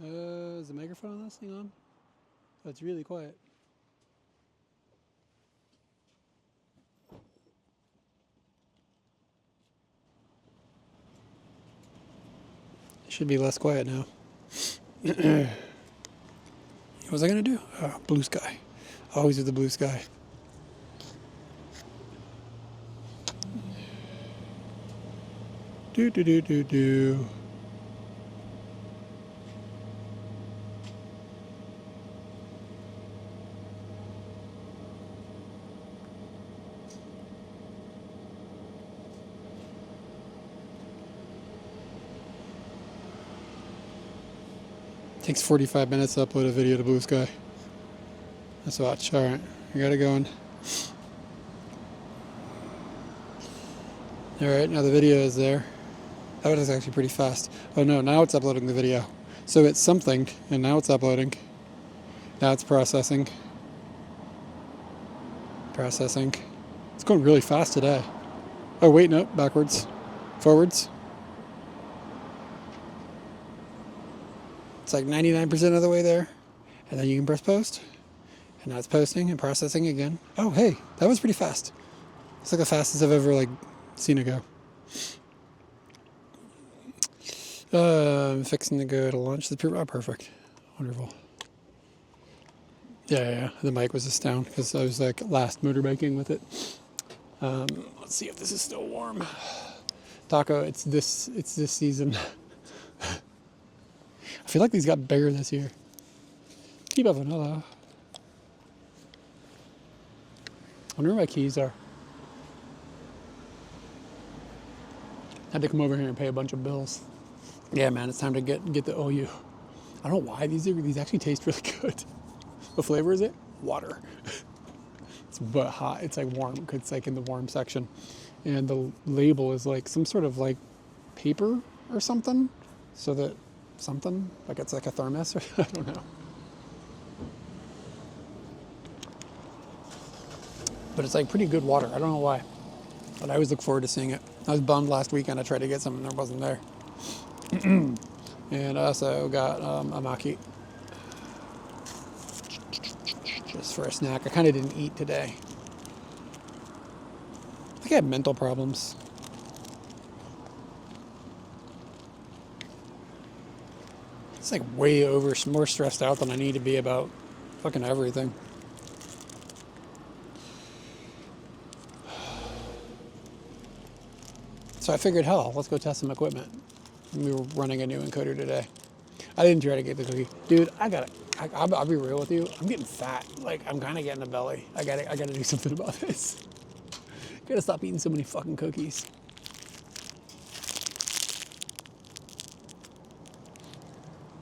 Is the microphone on this thing on? Oh, it's really quiet. It should be less quiet now. What was I gonna do? Oh, blue sky. Always with the blue sky. Do do do do do. Takes 45 minutes to upload a video to Blue Sky. Let's watch. All right, I got it going. All right, now the video is there. That was actually pretty fast. Oh no, now it's uploading the video. So it's something, and now it's uploading. Now it's processing. Processing. It's going really fast today. Oh wait, no, backwards. Forwards. It's like 99% of the way there. And then you can press post. And now it's posting and processing again. Oh, hey, that was pretty fast. It's like the fastest I've ever seen it go. I'm fixing to go to lunch. Oh, perfect. Wonderful. Yeah. The mic was just down because I was last motorbiking with it. Let's see if this is still warm. Taco, it's this season. I feel like these got bigger this year. Keep up vanilla. I wonder where my keys are. Had to come over here and pay a bunch of bills. Yeah, man, it's time to get the OU. I don't know why these actually taste really good. What flavor is it? Water. It's but hot. It's like warm. It's like in the warm section, and the label is like some sort of like paper or something, so that something like it's like a thermos or I don't know. But it's like pretty good water. I don't know why, but I always look forward to seeing it. I was bummed last weekend. I tried to get some and there wasn't there. And I also got a maki just for a snack. I kind of didn't eat today. I think I had mental problems. It's like way more stressed out than I need to be about fucking everything. So I figured, hell, let's go test some equipment. And we were running a new encoder today. I didn't try to get the cookie. Dude, I'll be real with you. I'm getting fat. Like, I'm kind of getting a belly. I gotta do something about this. Gotta stop eating so many fucking cookies.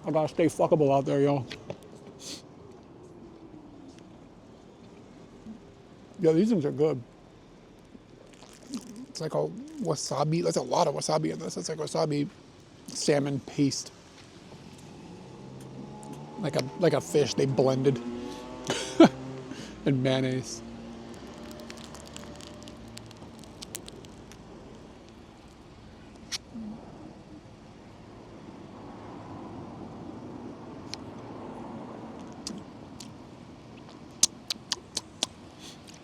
I gotta stay fuckable out there, y'all. Yeah, these things are good. It's like a wasabi. There's a lot of wasabi in this. It's like wasabi salmon paste. Like a fish they blended. And mayonnaise.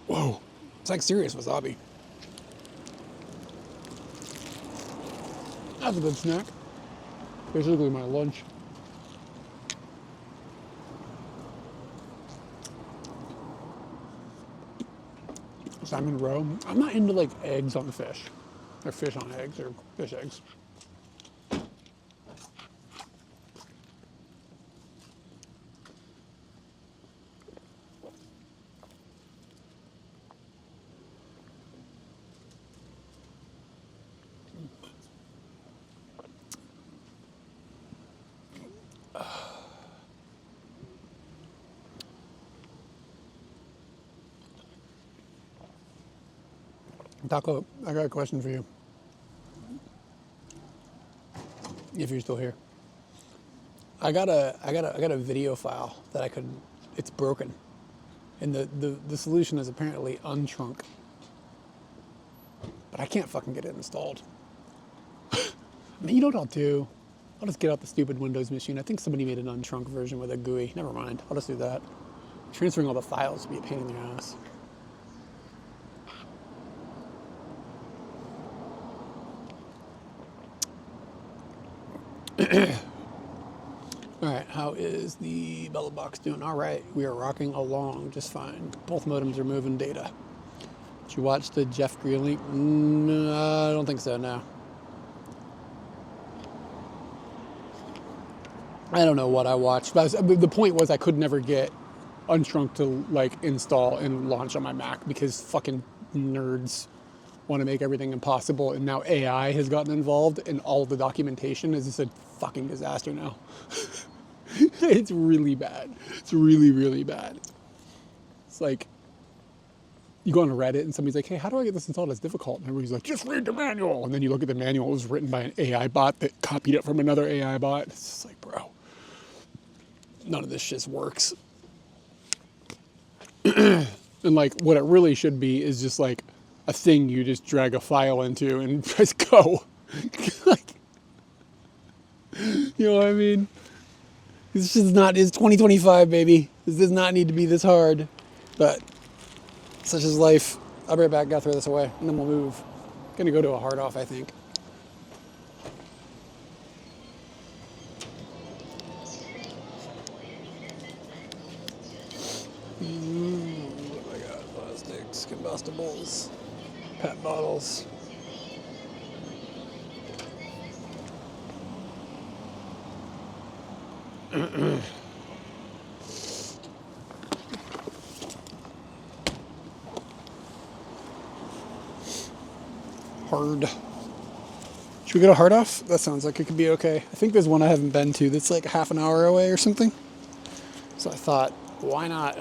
Whoa. It's like serious wasabi. That's a good snack. Basically my lunch. Salmon roe. I'm not into like eggs on fish. Or fish on eggs or fish eggs. Taco, I got a question for you. If you're still here. I got a video file that I could, it's broken. And the solution is apparently untrunk. But I can't fucking get it installed. I mean, you know what I'll do? I'll just get out the stupid Windows machine. I think somebody made an unshrunk version with a GUI. Never mind. I'll just do that. Transferring all the files would be a pain in the ass. All right, how is the Bella box doing? All right, we are rocking along just fine. Both modems are moving data. Did you watch the Jeff Greeley? No, I don't think so, no. I don't know what I watched. But the point was I could never get Unshrunk to like install and launch on my Mac because fucking nerds want to make everything impossible, and now AI has gotten involved, and all the documentation is just a fucking disaster now. It's really bad. It's really, really bad. It's like you go on Reddit and somebody's like, hey, how do I get this installed? It's difficult. And everybody's like, just read the manual. And then you look at the manual, it was written by an AI bot that copied it from another AI bot. It's just like, bro, none of this shit works. And like what it really should be is just like a thing you just drag a file into and press go. Like, you know what I mean? It's just not, it's 2025, baby. This does not need to be this hard. But such is life. I'll be right back, gotta throw this away, and then we'll move. Gonna go to a hard off, I think. What do I got? Plastics, combustibles, pet bottles. Hard. Should we go to hard off? That sounds like it could be okay. I think there's one I haven't been to that's like half an hour away or something. So I thought, why not?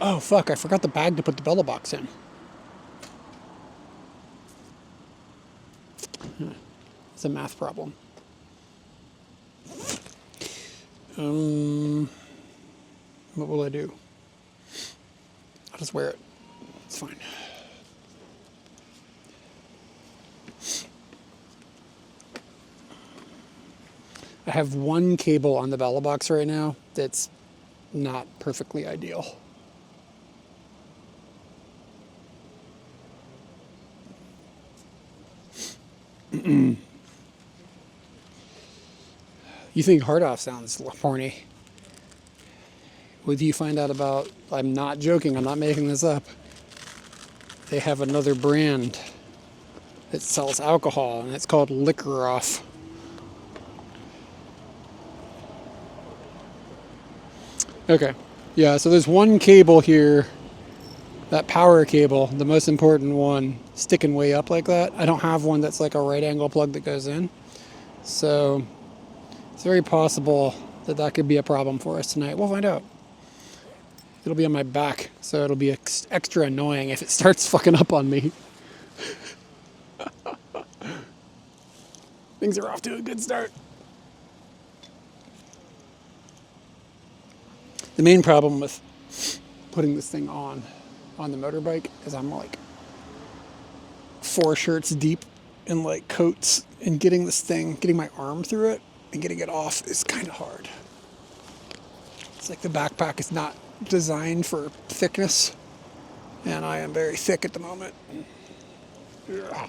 Oh, fuck, I forgot the bag to put the Bella box in. It's a math problem. What will I do? I'll just wear it. It's fine. I have one cable on the Bella box right now that's not perfectly ideal. You think hard off sounds horny? What do you find out about? I'm not joking, I'm not making this up. They have another brand that sells alcohol, and it's called Liquor Off. Okay, yeah, so there's one cable here, that power cable, the most important one, sticking way up like that. I don't have one that's like a right angle plug that goes in. So it's very possible that that could be a problem for us tonight. We'll find out. It'll be on my back, so it'll be extra annoying if it starts fucking up on me. Things are off to a good start. The main problem with putting this thing on the motorbike is I'm like 4 shirts deep in like coats, and getting my arm through it and getting it off is kind of hard. It's like the backpack is not designed for thickness, and I am very thick at the moment. Yeah.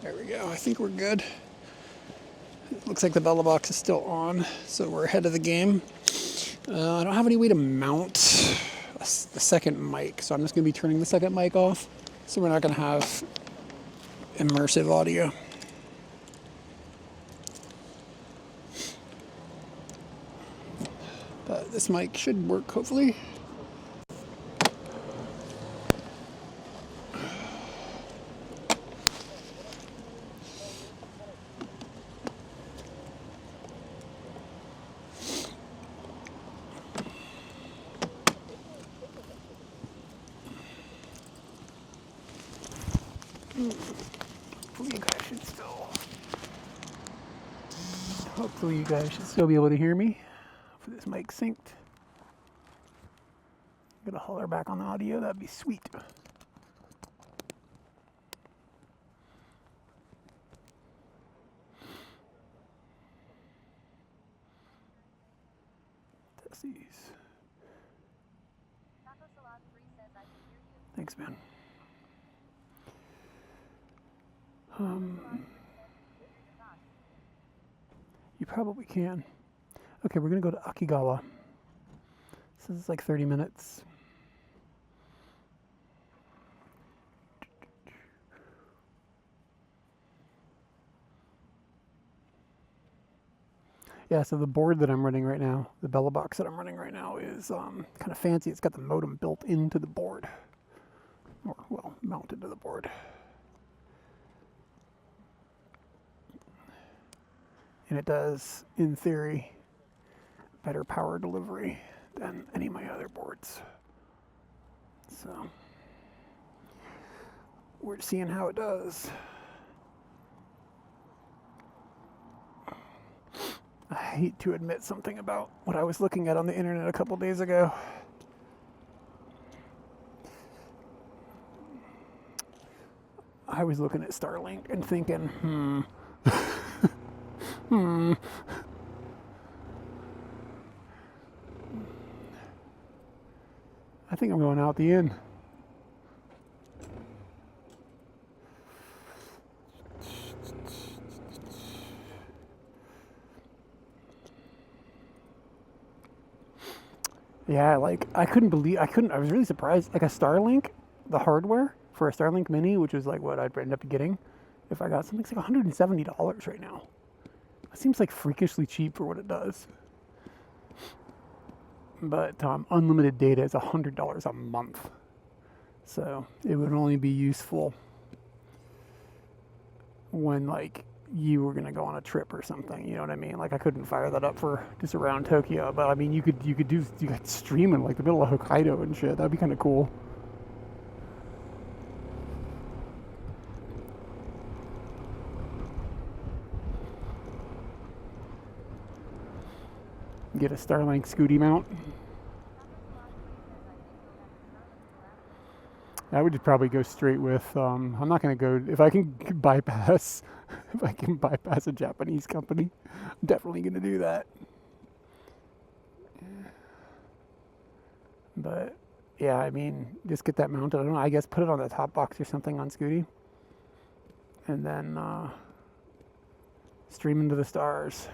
There we go. I think we're good. Looks like the Bella box is still on, so we're ahead of the game. I don't have any way to mount the second mic, so I'm just going to be turning the second mic off, so we're not going to have immersive audio. But this mic should work, hopefully. Hopefully you guys should still be able to hear me. For this mic synced. Get a holler back on the audio, that'd be sweet. Nazis. Thanks, man. You probably can. Okay, we're gonna go to Akigawa. This is like 30 minutes. Yeah, so the board that I'm running right now, the Bella box that I'm running right now is kind of fancy. It's got the modem built into the board. Or, well, mounted to the board. And it does, in theory, better power delivery than any of my other boards. So, we're seeing how it does. I hate to admit something about what I was looking at on the internet a couple days ago. I was looking at Starlink and thinking, I think I'm going out the inn. Yeah, like I was really surprised. Like a Starlink, the hardware for a Starlink Mini, which is like what I'd end up getting if I got something, it's like $170 right now. That seems like freakishly cheap for what it does. But unlimited data is $100 a month. So it would only be useful when like you were gonna go on a trip or something, you know what I mean? Like I couldn't fire that up for just around Tokyo, but I mean you could stream in like the middle of Hokkaido and shit. That'd be kind of cool. Get a Starlink Scooty mount. I would probably go straight with. I'm not going to go if I can bypass. If I can bypass a Japanese company, I'm definitely going to do that. But yeah, I mean, just get that mounted. I don't know. I guess put it on the top box or something on Scooty, and then stream into the stars.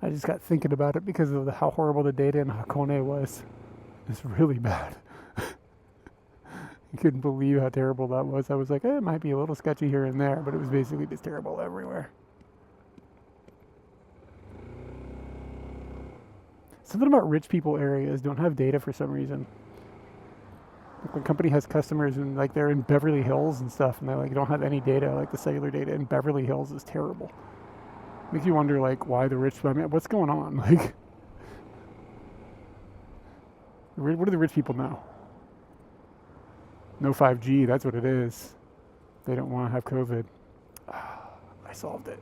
I just got thinking about it because of how horrible the data in Hakone was. It's really bad. I couldn't believe how terrible that was. I was like, it might be a little sketchy here and there, but it was basically just terrible everywhere. Something about rich people areas don't have data for some reason. Like when a company has customers and like they're in Beverly Hills and stuff, and they like don't have any data, like the cellular data in Beverly Hills is terrible. Makes you wonder like why the rich. I mean, what's going on? Like, what do the rich people know? No 5G. That's what it is. They don't want to have COVID. I solved it.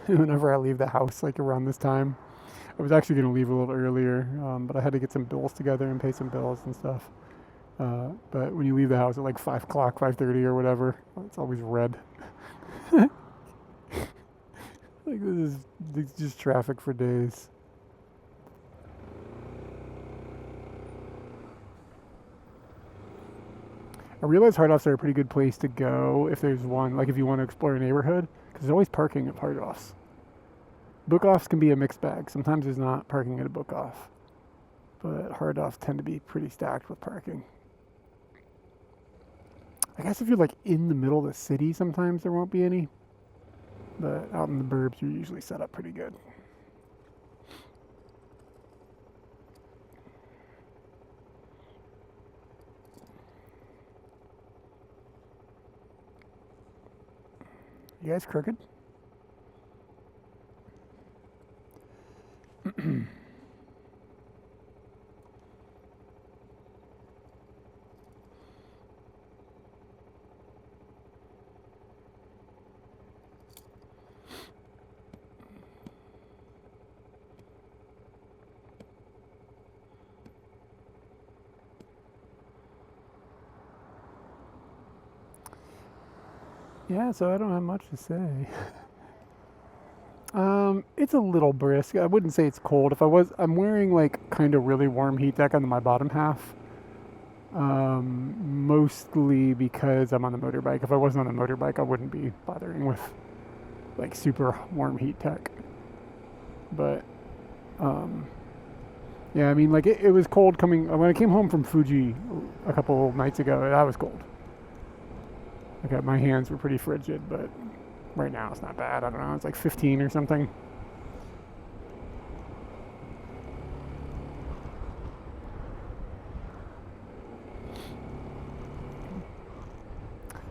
Whenever I leave the house, like around this time, I was actually going to leave a little earlier, but I had to get some bills together and pay some bills and stuff. But when you leave the house at like 5 o'clock, 5:30 or whatever, it's always red. Like it's just traffic for days. I realize hard-offs are a pretty good place to go if there's one, like if you want to explore a neighborhood, because there's always parking at hard-offs. Book offs can be a mixed bag. Sometimes there's not parking at a book off, but hard offs tend to be pretty stacked with parking. I guess if you're like in the middle of the city, sometimes there won't be any, but out in the burbs, you're usually set up pretty good. You guys crooked? Yeah, so I don't have much to say. It's a little brisk. I wouldn't say it's cold. I'm wearing like kind of really warm heat tech on my bottom half. Mostly because I'm on the motorbike. If I wasn't on the motorbike, I wouldn't be bothering with like super warm heat tech. But, yeah, I mean, like it was cold when I came home from Fuji a couple nights ago, that was cold. Okay, my hands were pretty frigid, but right now it's not bad. I don't know, it's like 15 or something.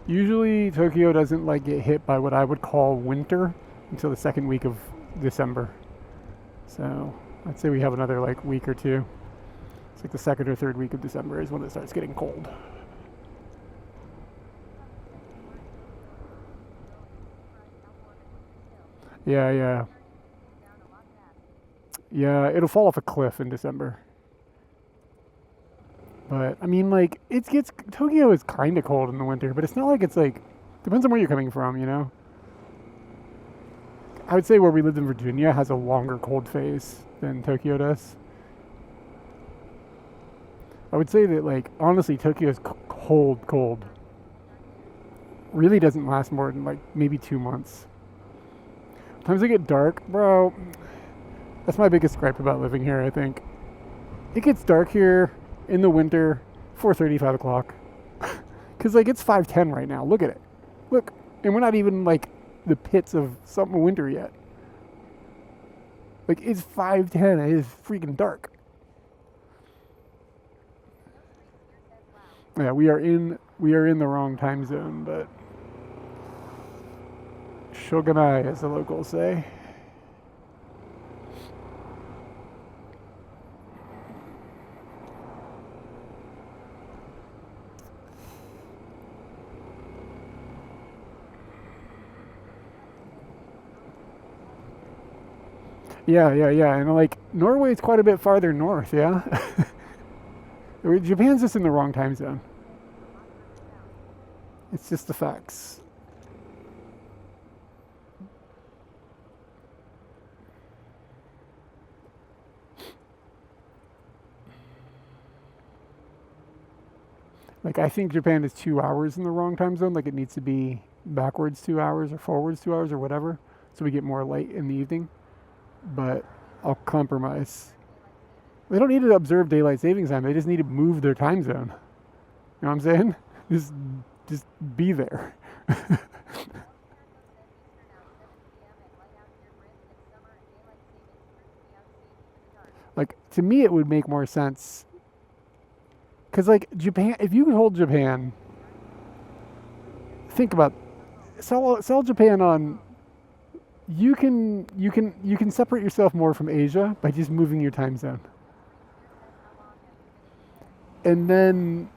Usually Tokyo doesn't like get hit by what I would call winter until the second week of December. So I'd say we have another like week or two. It's like the second or third week of December is when it starts getting cold. Yeah. Yeah, it'll fall off a cliff in December. But I mean, like Tokyo is kind of cold in the winter, but it's not like it's like depends on where you're coming from, you know. I would say where we lived in Virginia has a longer cold phase than Tokyo does. I would say that like honestly, Tokyo's cold. Really doesn't last more than like maybe 2 months. Times they get dark, bro. That's my biggest gripe about living here. I think it gets dark here in the winter, 4:30, 5 o'clock. Because, like, it's 5:10 right now. Look at it. Look. And we're not even, like, the pits of summer winter yet. Like, it's 5:10. It is freaking dark. Yeah, we are in the wrong time zone, but shogunai, as the locals say. Yeah. And like Norway's quite a bit farther north, yeah? Japan's just in the wrong time zone. It's just the facts. Like, I think Japan is 2 hours in the wrong time zone. Like, it needs to be backwards 2 hours or forwards 2 hours or whatever. So we get more light in the evening. But I'll compromise. They don't need to observe daylight savings time. They just need to move their time zone. You know what I'm saying? Just be there. Like, to me, it would make more sense. Because, like, Japan, if you could hold Japan, think about, sell Japan on, you can separate yourself more from Asia by just moving your time zone. And then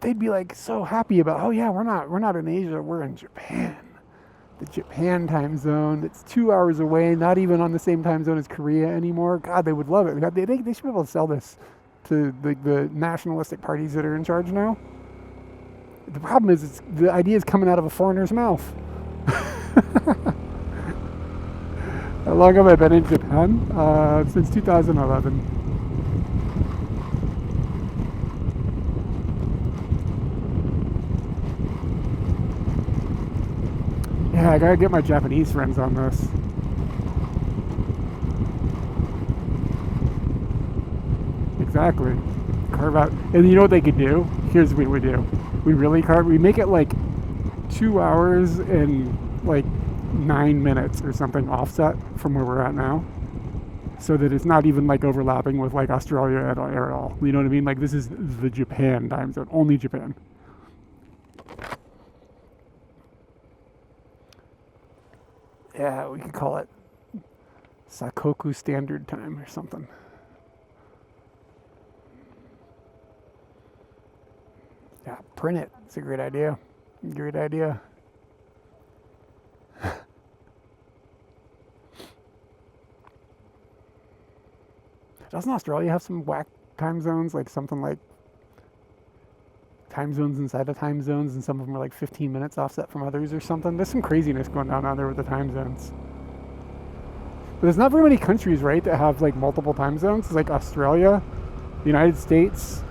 they'd be like so happy about, oh yeah, we're not in Asia, we're in Japan. The Japan time zone. It's 2 hours away, not even on the same time zone as Korea anymore. God, they would love it. God, they should be able to sell this to the nationalistic parties that are in charge now. The problem is the idea is coming out of a foreigner's mouth. How long have I been in Japan? Since 2011. Yeah, I gotta get my Japanese friends on this. exactly. Carve out. And you know what they could do? Here's what we do. We make it like 2 hours and like 9 minutes or something offset from where we're at now. So that it's not even like overlapping with like Australia at all. You know what I mean? Like this is the Japan time zone. Only Japan. Yeah, we could call it Sakoku Standard Time or something. Yeah, print it. It's a great idea. Great idea. Doesn't Australia have some whack time zones? Like something like time zones inside of time zones, and some of them are like 15 minutes offset from others or something. There's some craziness going on there with the time zones. But there's not very many countries, right, that have like multiple time zones. It's like Australia, the United States.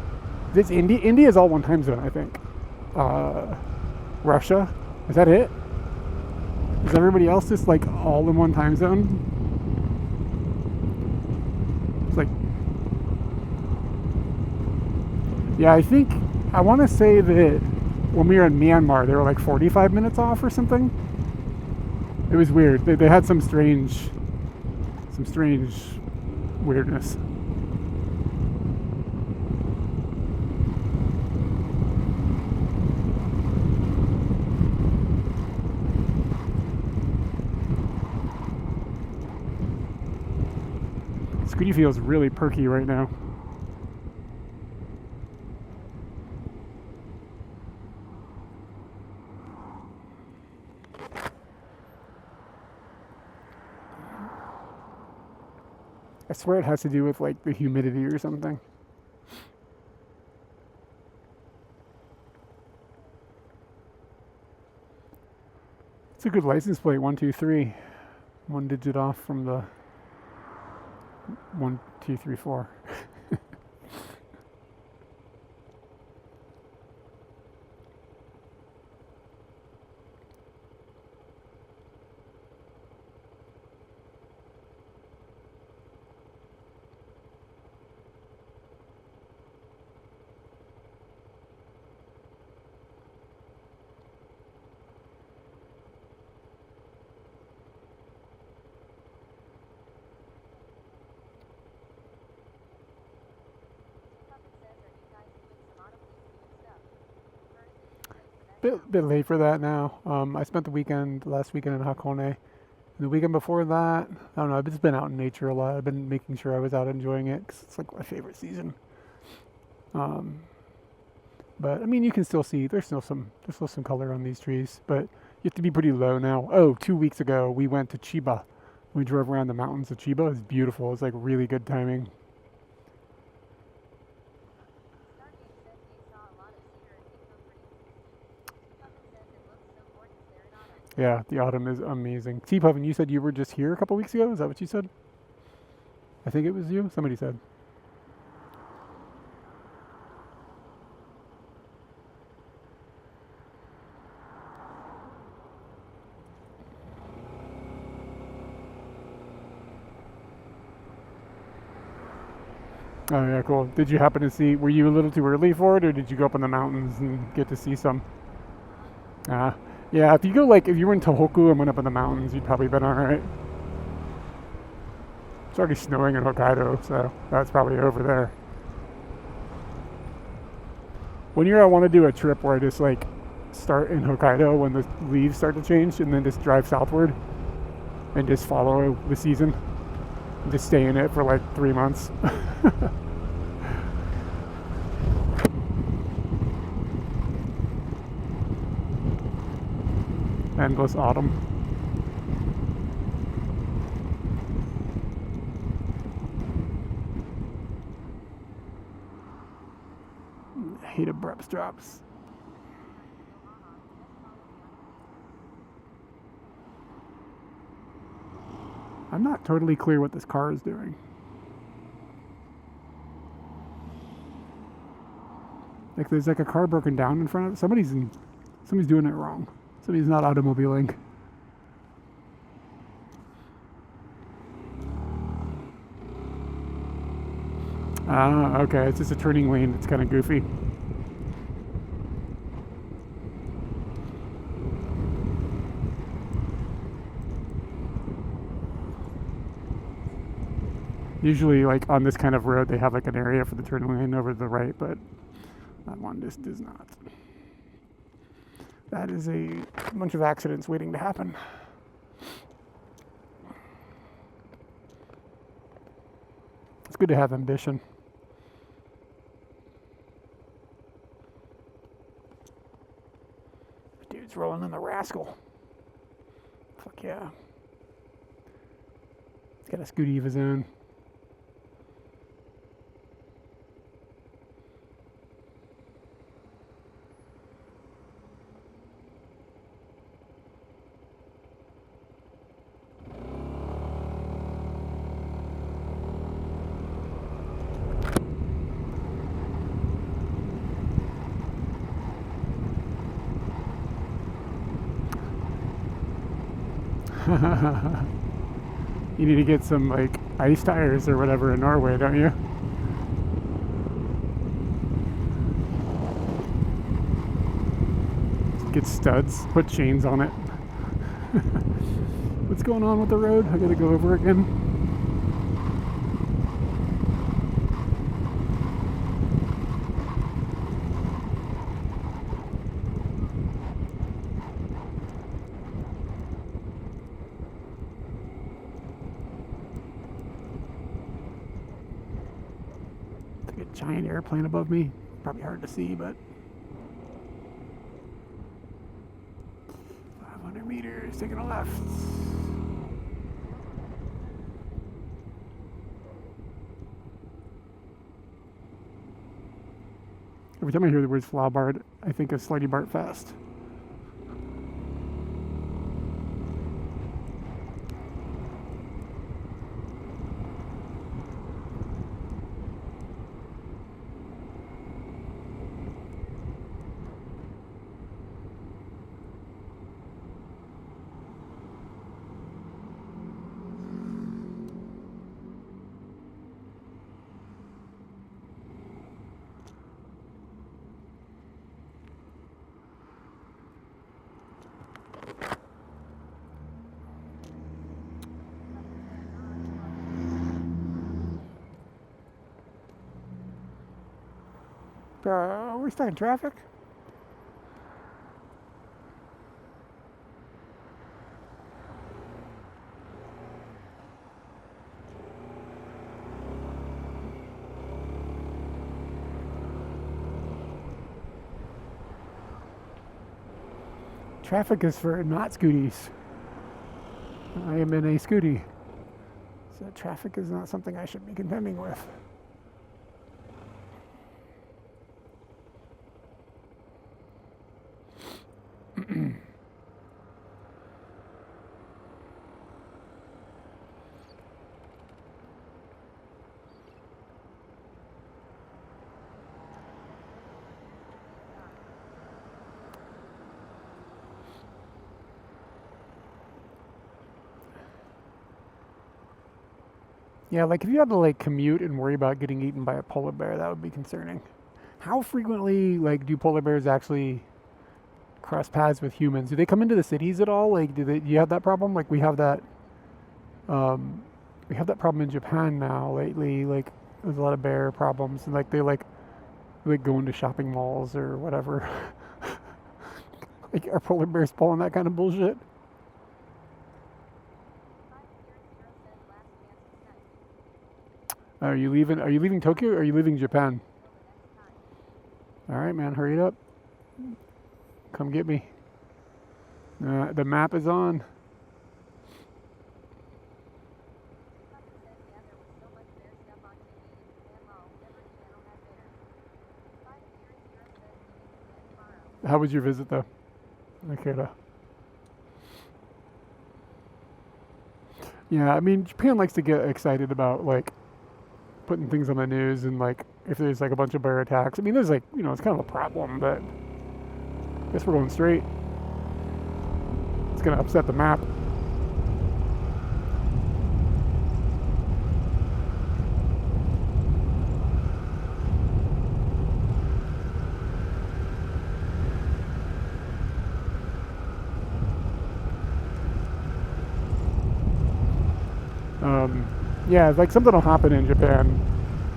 This India is all one time zone, I think. Russia, is that it? Is everybody else just like all in one time zone? It's like, yeah, I want to say that when we were in Myanmar, they were like 45 minutes off or something. It was weird. They had some strange weirdness. Scooty feels really perky right now. I swear it has to do with like the humidity or something. It's a good license plate, 123. 1 digit off from the 1, 2, 3, 4. Bit late for that now. I spent the last weekend in Hakone. The weekend before that, I don't know, I've just been out in nature a lot. I've been making sure I was out enjoying it because it's like my favorite season. But I mean, you can still see there's still some color on these trees, but you have to be pretty low now. Oh, 2 weeks ago we went to Chiba. We drove around the mountains of Chiba. It's beautiful. It's like really good timing. Yeah, the autumn is amazing. T-Puffin, you said you were just here a couple weeks ago? Is that what you said? I think it was you. Somebody said. Oh yeah, cool. Did you happen to see, were you a little too early for it, or did you go up in the mountains and get to see some? Yeah, if you were in Tohoku and went up in the mountains, you'd probably been alright. It's already snowing in Hokkaido, so that's probably over there. One year I want to do a trip where I just like start in Hokkaido when the leaves start to change and then just drive southward and just follow the season and just stay in it for like 3 months. Endless autumn. I hate abrupt drops. I'm not totally clear what this car is doing. Like there's like a car broken down in front of it. Somebody's doing it wrong. Somebody's not automobiling. Ah, okay. It's just a turning lane. It's kind of goofy. Usually, like on this kind of road, they have like an area for the turning lane over to the right, but that one just does not. That is a bunch of accidents waiting to happen. It's good to have ambition. Dude's rolling in the rascal. Fuck yeah. He's got a Scooty of his own. You need to get some like ice tires or whatever in Norway, don't you? Get studs, put chains on it. What's going on with the road? I gotta go over again. Giant airplane above me. Probably hard to see, but 500 meters, taking a left. Every time I hear the words Flabard, I think of Slutty Bart Fest. Are we stuck in traffic? Traffic is for not scooties. I am in a scooty. So traffic is not something I should be contending with. Yeah, like if you had to like commute and worry about getting eaten by a polar bear, that would be concerning. How frequently like do polar bears actually cross paths with humans? Do they come into the cities at all? Like, do you have that problem? Like we have that problem in Japan now lately. Like, there's a lot of bear problems, and like they like go into shopping malls or whatever. Like, are polar bears pulling that kind of bullshit? Are you leaving? Are you leaving Tokyo or are you leaving Japan? All right, man, hurry it up. Come get me. The map is on. How was your visit, though? Akira. Yeah, I mean, Japan likes to get excited about like putting things on the news and like if there's like a bunch of bear attacks. I mean, there's like, you know, it's kind of a problem, but I guess we're going straight. It's gonna upset the map. Yeah, like something will happen in Japan,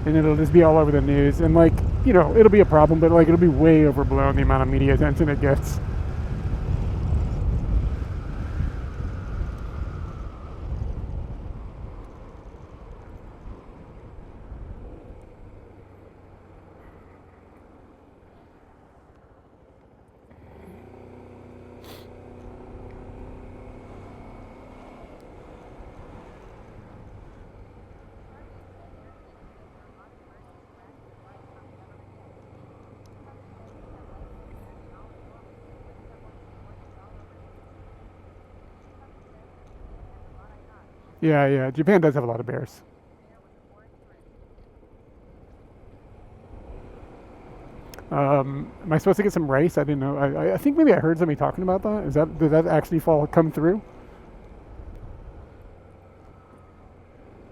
and it'll just be all over the news, and like it'll be a problem, but like it'll be way overblown the amount of media attention it gets. Yeah, yeah. Japan does have a lot of bears. Am I supposed to get some rice? I didn't know. I think maybe I heard somebody talking about that. Did that actually come through?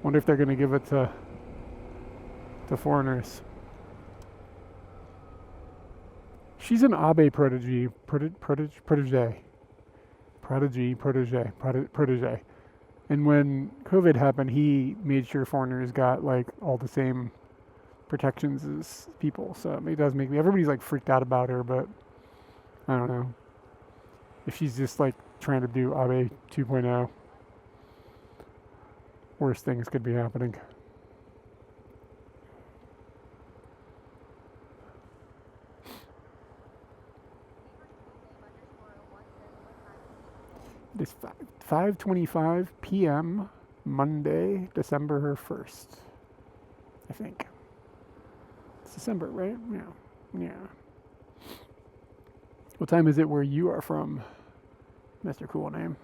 Wonder if they're gonna give it to foreigners. She's an Abe protege. And when COVID happened, he made sure foreigners got like all the same protections as people. So it does make me. Everybody's like freaked out about her, but I don't know if she's just like trying to do Abe 2.0. Worse things could be happening. It is 5:25 p.m. Monday, December 1st. I think. It's December, right? Yeah. Yeah. What time is it where you are from, Mr. Cool Name?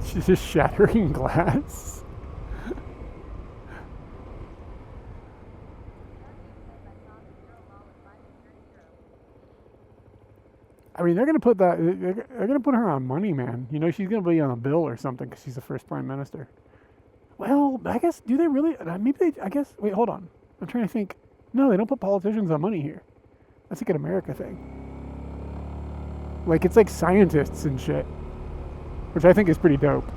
She's just shattering glass. I mean, they're gonna put that. They're gonna put her on money, man. She's gonna be on a bill or something because she's the first prime minister. Well, I guess do they really? Maybe they. I guess. Wait, hold on. I'm trying to think. No, they don't put politicians on money here. That's like an America thing. Like it's like scientists and shit, which I think is pretty dope.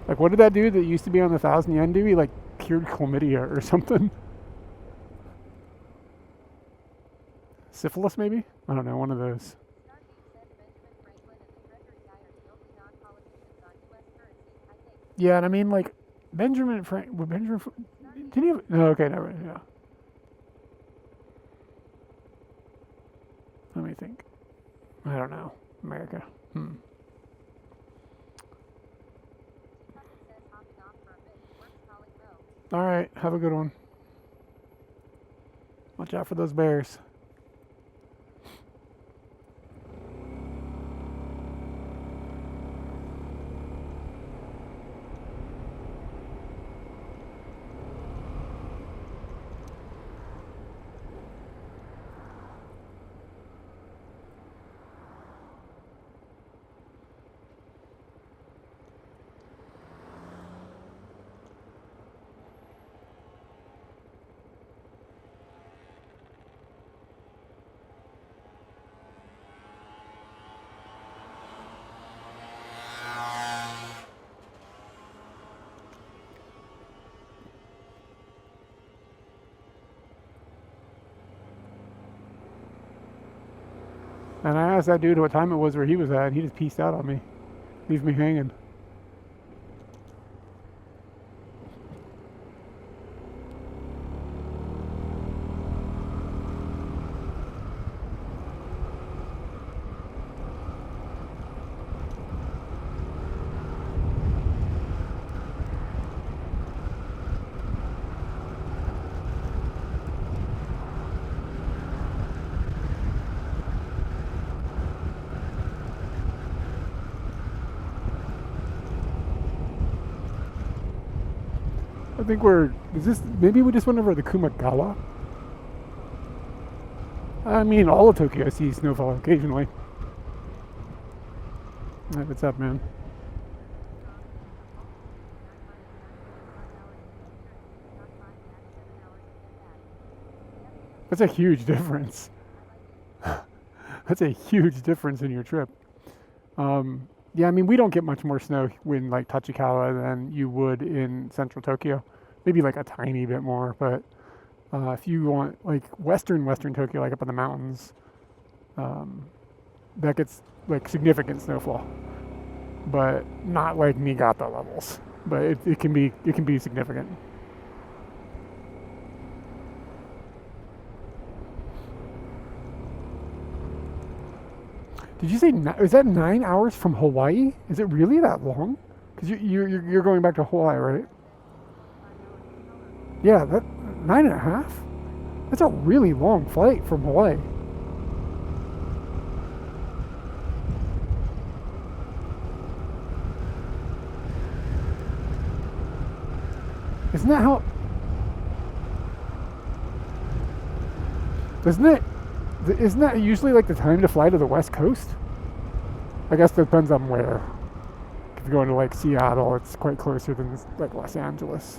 Like, what did that dude that used to be on the 1,000 yen do? He like cured chlamydia or something. Syphilis, maybe? I don't know. One of those. Yeah, and I mean, like Benjamin Frank. Did he? No, okay, never. Yeah. Let me think. I don't know. America. All right. Have a good one. Watch out for those bears. And I asked that dude what time it was where he was at, and he just pieced out on me. Leave me hanging. I think maybe we just went over the Kumagawa? I mean, all of Tokyo sees snowfall occasionally. Hey, what's up, man? That's a huge difference. That's a huge difference in your trip. Yeah, I mean, we don't get much more snow in like Tachikawa than you would in central Tokyo. Maybe like a tiny bit more, but if you want like western Tokyo, like up in the mountains, that gets like significant snowfall, but not like Niigata levels. But it can be significant. Did you say is that 9 hours from Hawaii? Is it really that long? Because you're going back to Hawaii, right? Yeah, that 9.5. That's a really long flight from Hawaii. Isn't that how? Isn't it? Isn't that usually like the time to fly to the West Coast? I guess that depends on where. If you're going to like Seattle, it's quite closer than like Los Angeles.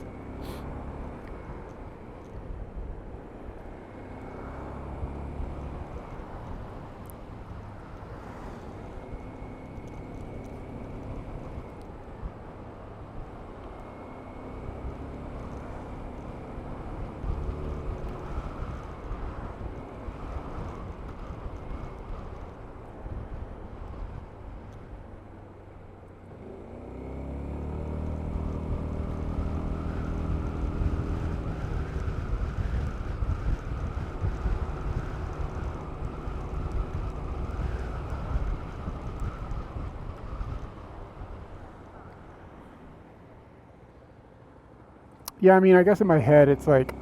Yeah, I mean, I guess in my head it's like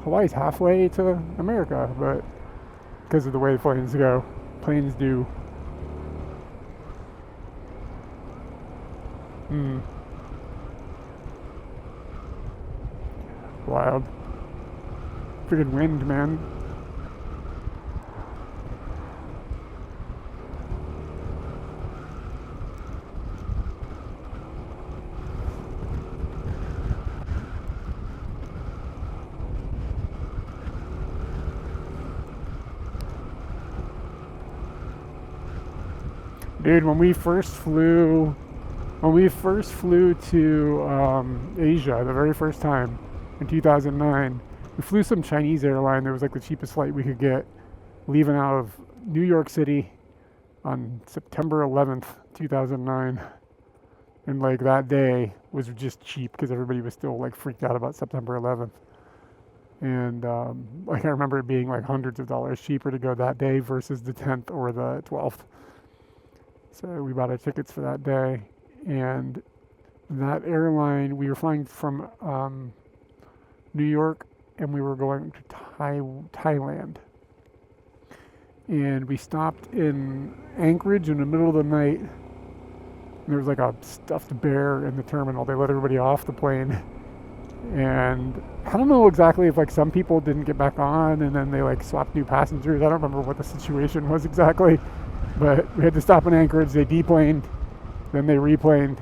Hawaii's halfway to America, but because of the way the planes do. Hmm. Wild. Freaking wind, man. Dude, when we first flew to Asia the very first time in 2009, we flew some Chinese airline that was like the cheapest flight we could get, leaving out of New York City on September 11th, 2009. And like that day was just cheap because everybody was still like freaked out about September 11th. And like I remember it being like hundreds of dollars cheaper to go that day versus the 10th or the 12th. So we bought our tickets for that day, and that airline, we were flying from New York, and we were going to Thailand. And we stopped in Anchorage in the middle of the night. And there was like a stuffed bear in the terminal. They let everybody off the plane. And I don't know exactly if like some people didn't get back on, and then they like swapped new passengers. I don't remember what the situation was exactly. But we had to stop in Anchorage. They deplaned, then they replaned,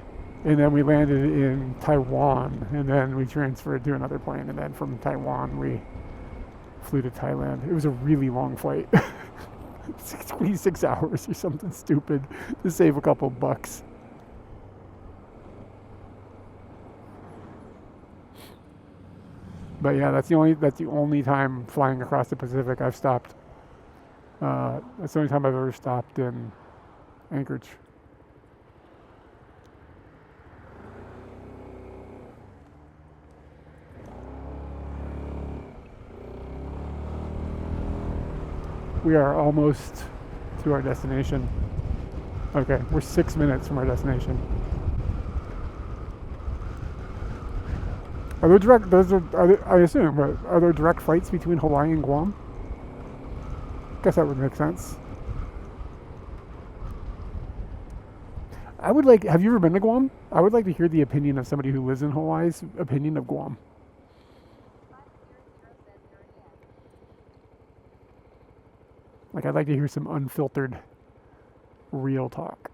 and then we landed in Taiwan. And then we transferred to another plane. And then from Taiwan, we flew to Thailand. It was a really long flight. 26 hours or something stupid to save a couple bucks. But yeah, that's the only time flying across the Pacific I've stopped. That's the only time I've ever stopped in Anchorage. We are almost to our destination. Okay, we're 6 minutes from our destination. Are there direct? I assume, but are there direct flights between Hawaii and Guam? Guess that would make sense. I would like. Have you ever been to Guam? I would like to hear the opinion of somebody who lives in Hawaii's opinion of Guam. Like, I'd like to hear some unfiltered, real talk.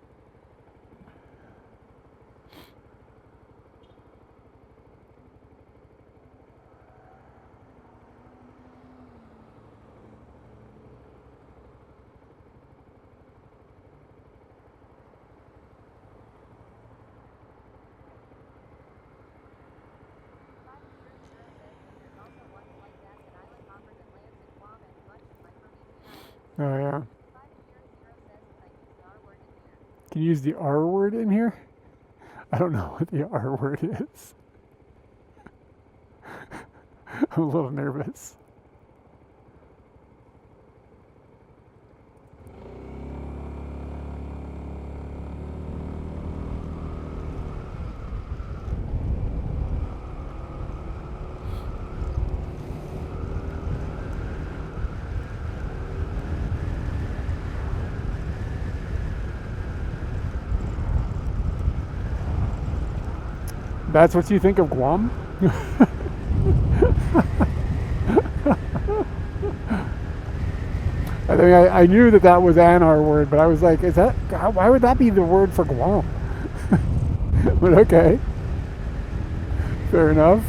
Oh, yeah. Can you use the R word in here? I don't know what the R word is. I'm a little nervous. That's what you think of Guam? I mean, I knew that was an R word, but I was like, is that, why would that be the word for Guam? But okay. Fair enough.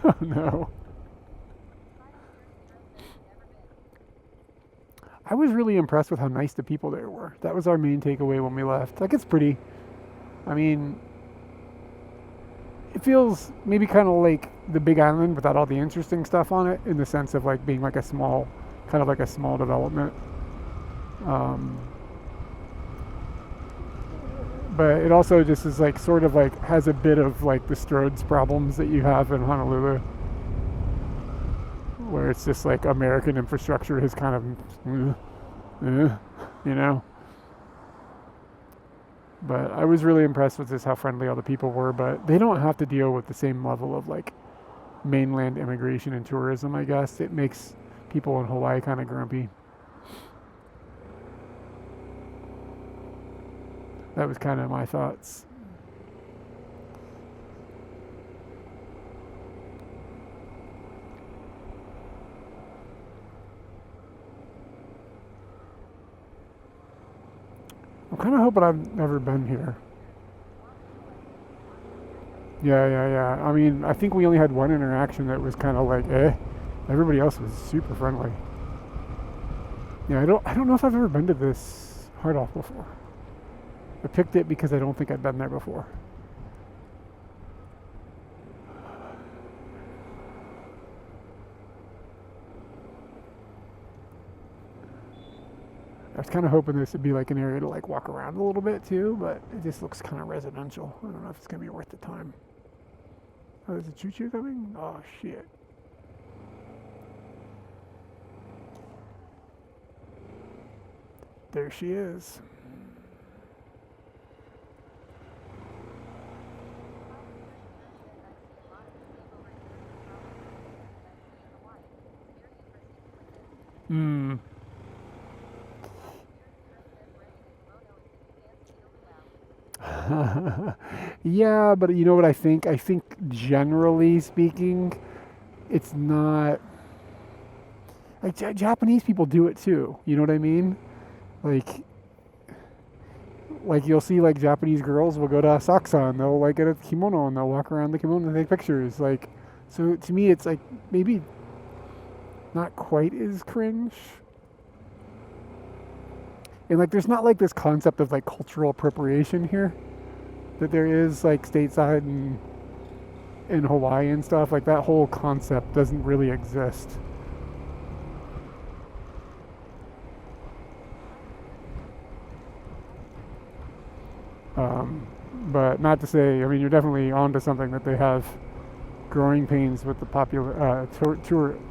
Oh, no. I was really impressed with how nice the people there were. That was our main takeaway when we left. Like, it's pretty. I mean, it feels maybe kind of like the Big Island without all the interesting stuff on it, in the sense of like being like a small, kind of like a small development. But it also just is like sort of like has a bit of like the Strode's problems that you have in Honolulu, where it's just like American infrastructure is kind of, you know. But I was really impressed with just how friendly all the people were. But they don't have to deal with the same level of like mainland immigration and tourism, I guess. It makes people in Hawaii kind of grumpy. That was kind of my thoughts. I'm kind of hoping I've never been here. Yeah. I mean, I think we only had one interaction that was kind of like, eh. Everybody else was super friendly. Yeah, I don't know if I've ever been to this hard off before. I picked it because I don't think I've been there before. I was kind of hoping this would be like an area to like walk around a little bit too, but it just looks kind of residential. I don't know if it's gonna be worth the time. Oh, there's a choo-choo coming? Oh shit. There she is. Hmm. Yeah, but you know what I think? I think generally speaking, it's not like Japanese people do it too. You know what I mean? Like you'll see like Japanese girls will go to Asakusa and they'll like get a kimono and they'll walk around the kimono and take pictures. Like, so to me, it's like maybe not quite as cringe. And like, there's not like this concept of like cultural appropriation here that there is like stateside and in Hawaii and stuff. Like that whole concept doesn't really exist. But not to say, I mean, you're definitely onto something that they have growing pains with the popular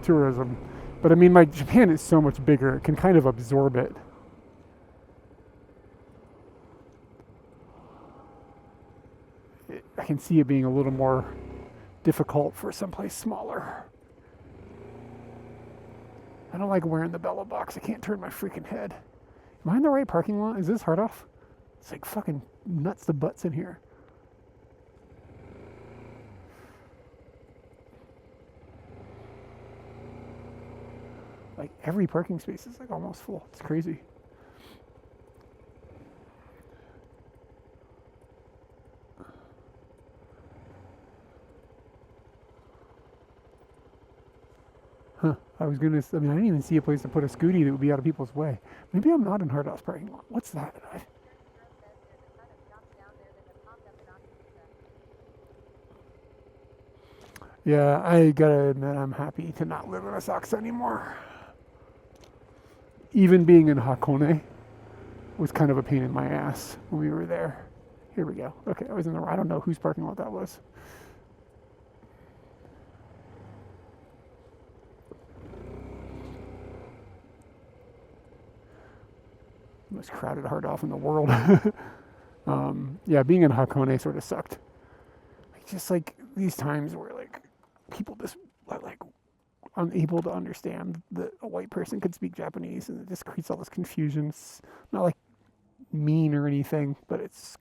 tourism. But I mean, like Japan is so much bigger; it can kind of absorb it. I can see it being a little more difficult for someplace smaller. I don't like wearing the Bella box. I can't turn my freaking head. Am I in the right parking lot? Is this hard off? It's like fucking nuts to butts in here. Like every parking space is like almost full. It's crazy. Huh. I mean, I didn't even see a place to put a scooty that would be out of people's way. Maybe I'm not in Hardhoff's parking lot. What's that? Yeah, I gotta admit, I'm happy to not live in Asakusa anymore. Even being in Hakone was kind of a pain in my ass when we were there. Here we go. Okay, I don't know whose parking lot that was. Most crowded Hardhoff in the world. Yeah, being in Hakone sort of sucked. Just like these times where like people just like unable to understand that a white person could speak Japanese, and it just creates all this confusion. It's not like mean or anything, but it's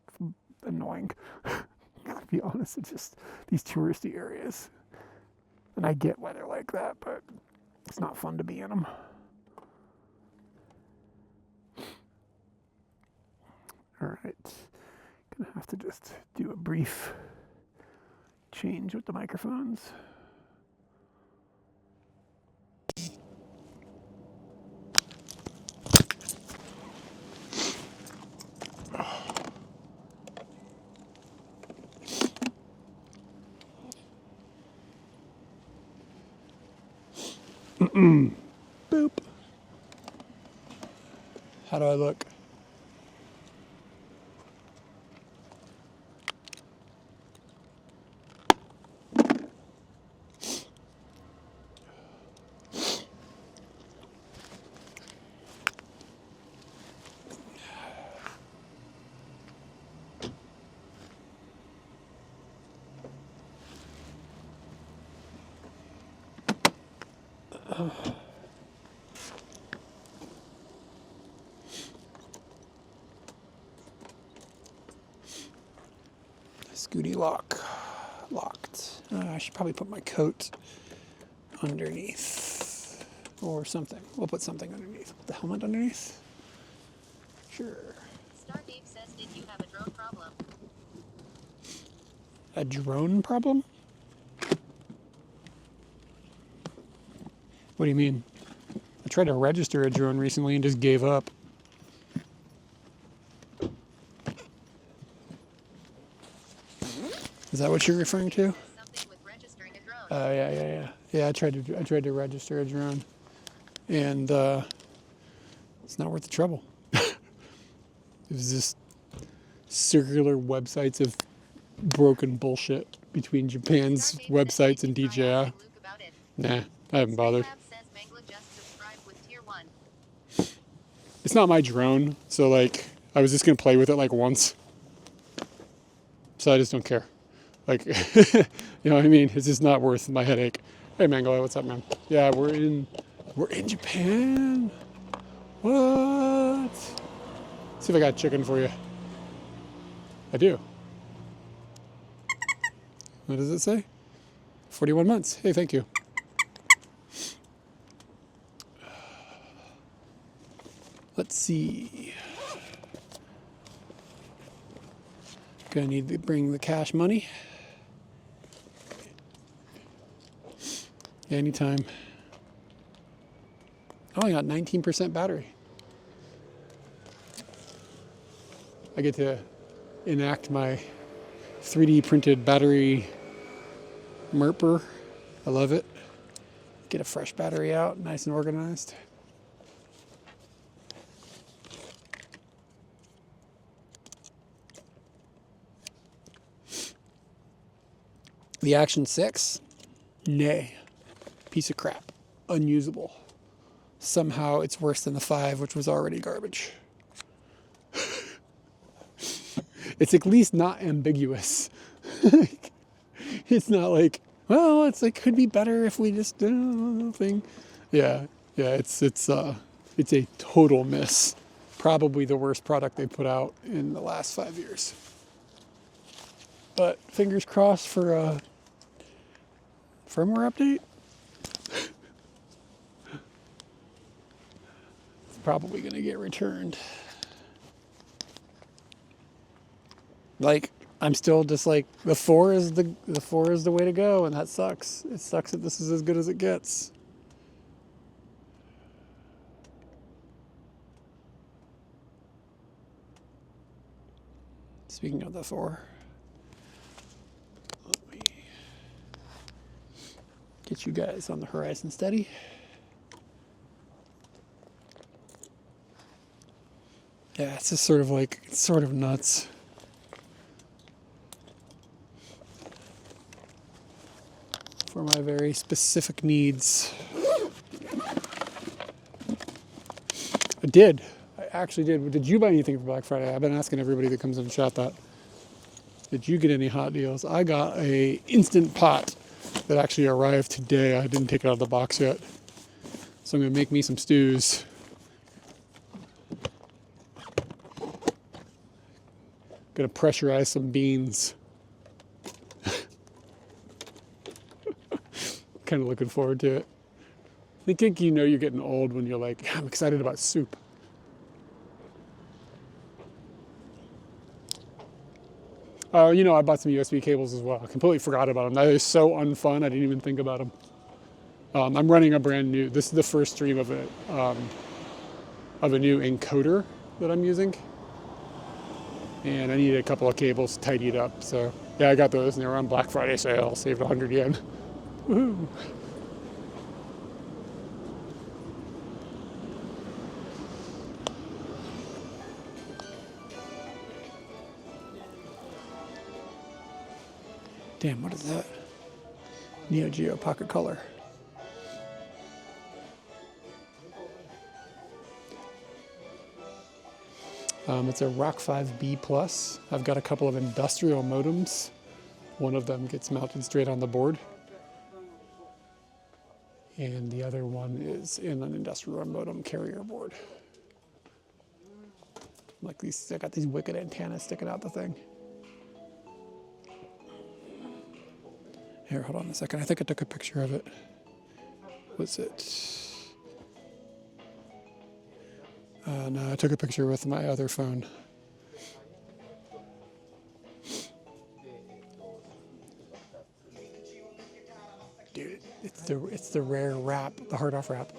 annoying. To be honest, it's just these touristy areas, and I get why they're like that, but it's not fun to be in them. All right, gonna have to just do a brief change with the microphones. Boop. How do I look? Scooty locked. I should probably put my coat underneath or something. We'll put something underneath. Put the helmet underneath. Sure. Stardeep says, did you have a drone problem? A drone problem? What do you mean? I tried to register a drone recently and just gave up. Is that what you're referring to? Something with registering a drone. Oh yeah. Yeah, I tried to register a drone, and it's not worth the trouble. It was just circular websites of broken bullshit between Japan's websites and DJI. Nah, I haven't bothered. It's not my drone, so like I was just gonna play with it like once, so I just don't care. Like, you know what I mean? It's just not worth my headache. Hey, Mango, what's up, man? Yeah, we're in Japan. What? See if I got chicken for you. I do. What does it say? 41 months. Hey, thank you. Let's see. Gonna need to bring the cash money. Anytime. Oh, I got 19% battery. I get to enact my 3D printed battery merper. I love it. Get a fresh battery out, nice and organized. The Action 6, nay, piece of crap, unusable. Somehow it's worse than the 5, which was already garbage. It's at least not ambiguous. It's not like, well, it's like could be better if we just do thing. Yeah, it's a total miss probably the worst product they put out in the last 5 years. But fingers crossed for a firmware update. It's probably going to get returned. Like, I'm still just like, the 4 is the way to go, and that sucks. It sucks that this is as good as it gets. Speaking of the 4, let me get you guys on the horizon steady. Yeah, it's just sort of like, it's sort of nuts. For my very specific needs. I did. I actually did. Did you buy anything for Black Friday? I've been asking everybody that comes in chat that. Did you get any hot deals? I got a Instant Pot that actually arrived today. I didn't take it out of the box yet. So I'm gonna make me some stews. Gonna pressurize some beans. Kind of looking forward to it. I think you know you're getting old when you're like, I'm excited about soup. You know, I bought some USB cables as well. I completely forgot about them. That is so unfun. I didn't even think about them. I'm running a brand new, this is the first stream of a new encoder that I'm using. And I needed a couple of cables tidied up. So yeah, I got those and they were on Black Friday sale. Saved 100 yen. Woohoo. Damn, what is that? Neo Geo Pocket Color. It's a Rock 5B Plus. I've got a couple of industrial modems. One of them gets mounted straight on the board. And the other one is in an industrial modem carrier board. Like these, I got these wicked antennas sticking out the thing. Here, hold on a second. I think I took a picture of it. Was it? No, I took a picture with my other phone. Dude, it's the rare wrap, the hard off wrap.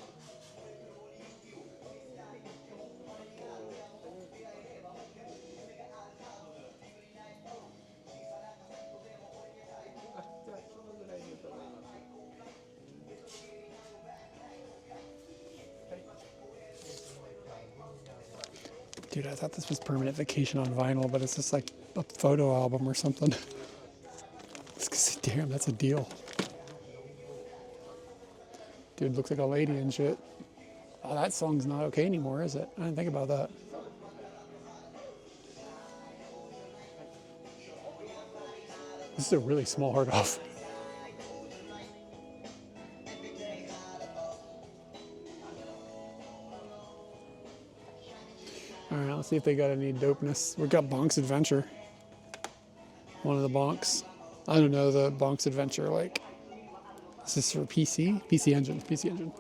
Dude, I thought this was Permanent Vacation on vinyl, but it's just like a photo album or something. Damn, that's a deal. Dude, looks like a lady and shit. Oh, that song's not okay anymore, is it? I didn't think about that. This is a really small hard off. All right, let's see if they got any dopeness. We've got Bonk's Adventure. One of the Bonks. I don't know the Bonk's Adventure, like, is this for PC? PC Engine, PC Engine.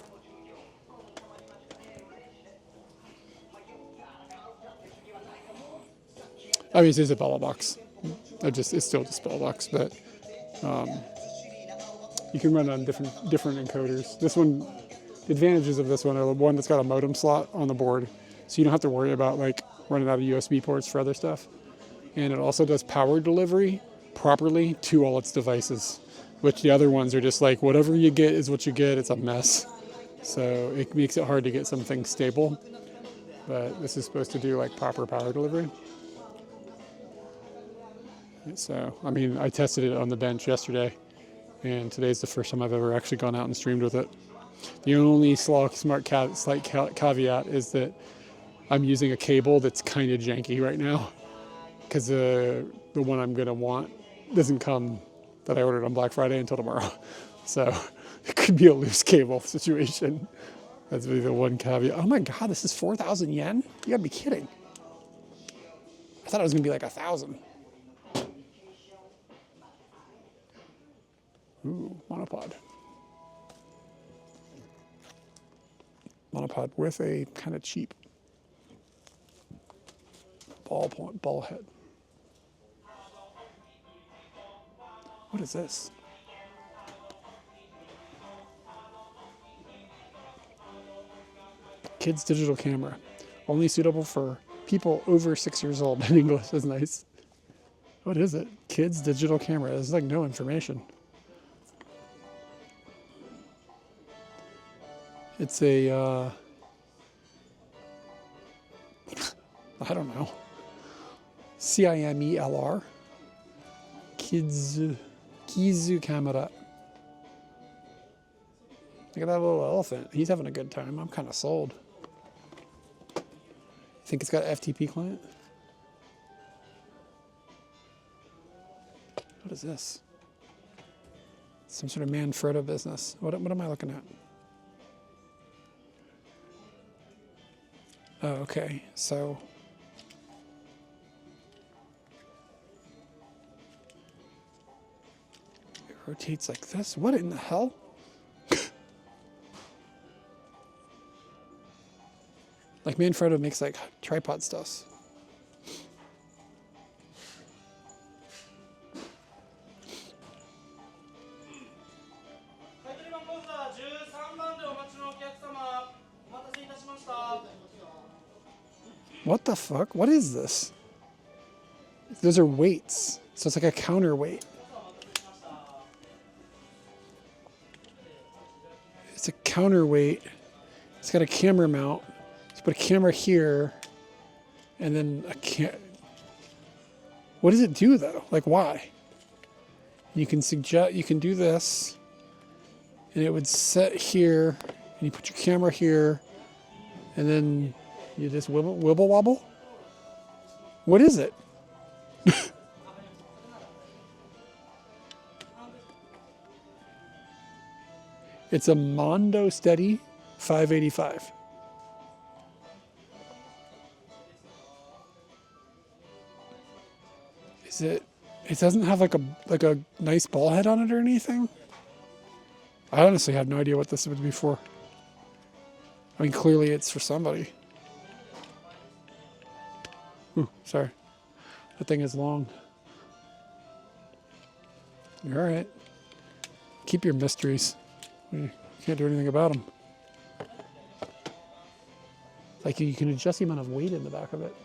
I mean, it's a Bella box. It's still just Bella box, but you can run on different encoders. This one, the advantages of this one are one that's got a modem slot on the board, so you don't have to worry about like running out of USB ports for other stuff. And it also does power delivery properly to all its devices, which the other ones are just like whatever you get is what you get. It's a mess. So it makes it hard to get something stable. But this is supposed to do like proper power delivery. So, I mean, I tested it on the bench yesterday, and today's the first time I've ever actually gone out and streamed with it. The only slight caveat is that I'm using a cable that's kind of janky right now, because the one I'm going to want doesn't come that I ordered on Black Friday until tomorrow. So it could be a loose cable situation. That's really the one caveat. Oh my god, this is 4,000 yen? You gotta be kidding. I thought it was gonna be like 1,000. Ooh, monopod. Monopod with a kind of cheap ball head. What is this? Kids digital camera. Only suitable for people over 6 years old in English is nice. What is it? Kids digital camera. There's like no information. It's a, I don't know. CIMELR. Kizu camera. Look at that little elephant. He's having a good time. I'm kind of sold. Think it's got FTP client? What is this? Some sort of Manfrotto business. What am I looking at? Oh, okay. So it rotates like this. What in the hell? Like Manfrotto makes like tripod stuffs. What the fuck? What is this? Those are weights. So it's like a counterweight. It's a counterweight. It's got a camera mount. Let's put a camera here and then what does it do though? Like why? You can do this and it would set here and you put your camera here and then you just wibble wobble? What is it? It's a Mondo Steady 585. Is it? It doesn't have like a nice ball head on it or anything. I honestly have no idea what this would be for. I mean, clearly it's for somebody. Ooh, sorry. That thing is long. You're all right. Keep your mysteries. You can't do anything about them. Like you can adjust the amount of weight in the back of it.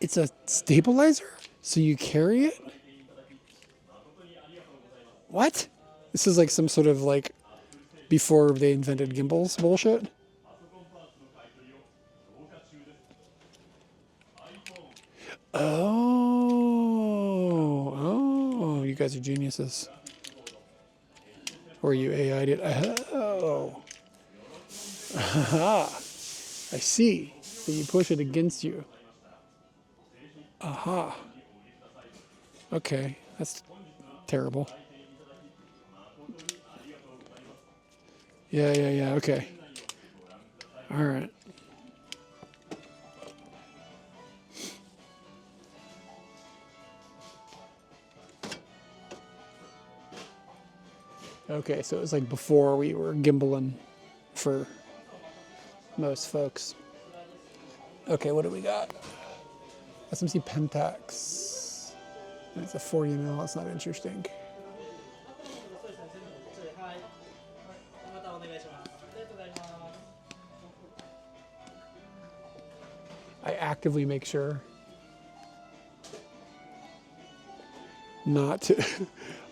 It's a stabilizer? So you carry it? What? This is like some sort of like before they invented gimbals bullshit. Oh, you guys are geniuses. Or you AI'd it. Oh. Aha. I see. So you push it against you. Aha. Okay, that's terrible. Yeah, okay. All right. Okay, so it was like before we were gimbaling for most folks. Okay, what do we got? SMC Pentax. It's a 40 mil, that's not interesting. I actively make sure not to,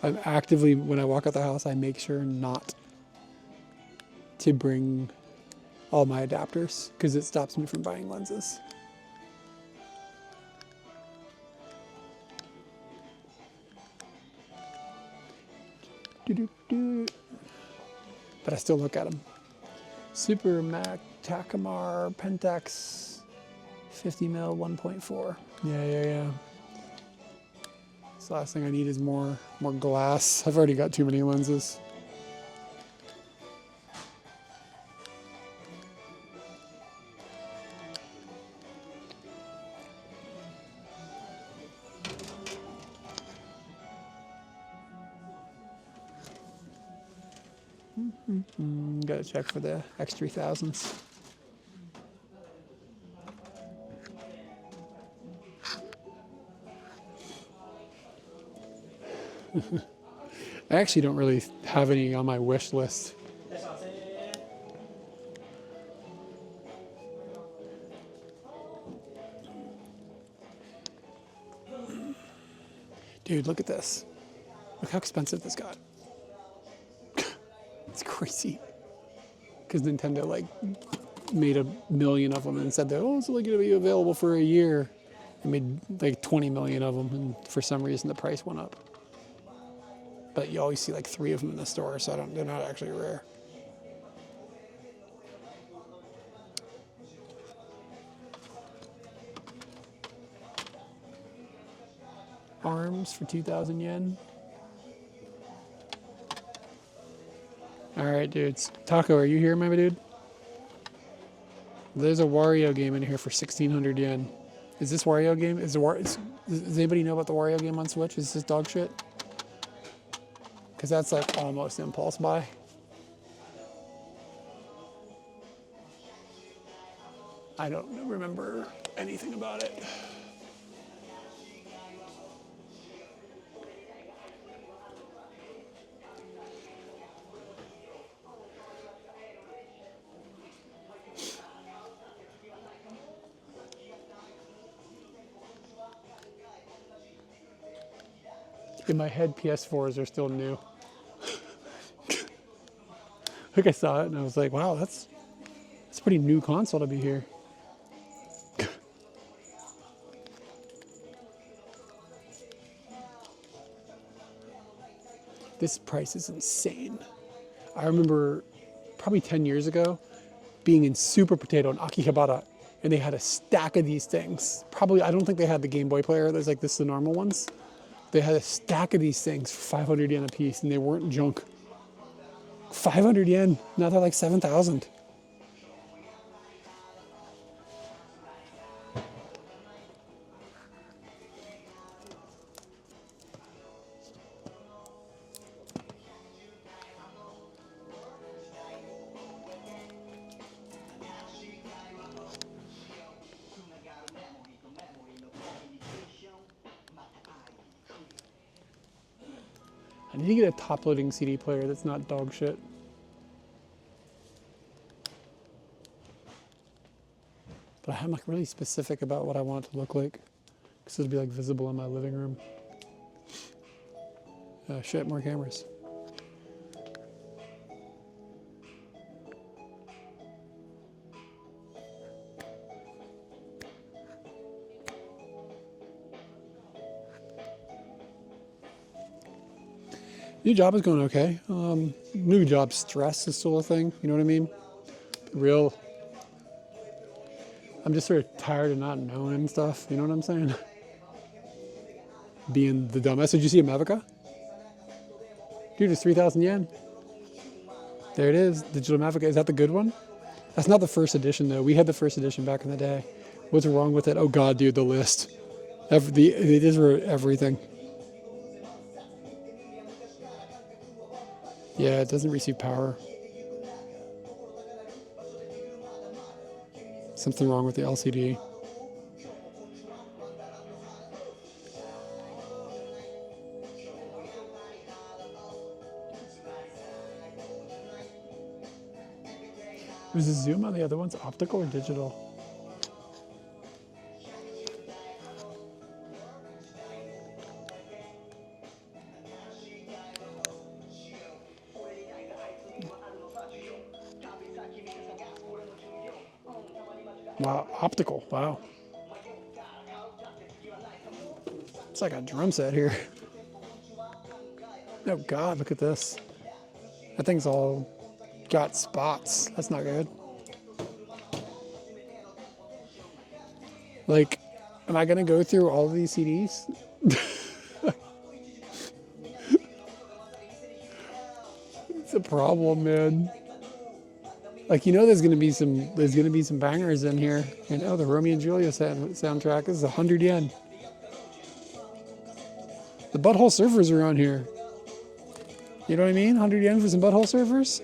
I'm actively, when I walk out the house, I make sure not to bring all my adapters because it stops me from buying lenses. But I still look at them. Super Mac Takamar Pentax 50 mil, 1.4. Yeah. So last thing I need is more glass. I've already got too many lenses. Gotta check for the X3000s. I actually don't really have any on my wish list. Dude, look at this. Look how expensive this got. It's crazy. Because Nintendo like made 1 million of them and said that, oh, it's only going to be available for a year. They made like 20 million of them, and for some reason the price went up. But you always see like 3 of them in the store, so they're not actually rare. Arms for 2,000 yen. All right, dudes. Taco, are you here, my dude? There's a Wario game in here for 1,600 yen. Is this Wario game? Does anybody know about the Wario game on Switch? Is this dog shit? Because that's like almost impulse buy. I don't remember anything about it. In my head, PS4s are still new. Like I saw it and I was like, wow, that's a pretty new console to be here. This price is insane. I remember probably 10 years ago being in Super Potato in Akihabara, and they had a stack of these things. Probably, I don't think they had the Game Boy player. There's like the normal ones. They had a stack of these things for 500 yen a piece, and they weren't junk. 500 yen, now they're like 7,000. I need to get a top-loading CD player that's not dog shit. But I'm like really specific about what I want it to look like. Because it'll be like visible in my living room. Shit, more cameras. New job is going okay. New job stress is still a thing. You know what I mean? I'm just sort of tired of not knowing stuff. You know what I'm saying? Being the dumbass. Did you see a Mavica? Dude, it's 3,000 yen. There it is. Digital Mavica. Is that the good one? That's not the first edition, though. We had the first edition back in the day. What's wrong with it? Oh, God, dude, the list. It is for everything. Yeah, it doesn't receive power. Something wrong with the LCD. Was the zoom on the other ones optical or digital? Wow, optical, wow. It's like a drum set here. Oh God, look at this. That thing's all got spots. That's not good. Like, am I gonna go through all of these CDs? It's a problem, man. Like, you know, there's gonna be some bangers in here. You know, the Romeo and Juliet soundtrack. This is 100 yen. The Butthole Surfers are on here. You know what I mean? 100 yen for some Butthole Surfers.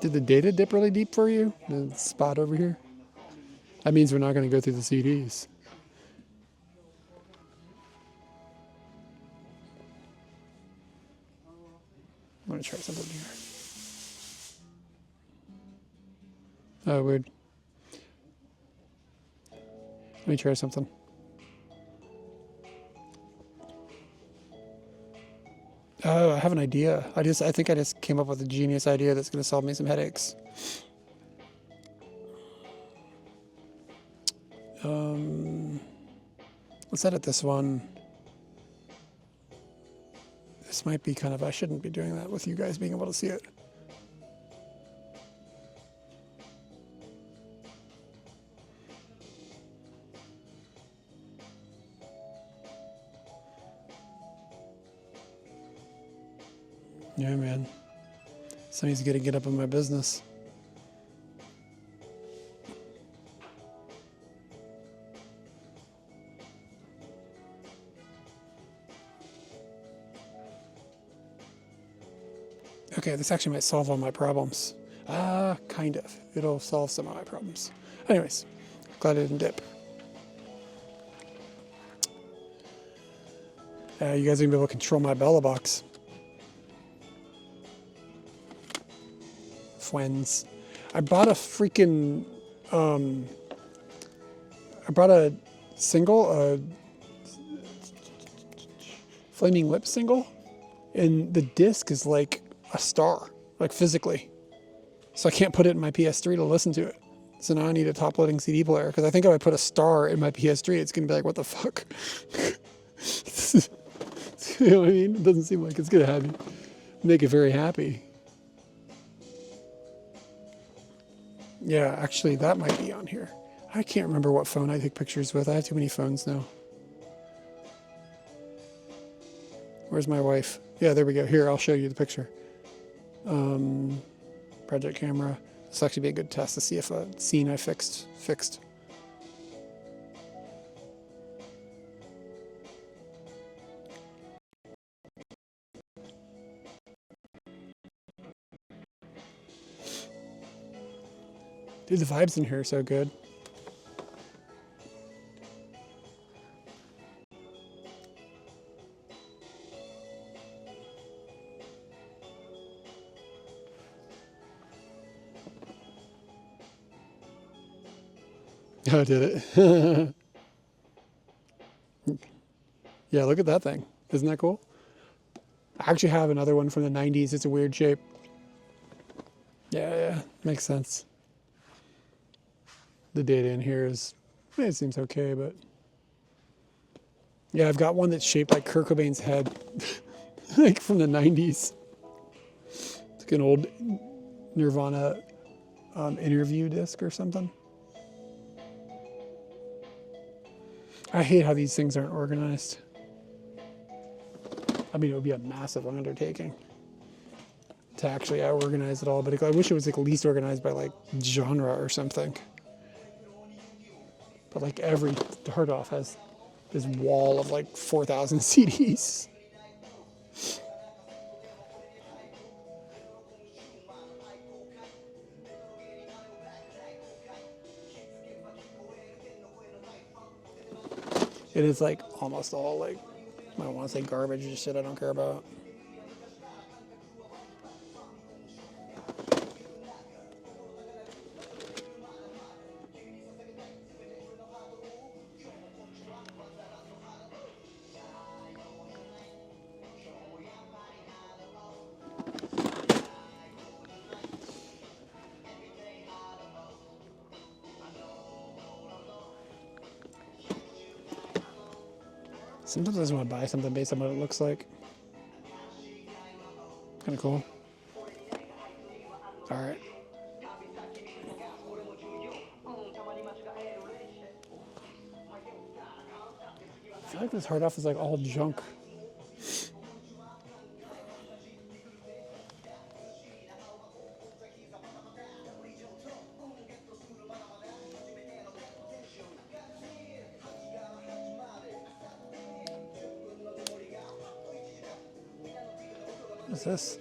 Did the data dip really deep for you? The spot over here? That means we're not going to go through the CDs. I'm going to try something here. Oh, weird. Let me try something. Oh, I have an idea. I think I just came up with a genius idea that's going to solve me some headaches. Let's edit this one. This might be kind of, I shouldn't be doing that with you guys being able to see it. Yeah, man. Somebody's got to get up in my business. Okay, this actually might solve all my problems. Kind of. It'll solve some of my problems. Anyways, glad it didn't dip. You guys are gonna be able to control my Bella box. Friends. I bought a freaking, I bought a single, Flaming Lips single, and the disc is like a star, like physically. So I can't put it in my PS3 to listen to it. So now I need a top-loading CD player, because I think if I put a star in my PS3, it's going to be like, what the fuck? You know what I mean? It doesn't seem like it's going to make it very happy. Yeah, actually, that might be on here. I can't remember what phone I take pictures with. I have too many phones now. Where's my wife? Yeah, there we go. Here, I'll show you the picture. Project camera. This will actually be a good test to see if a scene I fixed. Dude, the vibes in here are so good. Oh, I did it. Yeah, look at that thing. Isn't that cool? I actually have another one from the 90s. It's a weird shape. Yeah, makes sense. The data in here is, it seems okay, but yeah, I've got one that's shaped like Kurt Cobain's head, like from the 90s. It's like an old Nirvana interview disc or something. I hate how these things aren't organized. I mean, it would be a massive undertaking to actually organize it all, but I wish it was like at least organized by like genre or something. But like every Hard Off has this wall of like 4,000 CDs. It is like almost all like, I don't want to say garbage, just shit I don't care about. Sometimes I just want to buy something based on what it looks like. Kind of cool. All right. I feel like this hard off is like all junk. What's this?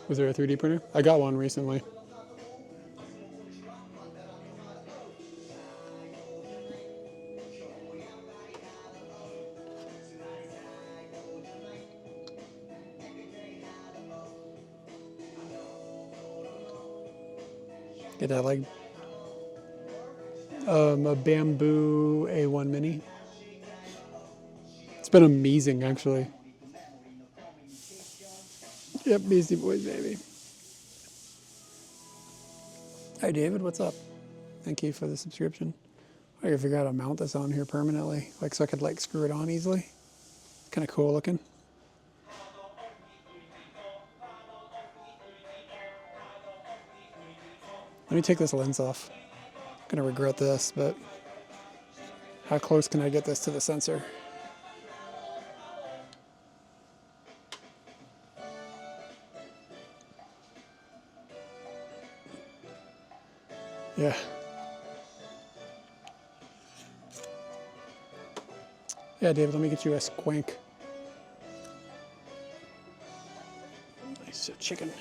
Was there a 3D printer? I got one recently. Get that like a bamboo A1 mini. It's been amazing actually. Yep, Beastie Boys, baby. Hi, David. What's up? Thank you for the subscription. I gotta figure out how to mount this on here permanently, like so I could like screw it on easily. Kind of cool looking. Let me take this lens off. I'm gonna regret this, but how close can I get this to the sensor? Yeah. Yeah, David, let me get you a squank. Nice chicken.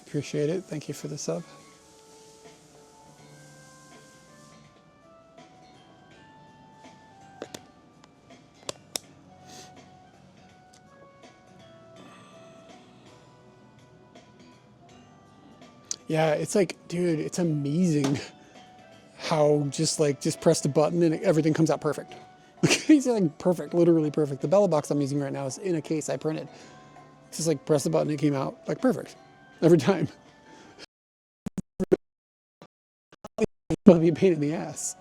Appreciate it. Thank you for the sub. Yeah, it's like, dude, it's amazing how just press the button and everything comes out perfect. It's like perfect, literally perfect. The Bella box I'm using right now is in a case I printed. It's just like press the button, it came out like perfect every time. It's gonna be a pain in the ass.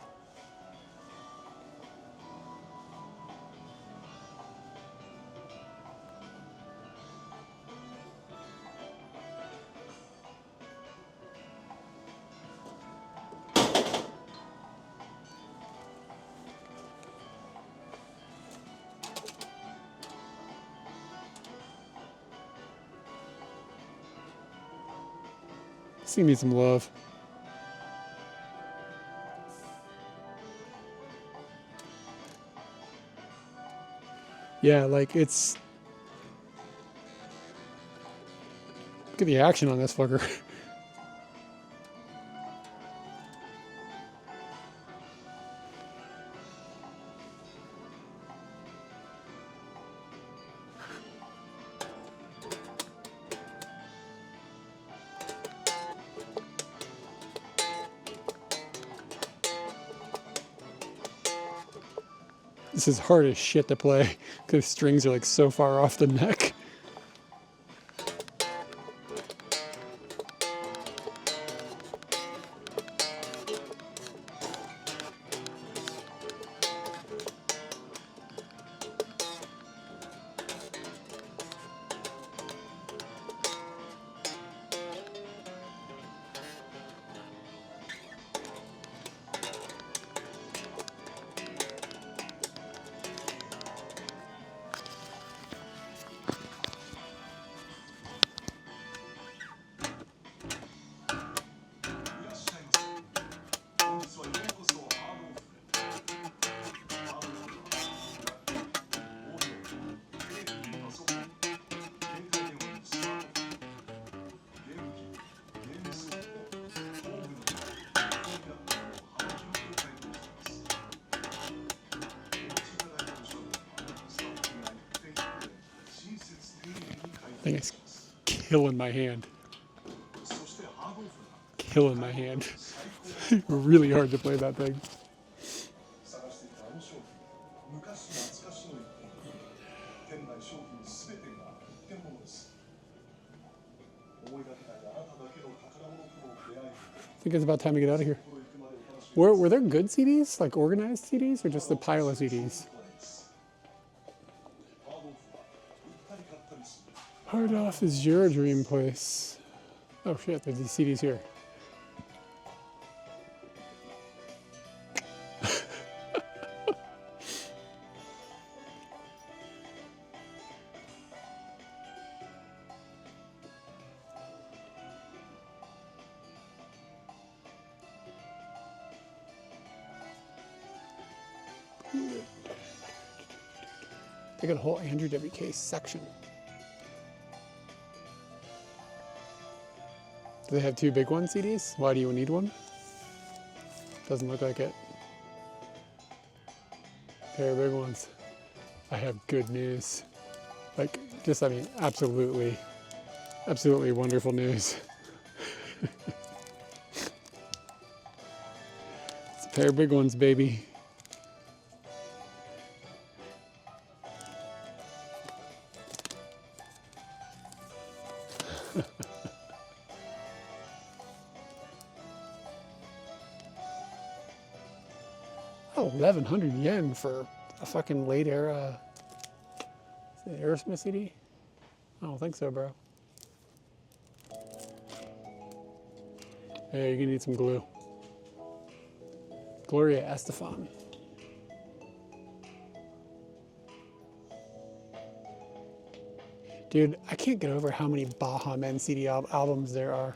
See me some love. Yeah, like it's... Look at the action on this fucker. This is hard as shit to play because strings are like so far off the neck. Thing is killing my hand. Killing my hand. Really hard to play that thing. I think it's about time to get out of here. Were there good CDs, like organized CDs, or just the pile of CDs? Hard Off is your dream place. Oh shit, there's these CDs here. They got a whole Andrew WK section. Do they have two big one CDs? Why do you need one? Doesn't look like it. Pair of big ones. I have good news. Like, just, I mean, absolutely wonderful news. It's a pair of big ones, baby. Oh, 1,100 yen for a fucking late era Aerosmith CD? I don't think so, bro. Hey, you're gonna need some glue. Gloria Estefan. Dude, I can't get over how many Baha Men CD albums there are.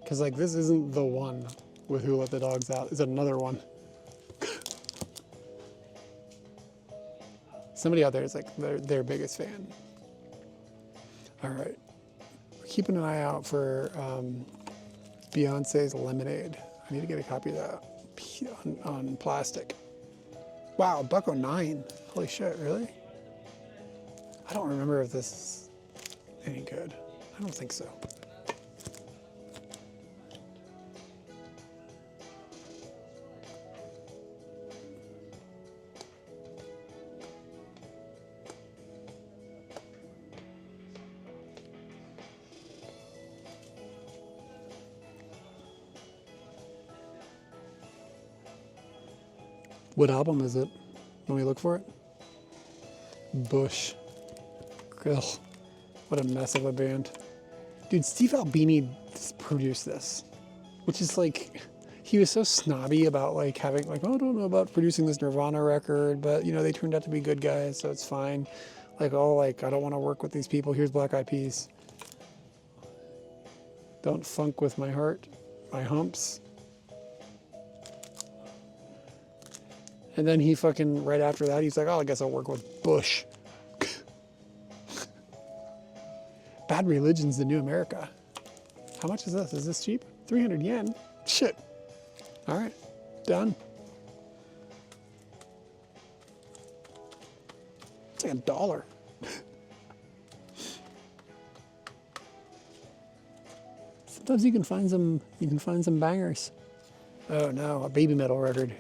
Cause like this isn't the one with Who Let the Dogs Out. It's another one. Somebody out there is like their biggest fan. All right, we're keeping an eye out for Beyonce's Lemonade. I need to get a copy of that on plastic. Wow, $1.09. Holy shit, really? I don't remember if this is any good. I don't think so. What album is it? When we look for it? Bush. Ugh, what a mess of a band. Dude, Steve Albini produced this, which is like, he was so snobby about like having like, oh, I don't know about producing this Nirvana record, but you know, they turned out to be good guys, so it's fine. Like, oh, like, I don't want to work with these people. Here's Black Eyed Peas. Don't funk with my heart, my humps. And then he fucking, right after that, he's like, oh, I guess I'll work with Bush. Bad Religion's the new America. How much is this? Is this cheap? 300 yen? Shit. All right, done. It's like $1. Sometimes you can find some bangers. Oh no, a baby metal record.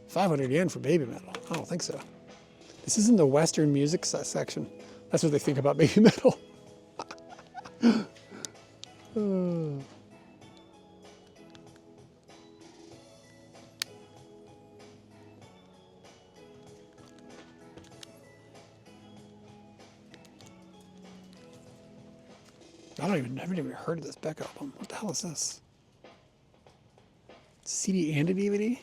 500 yen for baby metal. I don't think so. This isn't the Western music section. That's what they think about baby metal. I've never even heard of this Beck album. What the hell is this? CD and a DVD?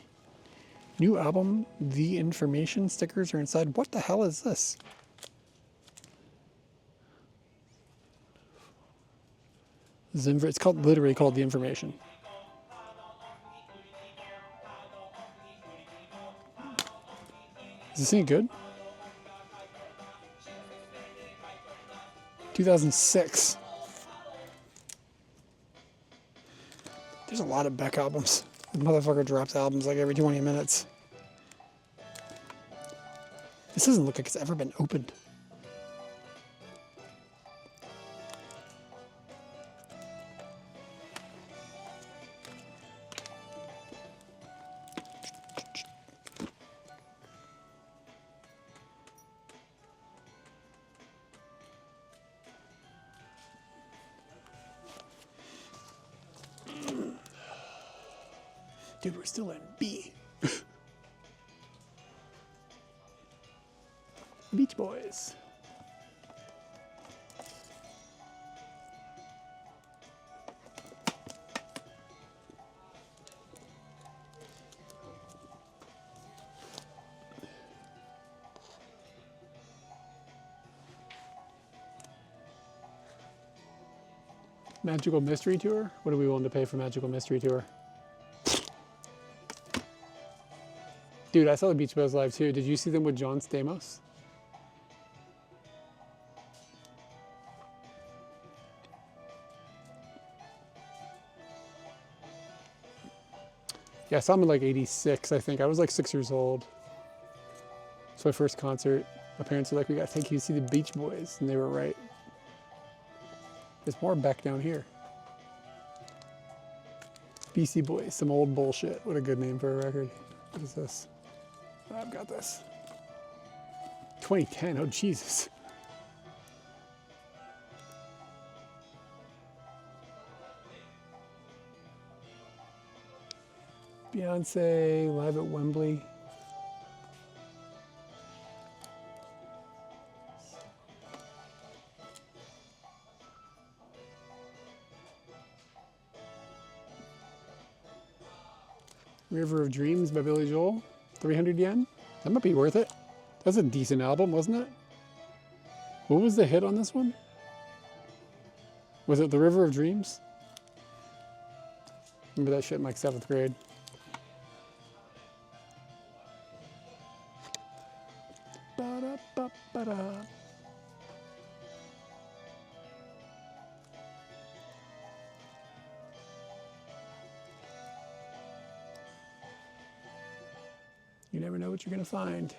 New album, The Information stickers are inside. What the hell is this? It's literally called The Information. Is this any good? 2006. There's a lot of Beck albums. The motherfucker drops albums like every 20 minutes. This doesn't look like it's ever been opened. Dude, we're still in B. Beach Boys. Magical Mystery Tour? What are we willing to pay for Magical Mystery Tour? Dude, I saw the Beach Boys live too. Did you see them with John Stamos? Yeah, I saw them in like 86, I think. I was like 6 years old. It's my first concert. My parents were like, we gotta take you to see the Beach Boys. And they were right. There's more back down here. BC Boys, some old bullshit. What a good name for a record. What is this? I've got this. 2010, oh Jesus. Beyonce live at Wembley. River of Dreams by Billy Joel, 300 yen. That might be worth it. That's a decent album, wasn't it? What was the hit on this one? Was it The River of Dreams? Remember that shit in like 7th grade. Ba-da-ba-ba-da. You never know what you're gonna find.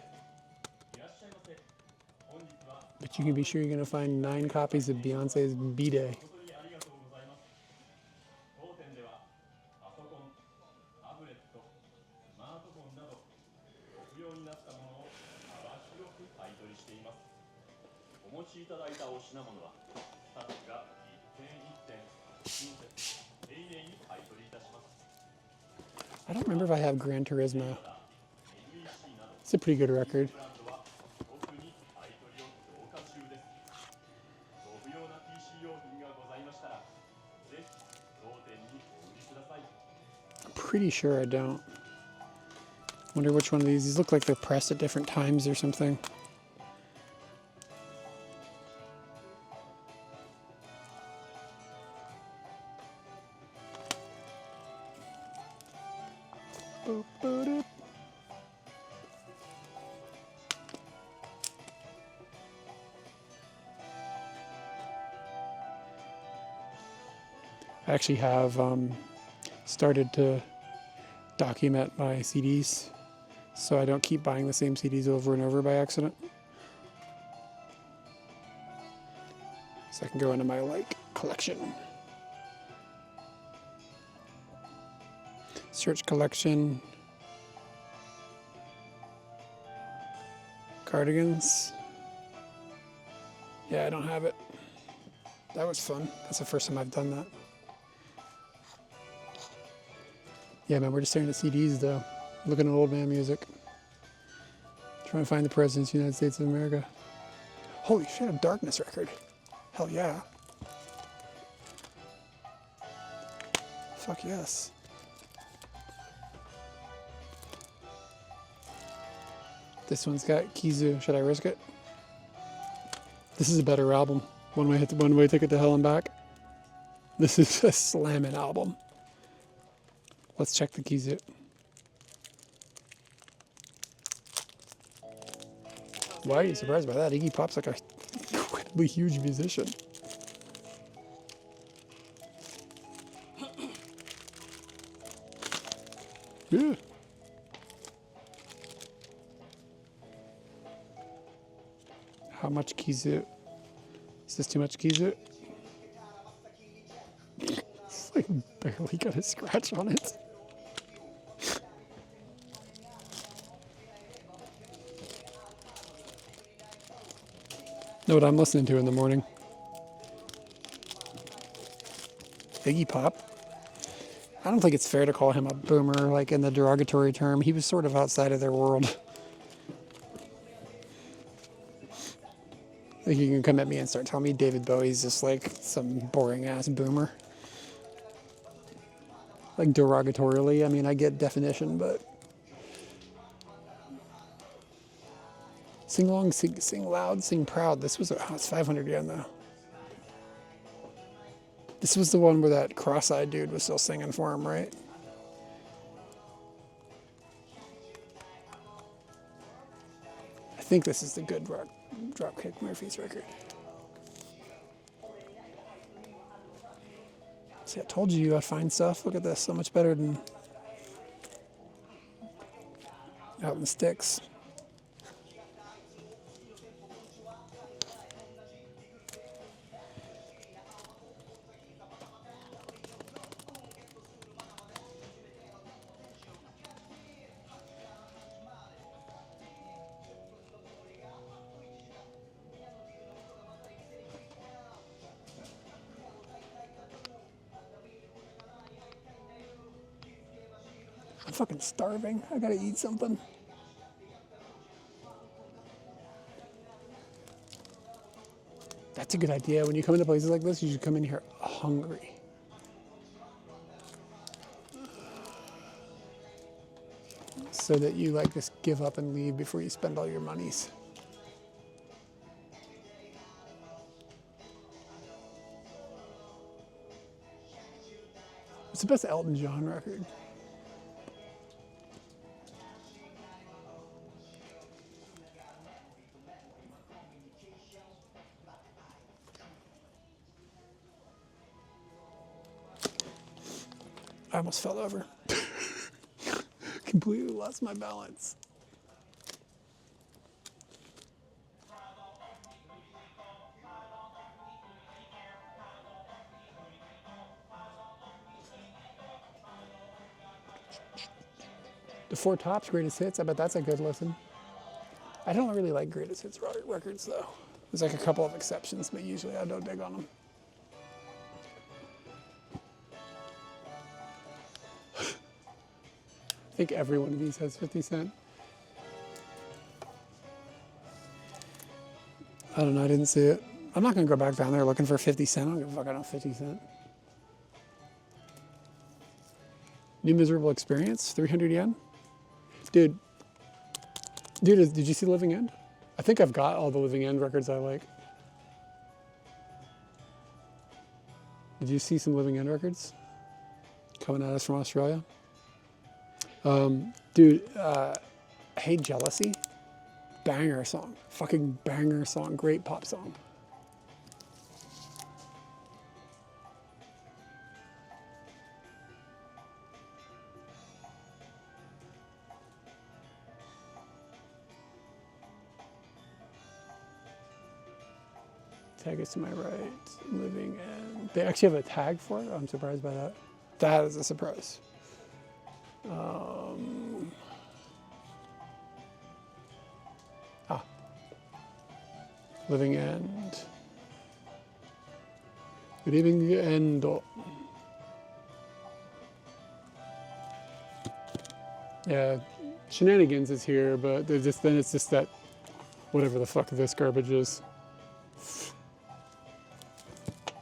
But you can be sure you're gonna find 9 copies of Beyonce's B-Day. I don't remember if I have Gran Turismo. It's a pretty good record. I'm pretty sure I don't. Wonder which one of these look like they're pressed at different times or something. I actually have started to document my CDs so I don't keep buying the same CDs over and over by accident. So I can go into my like collection. Search collection. Cardigans. Yeah, I don't have it. That was fun. That's the first time I've done that. Yeah, man, we're just staring at CDs though. Looking at old man music. Trying to find the President's United States of America. Holy shit, a Darkness record. Hell yeah. Fuck yes. This one's got Kizu. Should I risk it? This is a better album. One way ticket to hell and back. This is a slamming album. Let's check the Kizu. Why are you surprised by that? Iggy Pop's like a incredibly huge musician. Yeah. How much Kizu? Is this too much Kizu? It's like barely got a scratch on it. Know what I'm listening to in the morning? Iggy Pop. I don't think it's fair to call him a boomer, like in the derogatory term. He was sort of outside of their world. Like you can come at me and start telling me David Bowie's just like some boring ass boomer. Like derogatorily, I mean, I get definition, but sing long, sing loud, sing proud. This was, it's 500 yen though. This was the one where that cross-eyed dude was still singing for him, right? I think this is the good rock, Dropkick Murphys record. See, I told you I'd find stuff. Look at this, so much better than out in the sticks. I'm fucking starving. I gotta eat something. That's a good idea. When you come into places like this, you should come in here hungry. So that you like just give up and leave before you spend all your monies. What's the best Elton John record? I almost fell over. Completely lost my balance. The Four Tops Greatest Hits, I bet that's a good listen. I don't really like Greatest Hits records though. There's like a couple of exceptions, but usually I don't dig on them. I think every one of these has 50 cent. I don't know, I didn't see it. I'm not gonna go back down there looking for 50 cent. I don't give a fuck, I don't 50 cent. New Miserable Experience, 300 yen. Dude, did you see Living End? I think I've got all the Living End records I like. Did you see some Living End records coming at us from Australia? Dude, Hey Jealousy, banger song, fucking banger song, great pop song. Tag is to my right, Living End. They actually have a tag for it? I'm surprised by that. That is a surprise. Living End. Living End. Yeah, Shenanigans is here, but then it's just that whatever the fuck this garbage is.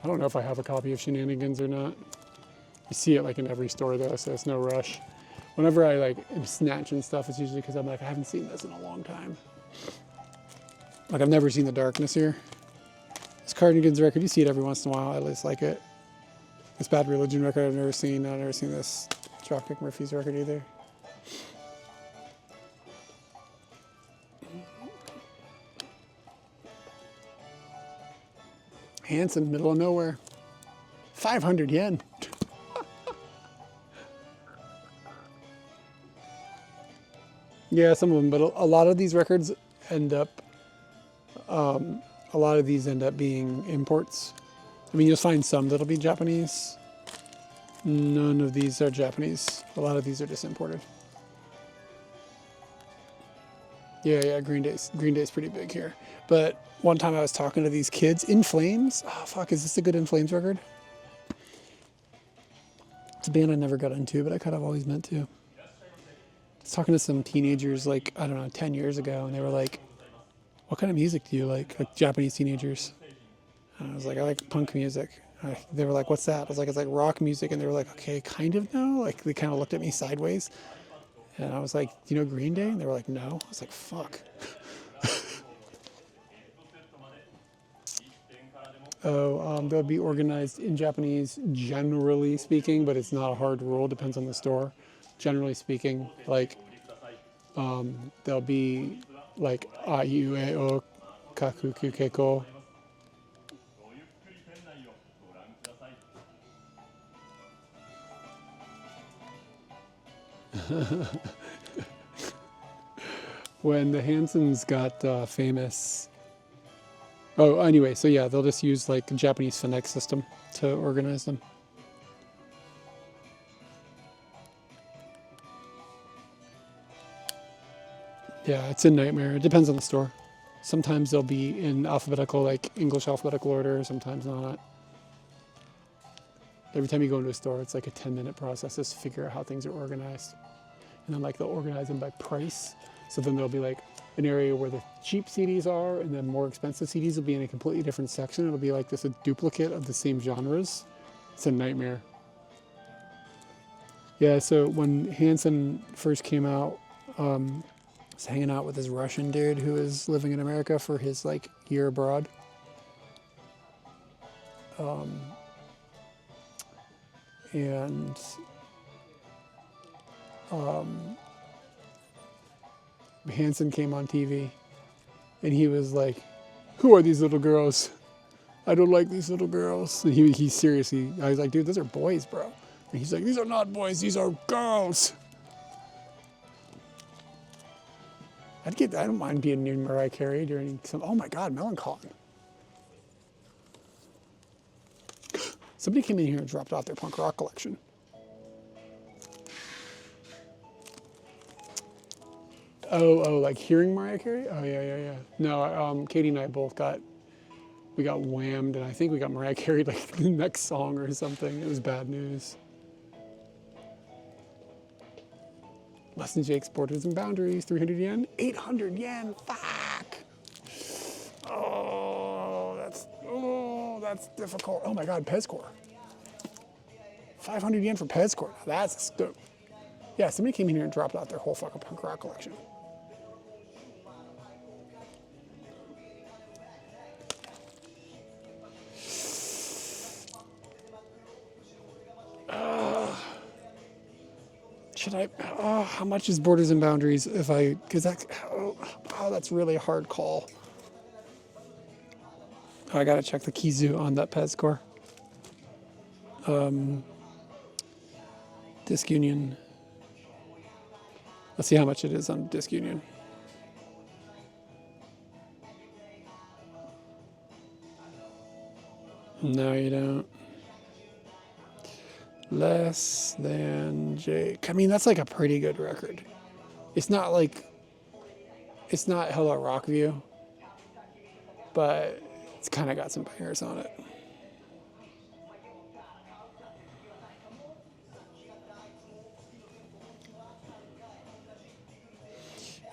I don't know if I have a copy of Shenanigans or not. You see it like in every store though, so it's no rush. Whenever I like am snatching stuff, it's usually because I'm like, I haven't seen this in a long time. Like I've never seen The Darkness here. This Cardigans record, you see it every once in a while, I at least like it. This Bad Religion record I've never seen. I've never seen this Dropkick Murphys record either. Hanson, middle of nowhere. 500 yen. Yeah, some of them, but a lot of these records end up, a lot of these end up being imports. I mean, you'll find some that'll be Japanese. None of these are Japanese. A lot of these are just imported. Yeah, Green Day's pretty big here. But one time I was talking to these kids, In Flames. Oh, fuck, is this a good In Flames record? It's a band I never got into, but I kind of always meant to. I was talking to some teenagers, like, I don't know, 10 years ago, and they were like, what kind of music do you like Japanese teenagers? And I was like, I like punk music. They were like, what's that? I was like, it's like rock music. And they were like, okay, kind of no. Like, they kind of looked at me sideways. And I was like, do you know Green Day? And they were like, no. I was like, fuck. They'll be organized in Japanese, generally speaking, but it's not a hard rule. Depends on the store. Generally speaking, like, they'll be like, a, u, e, o, kaku, ku, keiko. When the Hansons got famous. Oh, anyway, so yeah, they'll just use like a Japanese phonetic system to organize them. Yeah, it's a nightmare. It depends on the store. Sometimes they'll be in alphabetical, like English alphabetical order, sometimes not. Every time you go into a store, it's like a 10-minute process just to figure out how things are organized. And then like they'll organize them by price. So then there'll be like an area where the cheap CDs are, and then more expensive CDs will be in a completely different section. It'll be like this, a duplicate of the same genres. It's a nightmare. Yeah, so when Hanson first came out, I was hanging out with this Russian dude who was living in America for his like year abroad. And Hanson came on TV, and he was like, "Who are these little girls? I don't like these little girls." And he seriously, I was like, "Dude, those are boys, bro." And he's like, "These are not boys, these are girls." I don't mind being near Mariah Carey during some, oh my God, Melancholy. Somebody came in here and dropped off their punk rock collection. Oh, like hearing Mariah Carey? Oh, yeah. No, Katie and I both we got whammed, and I think we got Mariah Carey like the next song or something. It was bad news. Less than Jake's Borders and Boundaries, 300 yen, 800 yen, fuck. Oh, that's difficult. Oh my God, Pezcore. 500 yen for Pezcore. Now that's stupid. Yeah, somebody came in here and dropped out their whole fucking punk rock collection. Should I? Oh, how much is Borders and Boundaries? Because that. Oh, that's really a hard call. Oh, I gotta check the Kizu on that Pezcore. Disc Union. Let's see how much it is on Disc Union. No, you don't. Less than Jake. I mean, that's like a pretty good record. It's not Hello Rockview, but it's kind of got some bangers on it.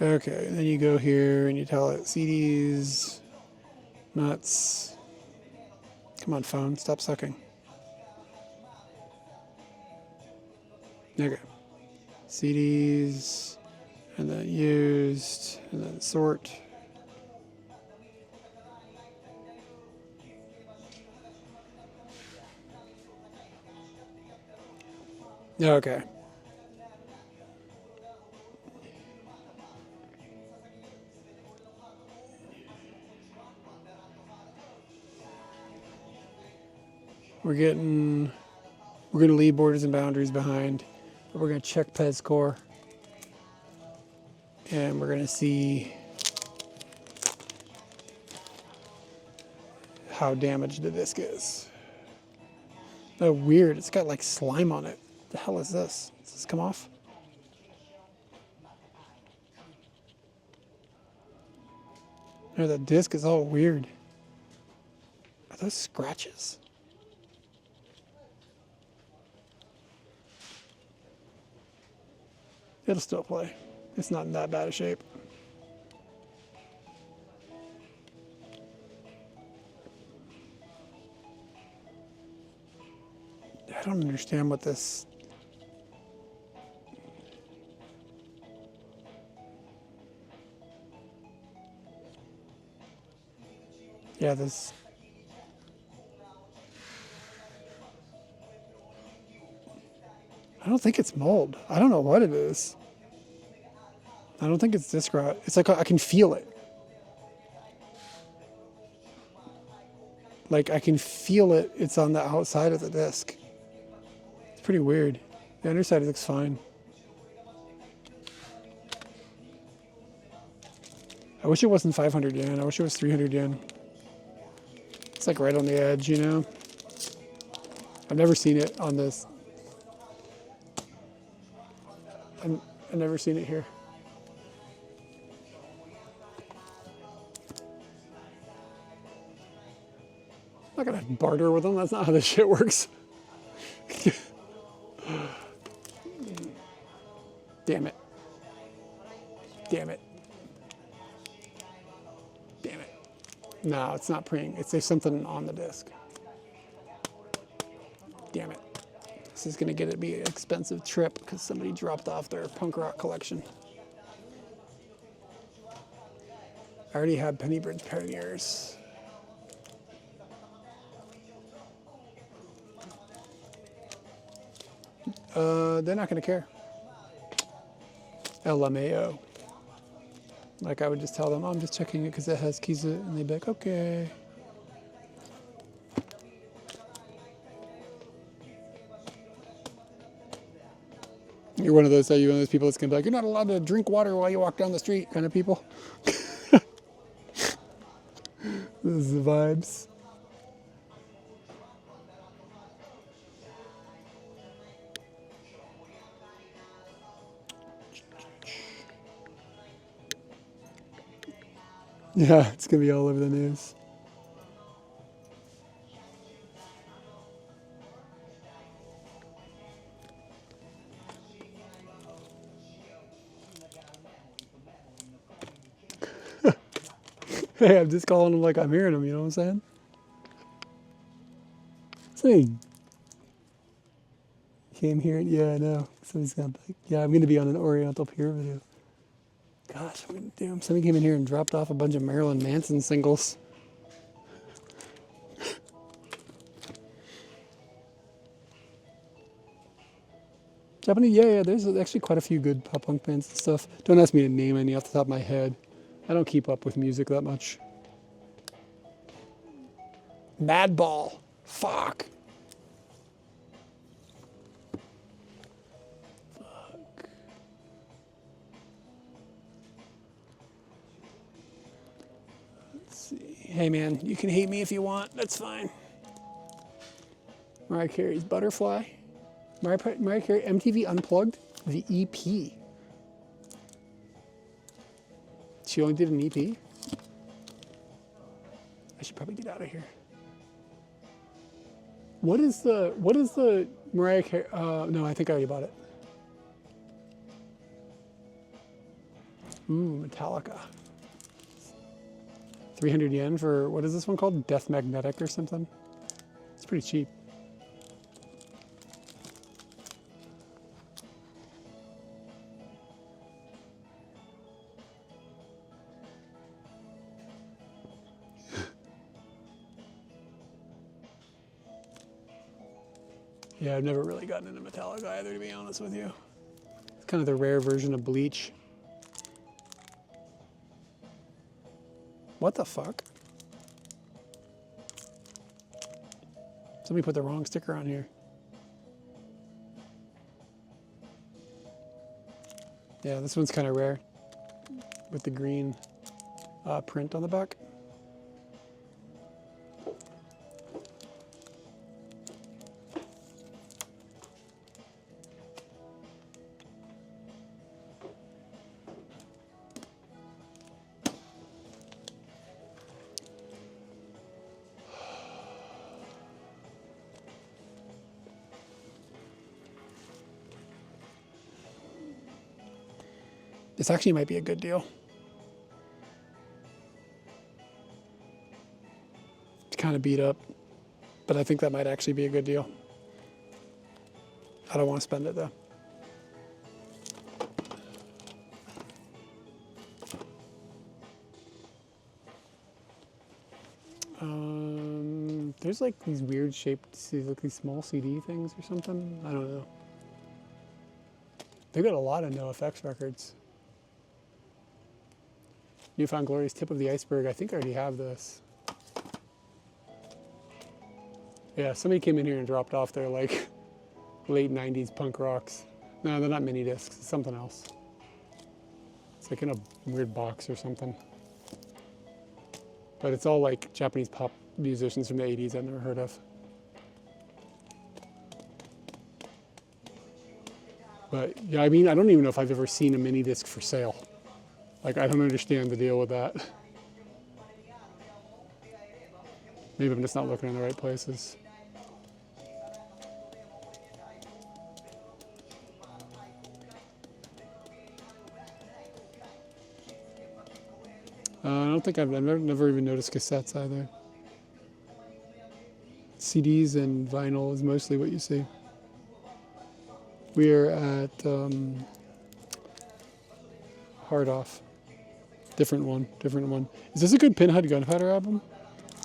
Okay, and then you go here and you tell it CDs, nuts. Come on, phone, stop sucking. Okay. CDs, and then used, and then sort. Okay. We're going to leave Borders and Boundaries behind. We're going to check Pezcore, and we're going to see how damaged the disc is. Oh, weird. It's got like slime on it. The hell is this? Does this come off? No, the disc is all weird. Are those scratches? It'll still play. It's not in that bad a shape. I don't understand what this... Yeah, this... I don't think it's mold. I don't know what it is. I don't think it's disc rot. It's like I can feel it. Like I can feel it. It's on the outside of the disc. It's pretty weird. The underside looks fine. I wish it wasn't 500 yen. I wish it was 300 yen. It's like right on the edge, you know? I've never seen it on this. I've never seen it here. I'm not gonna barter with them. That's not how this shit works. Damn it. Damn it. Damn it. No, it's not preying. There's something on the disc. Damn it. This is gonna be an expensive trip because somebody dropped off their punk rock collection. I already had Pennybridge Pioneers. They're not gonna care. LMAO. Like I would just tell them, I'm just checking it because it has keys in it, and they'd be like, okay. You're one of those people that's gonna be like, you're not allowed to drink water while you walk down the street kind of people. This is the vibes. Yeah, it's gonna be all over the news. Hey, I'm just calling them like I'm hearing them, you know what I'm saying? Sing. Came here, yeah, I know. Somebody's gonna be like, yeah, I'm gonna be on an Oriental Pier video. Gosh, I'm gonna do. Somebody came in here and dropped off a bunch of Marilyn Manson singles. Japanese, yeah, there's actually quite a few good pop punk bands and stuff. Don't ask me to name any off the top of my head. I don't keep up with music that much. Madball. Fuck. Fuck. Let's see. Hey man, you can hate me if you want. That's fine. Mariah Carey's Butterfly. Mariah Carey, MTV Unplugged, the EP. She only did an EP? I should probably get out of here. What is the Mariah Carey, no, I think I already bought it. Ooh, Metallica. 300 yen for, what is this one called? Death Magnetic or something? It's pretty cheap. Yeah, I've never really gotten into Metallica either, to be honest with you. It's kind of the rare version of Bleach. What the fuck? Somebody put the wrong sticker on here. Yeah, this one's kind of rare with the green print on the back. This actually might be a good deal. It's kind of beat up, but I think that might actually be a good deal. I don't want to spend it though. There's like these weird shaped, like these small CD things or something. I don't know. They got a lot of NoFX records. Newfound Glory's Tip of the Iceberg. I think I already have this. Yeah, somebody came in here and dropped off their like late 90s punk rocks. No, they're not mini discs. It's something else. It's like in a weird box or something. But it's all like Japanese pop musicians from the 80s I've never heard of. But yeah, I mean, I don't even know if I've ever seen a mini disc for sale. Like, I don't understand the deal with that. Maybe I'm just not looking in the right places. I don't think I've never even noticed cassettes either. CDs and vinyl is mostly what you see. We are at Hard Off. Different one. Is this a good Pinhead Gunpowder album?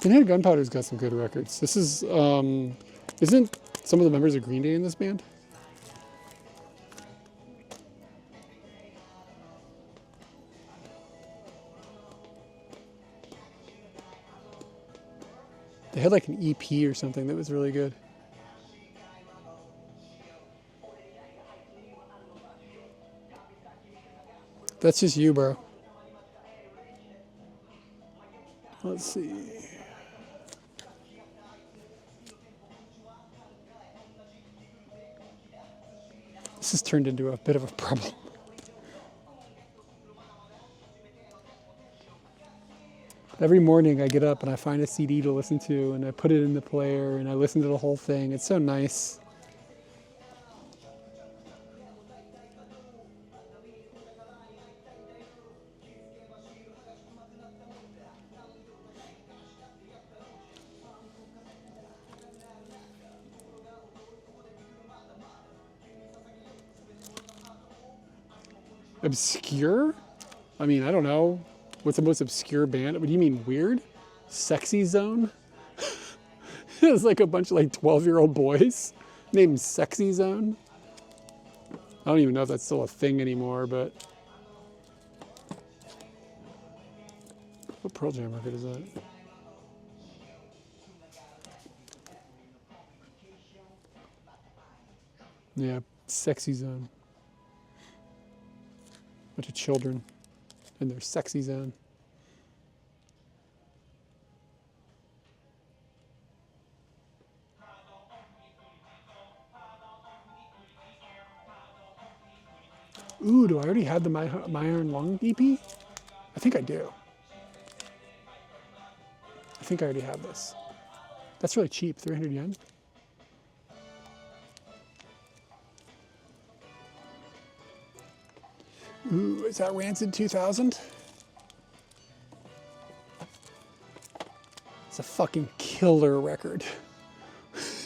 Pinhead Gunpowder's got some good records. This is, isn't some of the members of Green Day in this band? They had like an EP or something that was really good. That's just you, bro. Let's see. This has turned into a bit of a problem. Every morning I get up and I find a CD to listen to and I put it in the player and I listen to the whole thing. It's so nice. Obscure? I mean, I don't know. What's the most obscure band? What do you mean weird? Sexy Zone? It's like a bunch of like 12-year-old boys named Sexy Zone. I don't even know if that's still a thing anymore, but what Pearl Jam record is that? Yeah, Sexy Zone. Bunch of children in their sexy zone. Ooh, do I already have the My Iron Lung EP? I think I do. I think I already have this. That's really cheap, 300 yen. Ooh, is that Rancid 2000? It's a fucking killer record.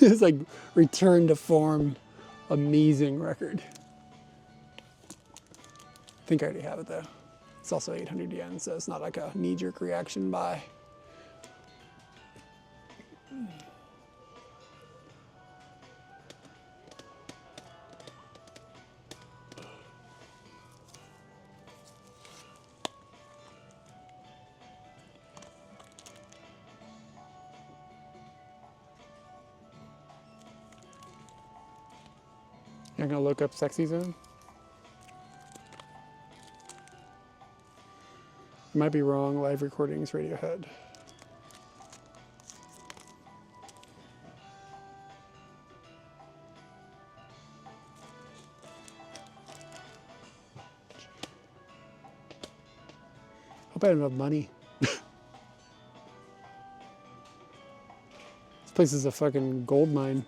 It's like return to form, amazing record. I think I already have it though. It's also 800 yen, so it's not like a knee-jerk reaction buy. You're gonna look up Sexy Zone? I might be wrong, live recordings, Radiohead. Hope I have enough money. This place is a fucking gold mine.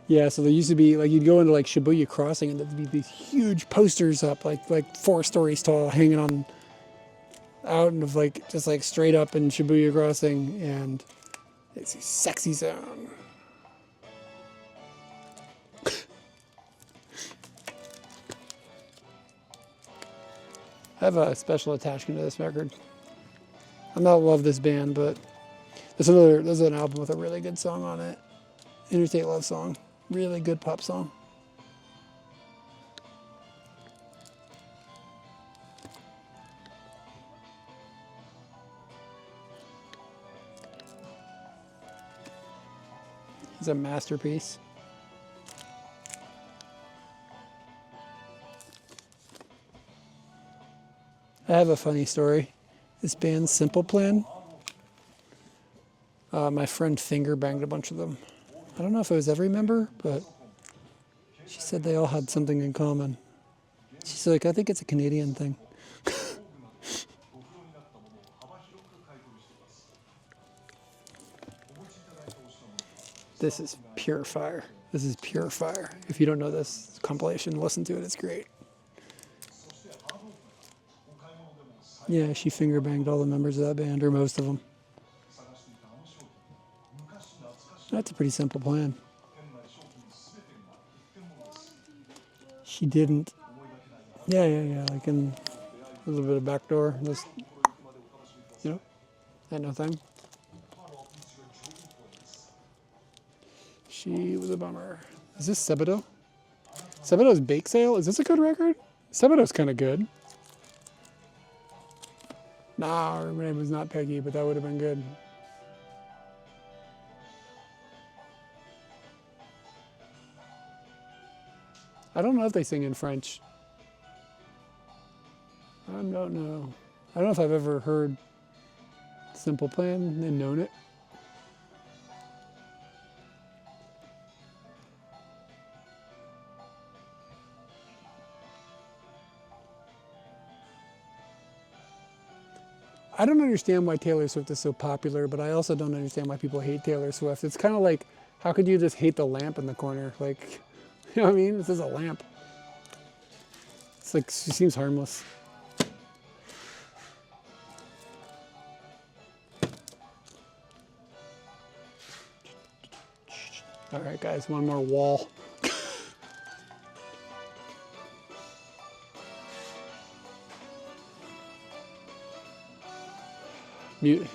Yeah, so there used to be like you'd go into like Shibuya Crossing and there'd be these huge posters up like 4 stories tall hanging on out of like just like straight up in Shibuya Crossing, and it's a sexy zone. I have a special attachment to this record. I don't love this band, but there's an album with a really good song on it. Interstate Love Song. Really good pop song. It's a masterpiece. I have a funny story. This band, Simple Plan, my friend finger banged a bunch of them. I don't know if it was every member, but she said they all had something in common. She's like, I think it's a Canadian thing. This is pure fire. This is pure fire. If you don't know this compilation, listen to it. It's great. Yeah, she finger banged all the members of that band, or most of them. That's a pretty simple plan. She didn't. Yeah. Like in a little bit of backdoor. Just, at no time. She was a bummer. Is this Sebadoh? Sebadoh's Bake Sale? Is this a good record? Sebadoh's kind of good. Nah, her name was not Peggy, but that would have been good. I don't know if they sing in French. I don't know. I don't know if I've ever heard Simple Plan and known it. I don't understand why Taylor Swift is so popular, but I also don't understand why people hate Taylor Swift. It's kind of like, how could you just hate the lamp in the corner? Like, you know what I mean? This is a lamp. It's like, she seems harmless. All right, guys, one more wall. Mute.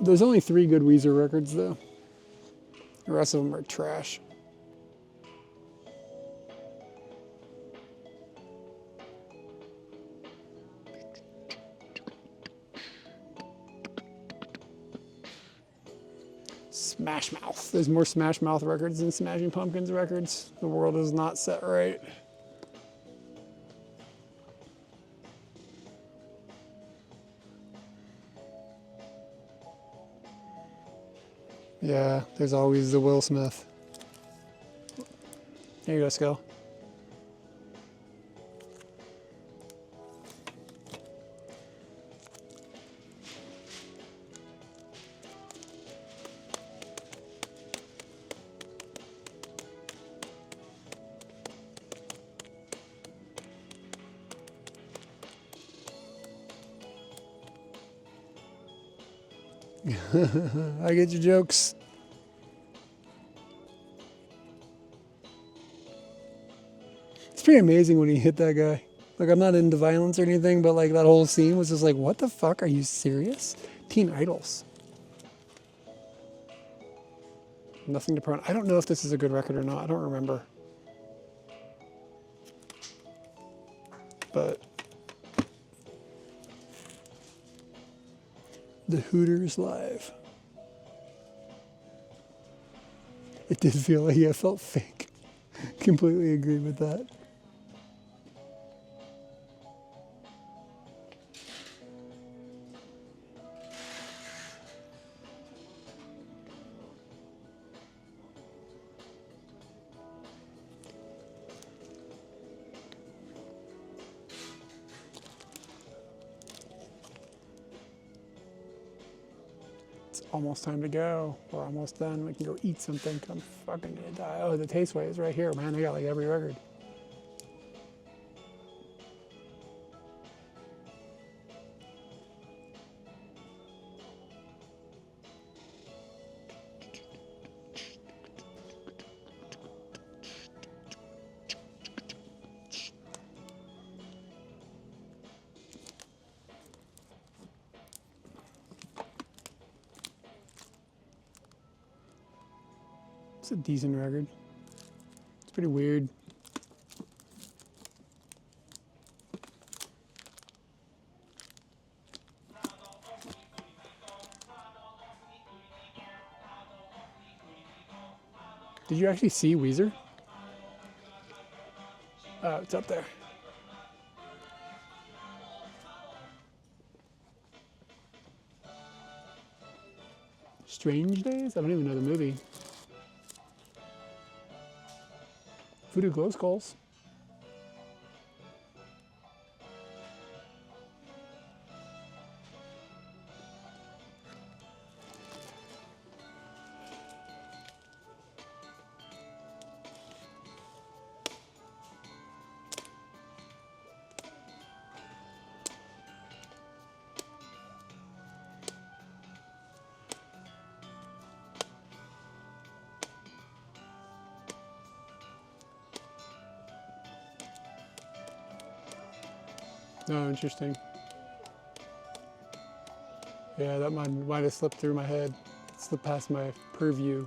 There's only 3 good Weezer records, though. The rest of them are trash. Smash Mouth. There's more Smash Mouth records than Smashing Pumpkins records. The world is not set right. Yeah, there's always the Will Smith. There you go, Skull. I get your jokes. It's pretty amazing when he hit that guy. Like, I'm not into violence or anything, but like that whole scene was just like, what the fuck? Are you serious? Teen Idols. Nothing to pronounce. I don't know if this is a good record or not. I don't remember. But the Hooters live. It did feel like, yeah, it felt fake. Completely agree with that. It's almost time to go. We're almost done. We can go eat something. I'm fucking gonna die. Oh, the Tasteway is right here, man. They got like every record. It's a decent record. It's pretty weird. Did you actually see Weezer? Oh, it's up there. Strange Days? I don't even know the movie. Voodoo Glow Skulls. Oh, interesting. Yeah, that might have slipped through my head. Slipped past my purview.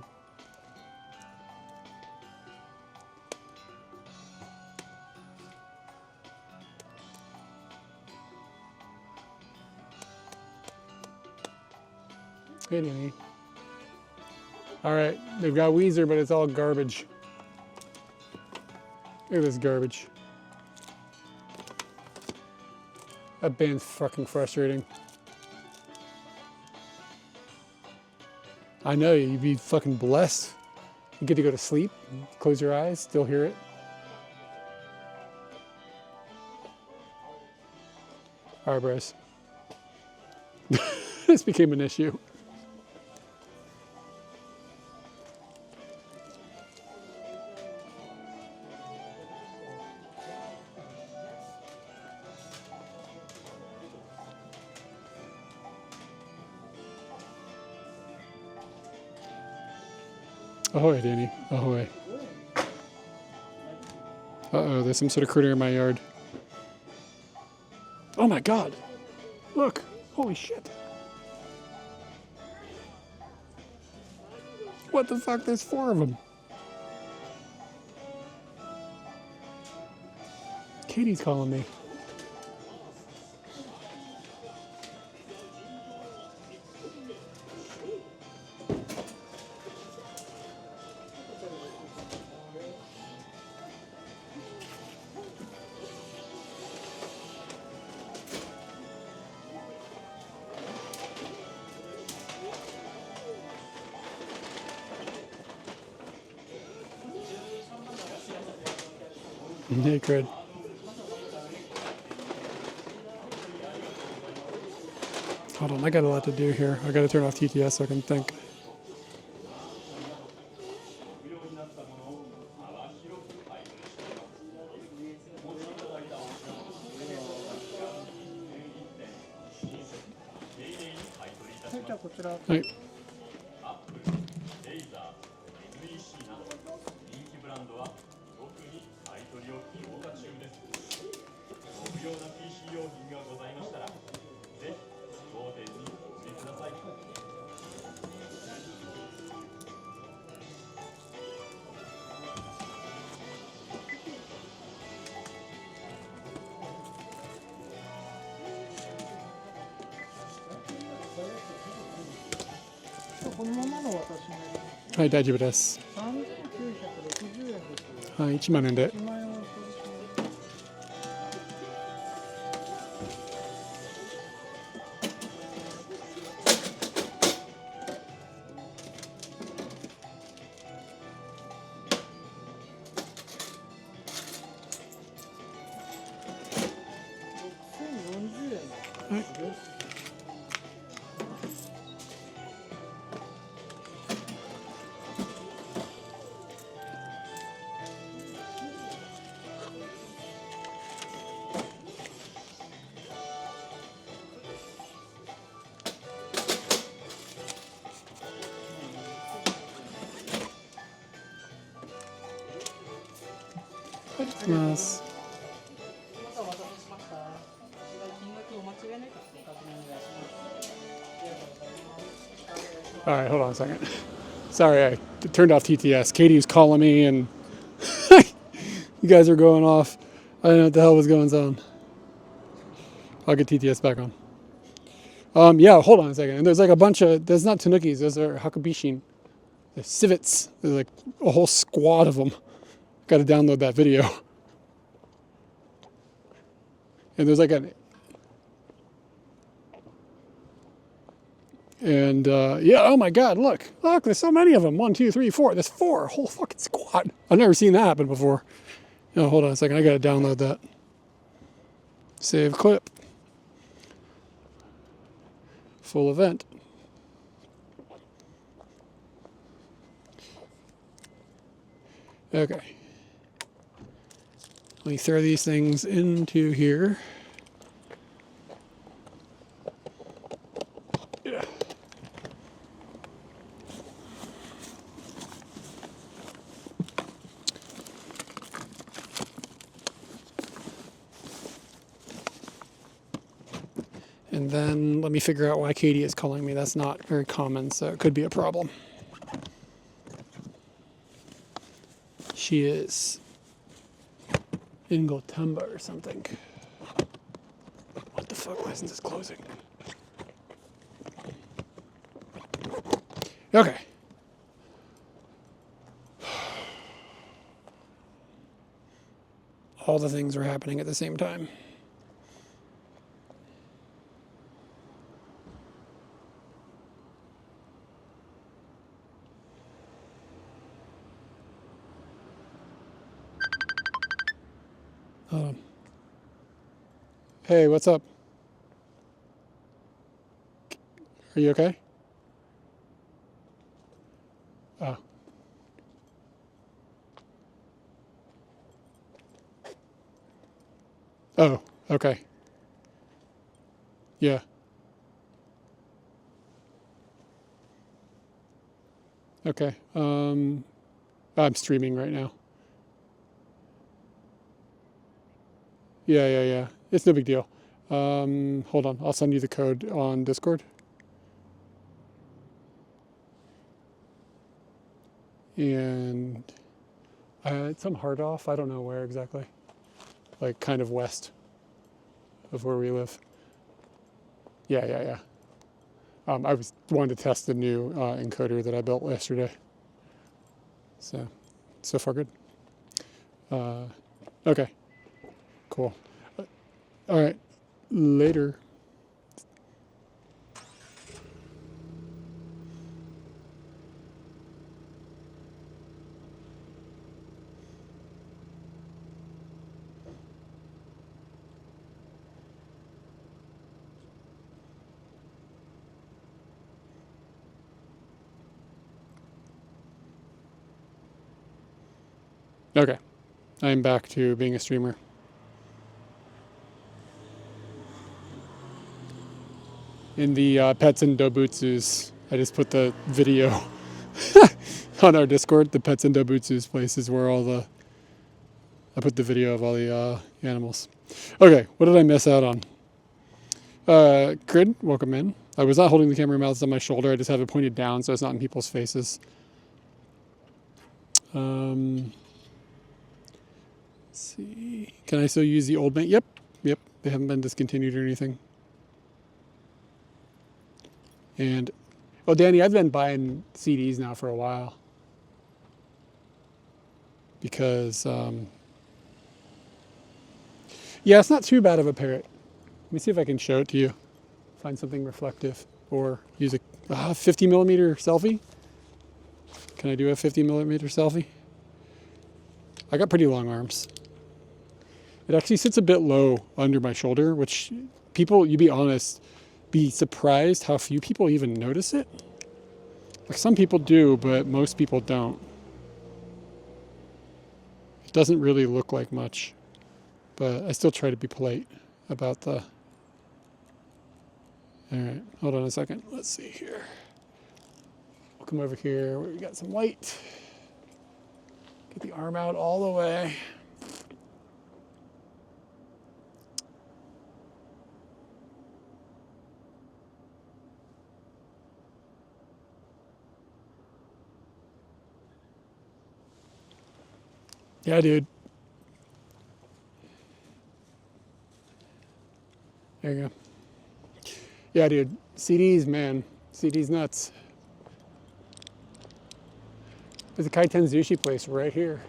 Hey, Danny. All right, they've got Weezer, but it's all garbage. Look at this garbage. That band's fucking frustrating. I know, you'd be fucking blessed. You get to go to sleep, close your eyes, still hear it. All right, bros. This became an issue. Ahoy, Danny. Ahoy. Uh-oh, there's some sort of critter in my yard. Oh my god! Look! Holy shit! What the fuck? There's 4 of them. Katie's calling me. Yeah, good. Hold on, I got a lot to do here. I gotta turn off TTS so I can think. Right.はい、大丈夫です。はい、1万円で。1万円をお取りします。6040円。はい。はい、つきます。お待たせしました。金額お間違いないかご確認お願いします。ありがとうございます。 All right, hold on a second. Sorry, I turned off TTS. Katie was calling me, and you guys are going off. I don't know what the hell was going on. I'll get TTS back on. Yeah, hold on a second. And there's like a bunch of, there's not tanukis, those are hakubishin. The civets. There's like a whole squad of them. Got to download that video. And there's like an, and yeah, oh my God, look, there's so many of them. 1, 2, 3, 4. There's 4, a whole fucking squad. I've never seen that happen before. No, hold on a second. I got to download that. Save clip. Full event. Okay. Let me throw these things into here. Yeah. And then let me figure out why Katie is calling me. That's not very common, so it could be a problem. She is in Gotemba or something. What the fuck? Why isn't this closing? Okay. All the things were happening at the same time. Hey, what's up? Are you okay? Oh. Oh, okay. Yeah. Okay. I'm streaming right now. Yeah. It's no big deal. Hold on. I'll send you the code on Discord. And it's some hard off. I don't know where exactly. Like kind of west of where we live. Yeah. I was wanting to test the new encoder that I built yesterday. So far good. Okay. Cool. All right. Later. Okay. I'm back to being a streamer. In the Pets and Dobutsus, I just put the video on our Discord. The Pets and Dobutsus place is where I put the video of all the animals. Okay, what did I miss out on? Grid, welcome in. I was not holding the camera mouse on my shoulder. I just have it pointed down so it's not in people's faces. Let's see. Can I still use the old mate? Yep. They haven't been discontinued or anything. And, Danny, I've been buying CDs now for a while. because yeah, it's not too bad of a parrot. Let me see if I can show it to you. Find something reflective or use a 50 millimeter selfie. Can I do a 50 millimeter selfie? I got pretty long arms. It actually sits a bit low under my shoulder, which people, you be honest, be surprised how few people even notice it. Like some people do, but most people don't. It doesn't really look like much, but I still try to be polite about the... All right, hold on a second. Let's see here. We'll come over here where we got some light. Get the arm out all the way. Yeah, dude. There you go. Yeah, dude. CDs, man. CDs nuts. There's a Kaiten sushi place right here.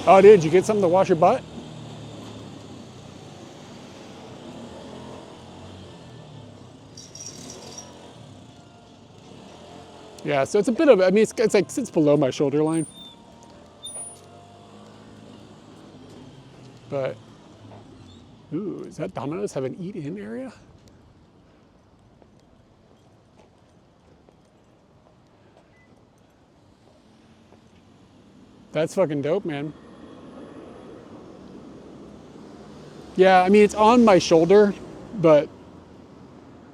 Oh, dude, did you get something to wash your butt? Yeah, so it's a bit of, I mean, it's like sits below my shoulder line. But, ooh, is that Domino's have an eat-in area? That's fucking dope, man. Yeah, I mean, it's on my shoulder, but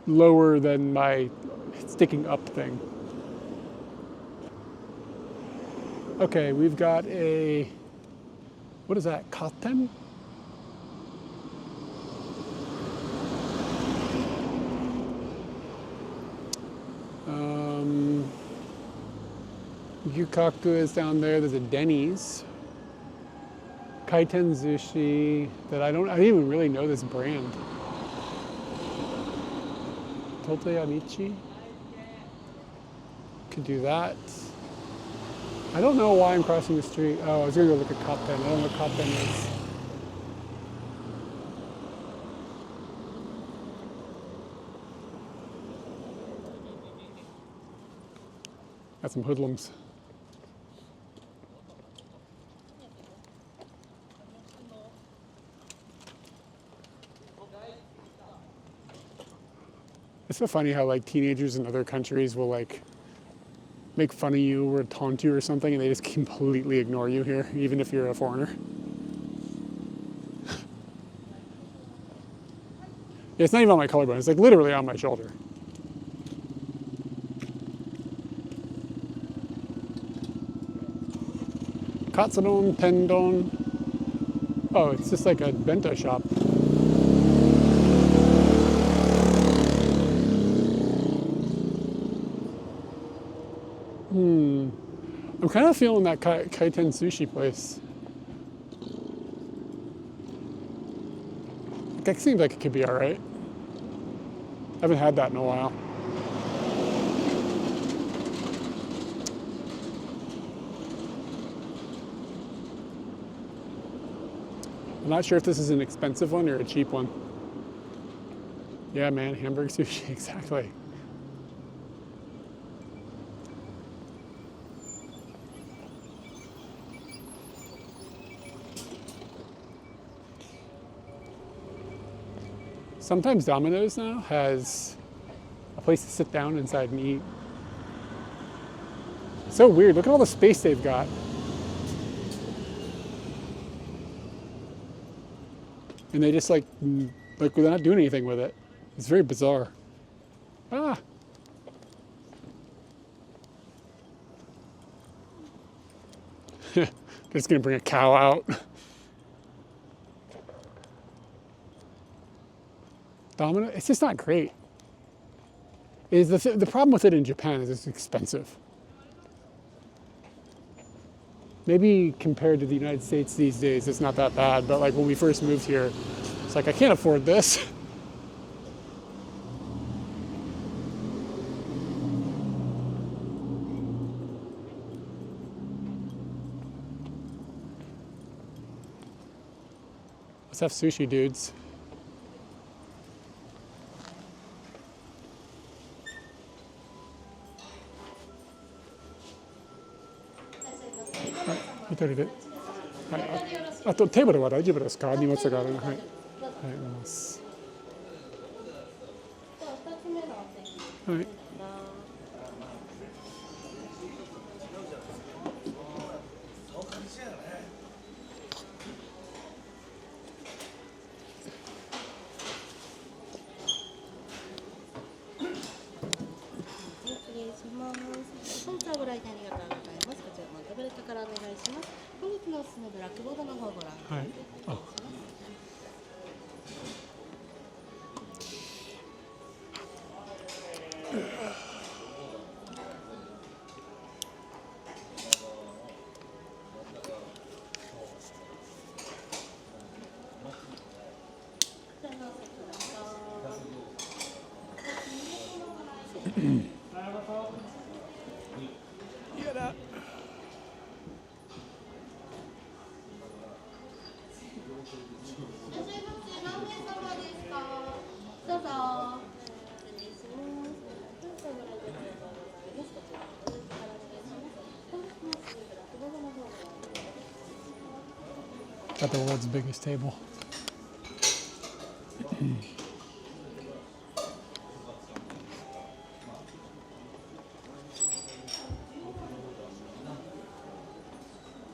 lower than my sticking up thing. Okay, we've got a, what is that, katen? Yukaku is down there. There's a Denny's. Kaiten Sushi that I don't even really know this brand. Tote Amichi. Could do that. I don't know why I'm crossing the street. Oh, I was gonna go look at Katen. I don't know what Katen is. Got some hoodlums. It's so funny how like teenagers in other countries will like make fun of you or taunt you or something, and they just completely ignore you here, even if you're a foreigner. It's not even on my collarbone, it's like literally on my shoulder. Katsudon, tendon. Oh, it's just like a bento shop. I'm kind of feeling that Kaiten sushi place. That seems like it could be all right. I haven't had that in a while. I'm not sure if this is an expensive one or a cheap one. Yeah, man, Hamburg sushi, exactly. Sometimes Domino's now has a place to sit down inside and eat. It's so weird. Look at all the space they've got. And they just like they're not doing anything with it. It's very bizarre. Ah. Just gonna bring a cow out. Domino, it's just not great. Is the problem with it in Japan is it's expensive. Maybe compared to the United States these days, it's not that bad. But like when we first moved here, it's like I can't afford this. Let's have sushi, dudes. Right, 一人で。はい、あとテーブルは大丈夫ですか？荷物があるの。はい。はい、ありがとうございます。はい。失礼します。本日はご来店ありがとうございます。こちらのタブレットからお願いします。本日のおすすめブラックボードの方をご覧ください。はい。あ。やだ。どうぞ。Got the world's biggest table.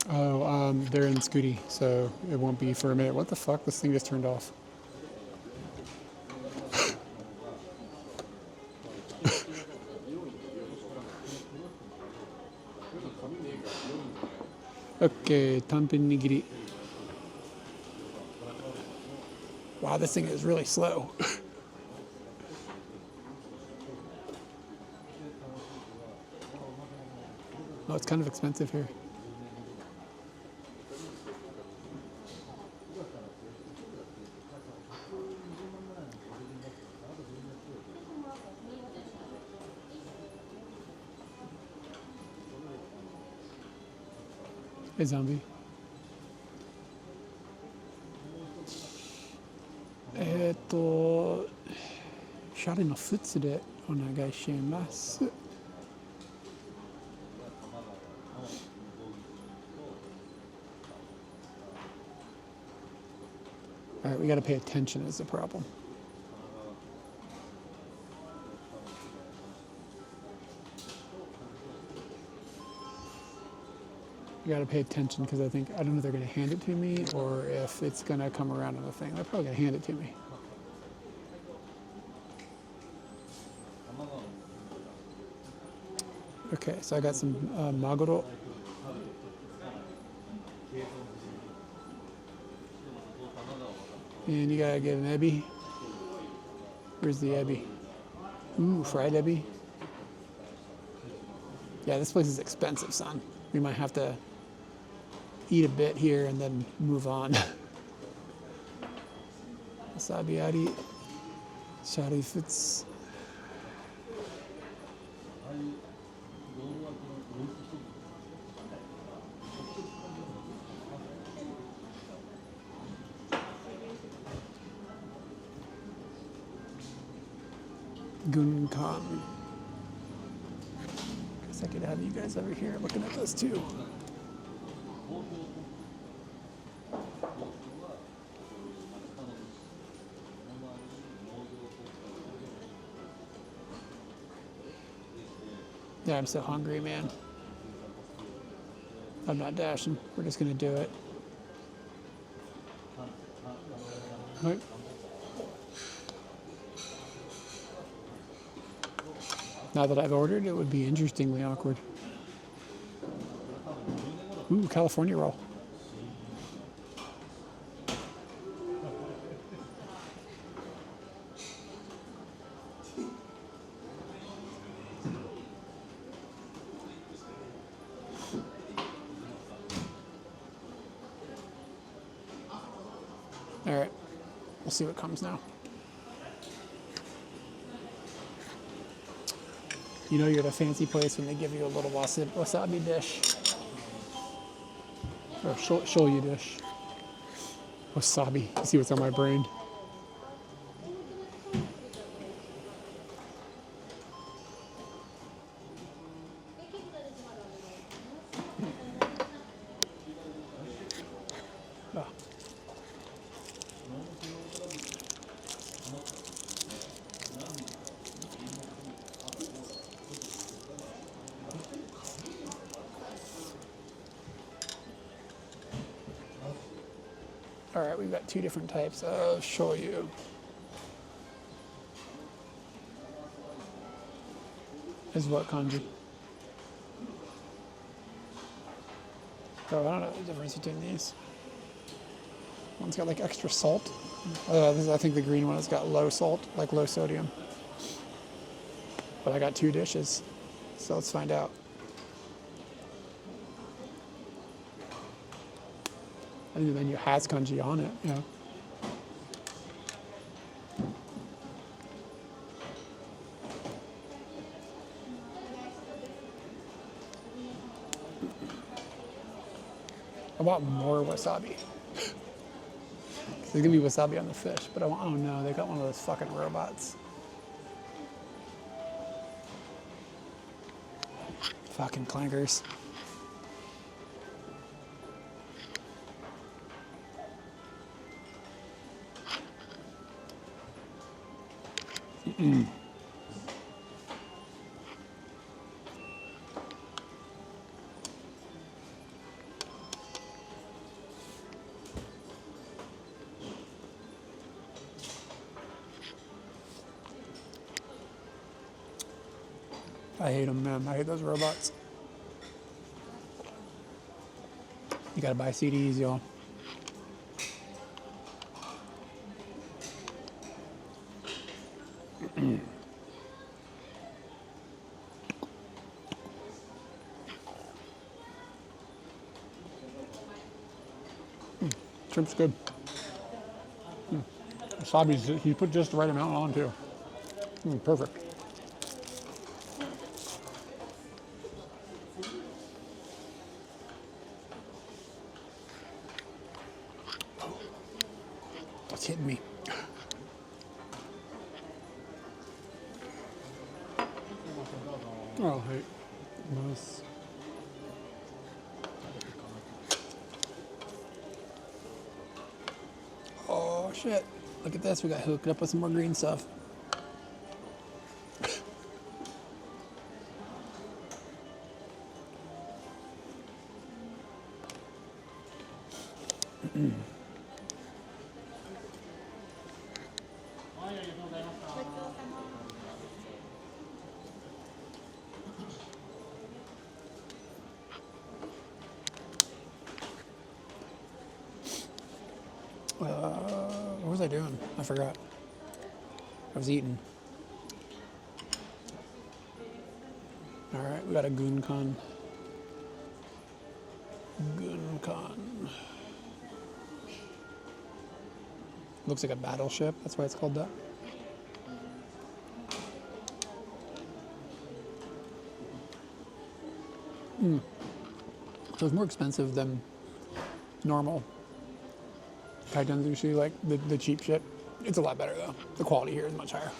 Oh, they're in Scooty, so it won't be for a minute. What the fuck? This thing just turned off. Okay, tanpen nigiri. Wow, this thing is really slow. Oh, it's kind of expensive here. Hey, zombie. シャレの靴でお願いします。All right, we got to pay attention is the problem. You got to pay attention because I don't know if they're going to hand it to me or if it's going to come around on the thing. They're probably going to hand it to me. Okay, so I got some maguro. And you gotta get an ebi. Where's the ebi? Ooh, fried ebi. Yeah, this place is expensive, son. We might have to eat a bit here and then move on. Wasabi ari. Shari fits. Gunkan. Guess I could have you guys over here looking at this too. Yeah, I'm so hungry, man. I'm not dashing. We're just gonna do it. Right. Now that I've ordered, it would be interestingly awkward. Ooh, California roll. All right, we'll see what comes now. You know you're at a fancy place when they give you a little wasabi dish. Or shoyu dish. Wasabi. See what's on my brain. Ah. All right, we've got two different types of shoyu. This is what kanji? Oh, I don't know the difference between these. One's got like extra salt. I think the green one has got low salt, like low sodium. But I got two dishes, so let's find out. I think the menu has kanji on it, yeah. I want more wasabi. There's gonna be wasabi on the fish, but oh no, they got one of those fucking robots. Fucking clankers. I hate them, man. I hate those robots. You gotta buy CDs, y'all. Shrimp's good. Wasabi's, he put just the right amount on too. Perfect. It's hitting me. Oh, hey. Nice. Oh, shit. Look at this. We got hooked up with some more green stuff. What was I doing? I forgot. I was eating. All right, we got a Gunkan. Gunkan. Looks like a battleship. That's why it's called that. So it's more expensive than normal Kaiten sushi, like the cheap shit. It's a lot better though. The quality here is much higher.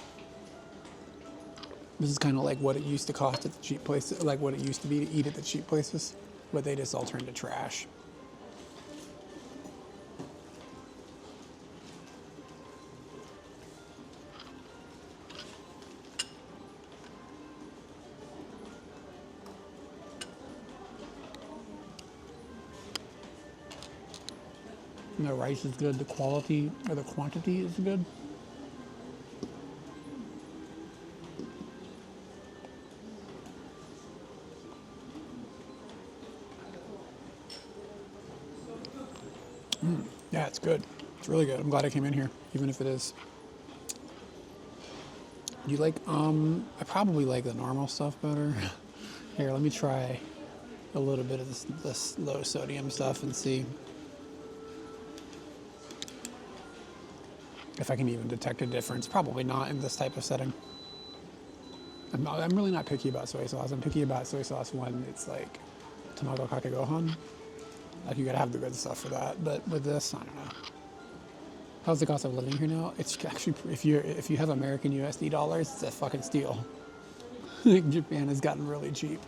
This is kind of like what it used to cost at the cheap places, like what it used to be to eat at the cheap places, but they just all turned to trash. And the rice is good, the quality or the quantity is good. Yeah, it's good. It's really good. I'm glad I came in here, even if it is. You like, I probably like the normal stuff better. Here, let me try a little bit of this low sodium stuff and see if I can even detect a difference. Probably not in this type of setting. I'm really not picky about soy sauce. I'm picky about soy sauce when it's like tamago kake gohan. Like you gotta have the good stuff for that. But with this, I don't know. How's the cost of living here now? It's actually, if you have American USD dollars, it's a fucking steal. Japan has gotten really cheap.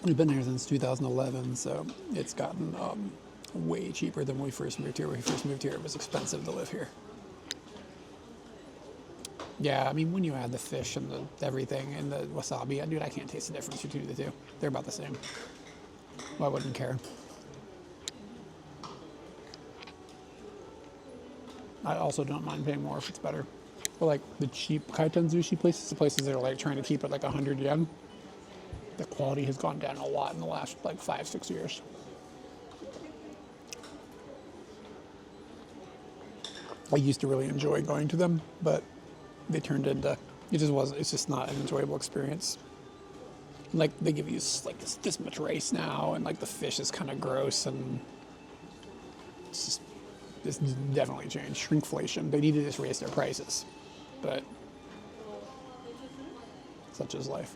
We've been here since 2011, so it's gotten way cheaper than when we first moved here. When we first moved here, it was expensive to live here. Yeah, I mean, when you add the fish and the everything and the wasabi, dude, I can't taste the difference between the two. They're about the same. Well, I wouldn't care. I also don't mind paying more if it's better. But like the cheap kaiten sushi places, the places that are like trying to keep it like 100 yen, the quality has gone down a lot in the last like 5-6 years. I used to really enjoy going to them, but they turned into, it's just not an enjoyable experience. Like they give you like this much rice now, and like the fish is kind of gross, and it's definitely changed. Shrinkflation. They need to just raise their prices, but such is life.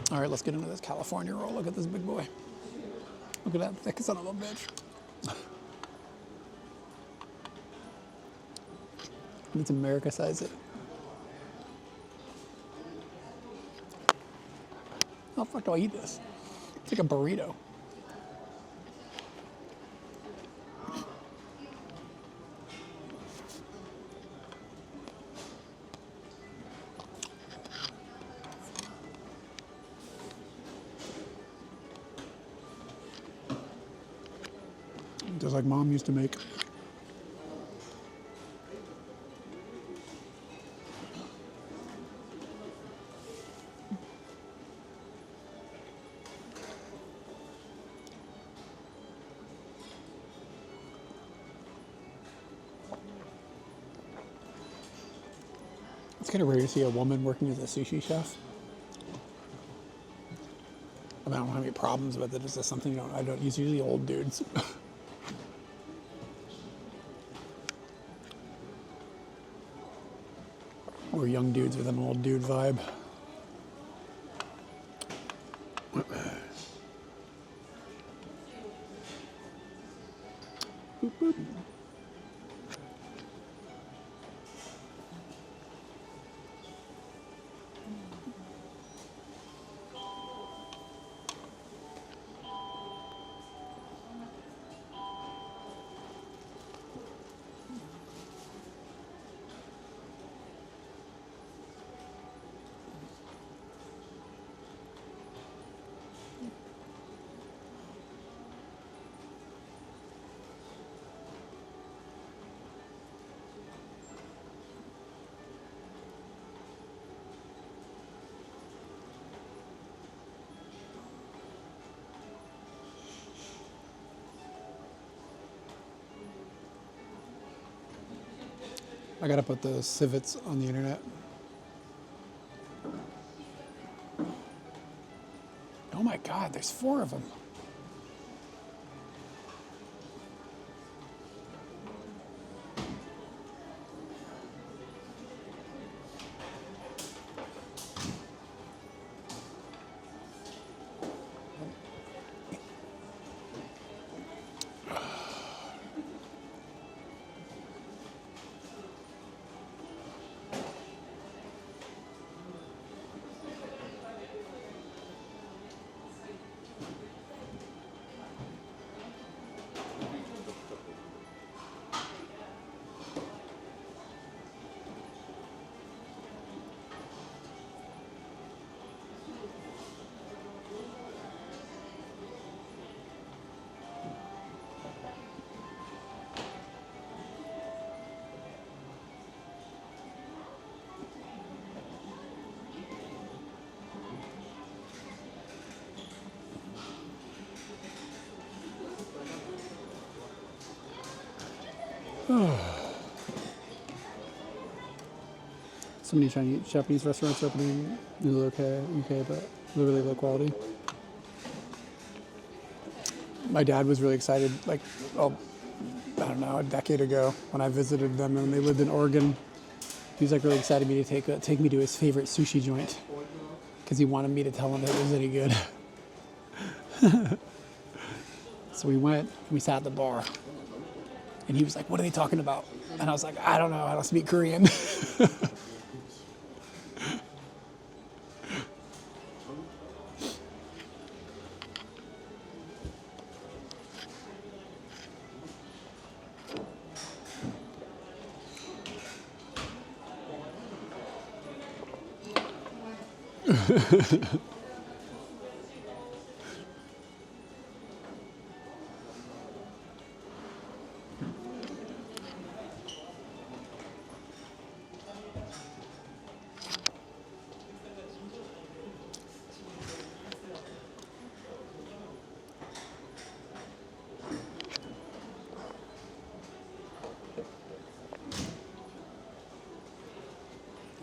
All right, let's get into this California roll. Look at this big boy. Look at that thick son of a bitch. Let's America size it. How the fuck do I eat this? It's like a burrito. Just like Mom used to make. It's kind of rare to see a woman working as a sushi chef. I mean, I don't have any problems with it. It's just something I don't. It's usually old dudes. Or young dudes with an old dude vibe. Boop, boop. I gotta put the civets on the internet. Oh my God, there's 4 of them. So many Chinese, Japanese restaurants opening in the UK, but they're really low quality. My dad was really excited, like, oh, I don't know, a decade ago when I visited them and they lived in Oregon. He was like really excited me to take me to his favorite sushi joint because he wanted me to tell him that it was any good. So we went, and we sat at the bar, and he was like, "What are they talking about?" And I was like, "I don't know. I don't speak Korean."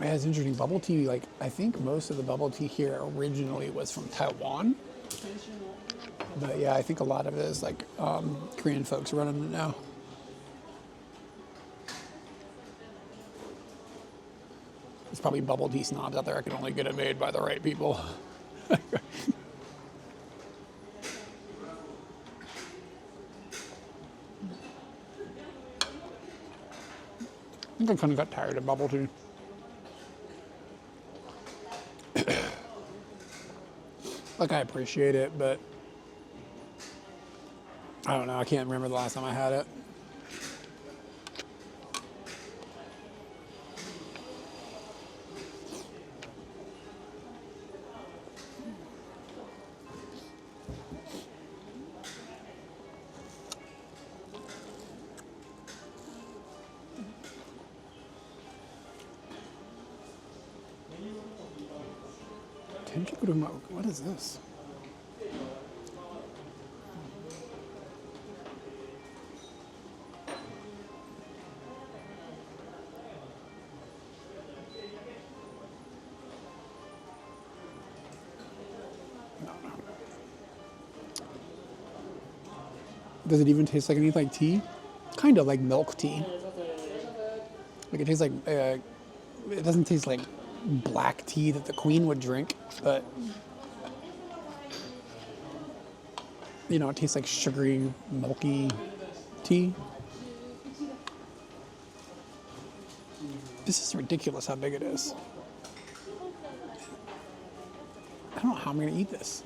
Yeah, it's interesting. Bubble tea, like, I think most of the bubble tea here originally was from Taiwan. But yeah, I think a lot of it is like Korean folks running it now. There's probably bubble tea snobs out there that can only get it made by the right people. I think I kind of got tired of bubble tea. Like, I appreciate it, but I don't know. I can't remember the last time I had it. What is this? Does it even taste like anything like tea? Kind of like milk tea. Like it tastes like, it doesn't taste like black tea that the queen would drink, but you know, it tastes like sugary, milky tea. This is ridiculous how big it is. I don't know how I'm gonna eat this.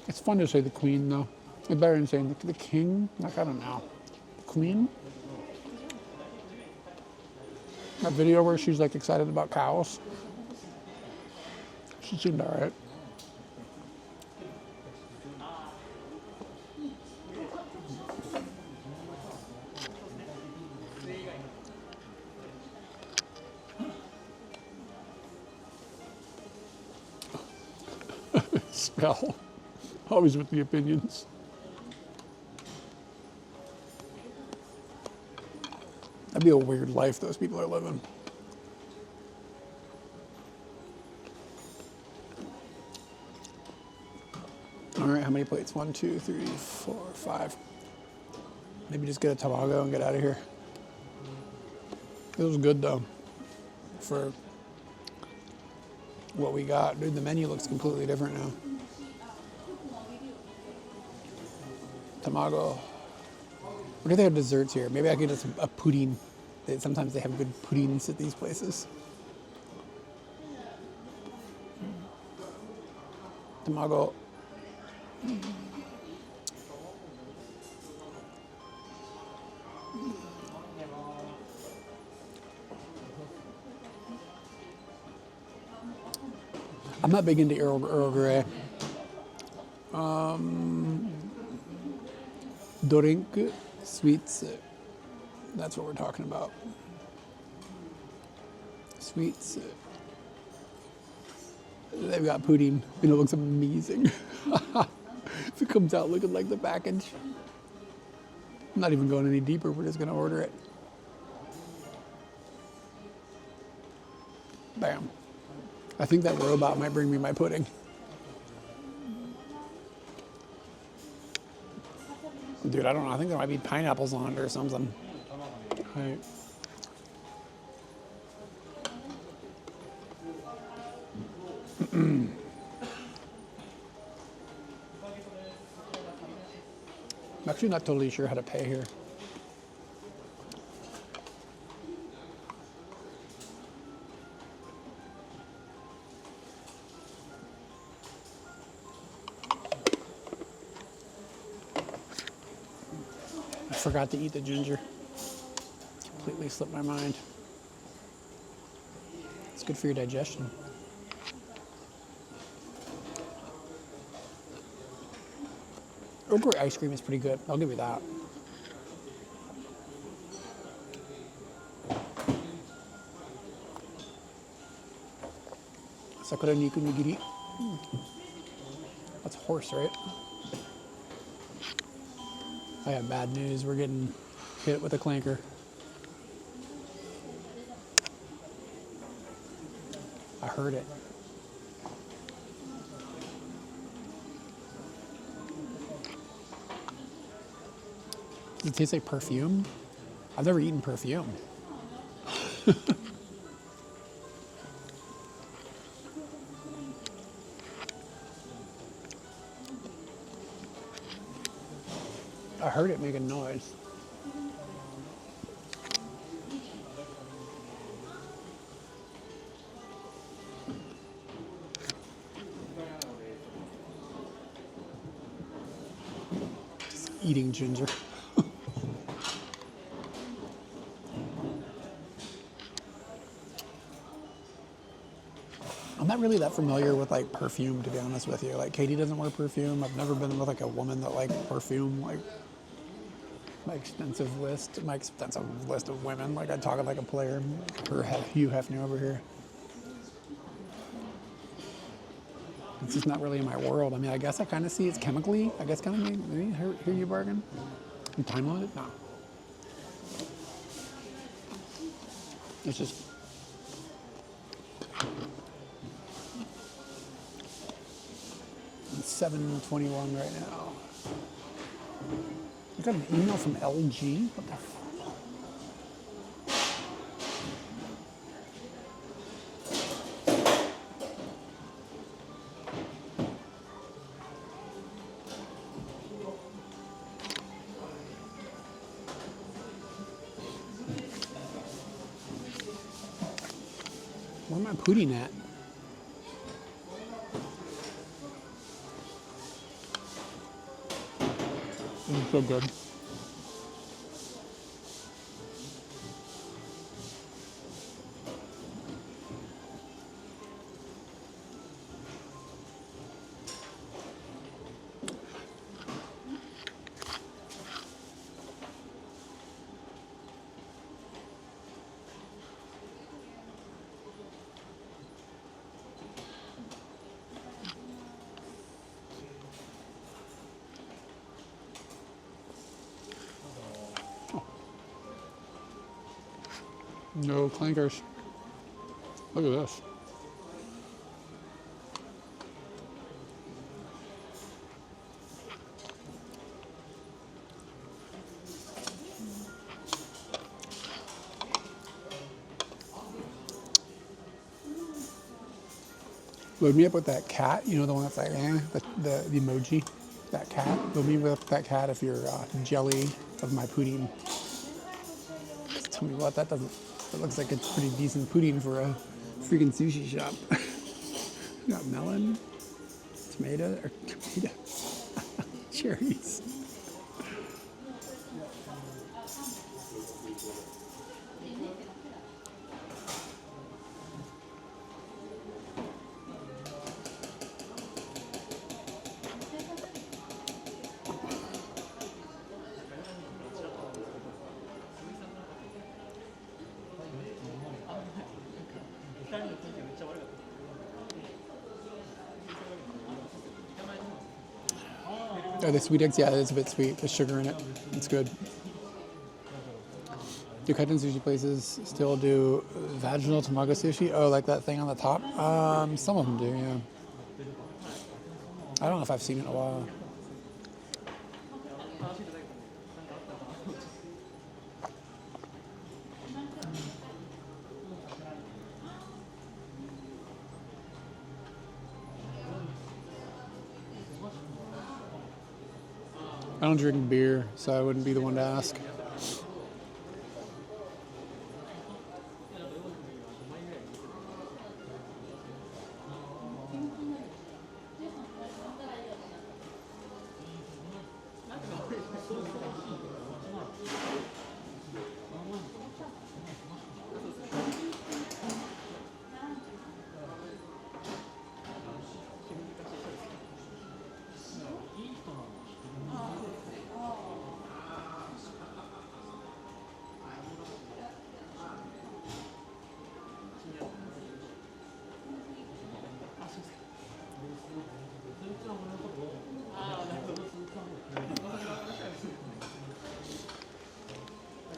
It's fun to say the queen, though. It's better than saying the king. Like, I don't know. The queen? That video where she's like excited about cows. She seemed all right. Spell. Always with the opinions. That'd be a weird life those people are living. All right, how many plates? 1, 2, 3, 4, 5. Maybe just get a tamago and get out of here. It was good though, for what we got. Dude, the menu looks completely different now. Tamago. What do they have desserts here? Maybe I could get a pudding. Sometimes they have good puddings at these places. Tamago. I'm not big into Earl Grey. Drink, sweets. That's what we're talking about. Sweets. They've got pudding, and it looks amazing. If it comes out looking like the package. I'm not even going any deeper. We're just going to order it. Bam. I think that robot might bring me my pudding. Dude, I don't know. I think there might be pineapples on it or something. Right. I'm actually not totally sure how to pay here. I forgot to eat the ginger. Completely slipped my mind. It's good for your digestion. Earl Grey ice cream is pretty good. I'll give you that. Sakura Niku Nigiri. That's horse, right? I have bad news. We're getting hit with a clanker. I heard it. Does it taste like perfume? I've never eaten perfume. I heard it make a noise. Just eating ginger. I'm not really that familiar with like perfume, to be honest with you. Like Katie doesn't wear perfume. I've never been with like a woman that liked perfume. Like my extensive list of women. Like I talk like a player. Hugh Hefner over here. It's just not really in my world. I mean, I guess I kind of see it's chemically. I guess kind of maybe here you bargain. And time limited? No. It's just. It's 7:21 right now. I got an email from LG. What the f? Where am I putting at? This is so good. No clankers. Look at this. Load me up with that cat. You know the one that's like, the emoji. That cat. Load me up with that cat if you're jelly of my pudding. Just tell me what that doesn't. It looks like it's pretty decent pudding for a freaking sushi shop. We got melon, tomato, cherries. Oh, the sweet eggs, yeah, it's a bit sweet. There's sugar in it. It's good. Do Kaiten sushi places still do vaginal tamago sushi? Oh, like that thing on the top? Some of them do, yeah. I don't know if I've seen it in a while. I don't drink beer, so I wouldn't be the one to ask.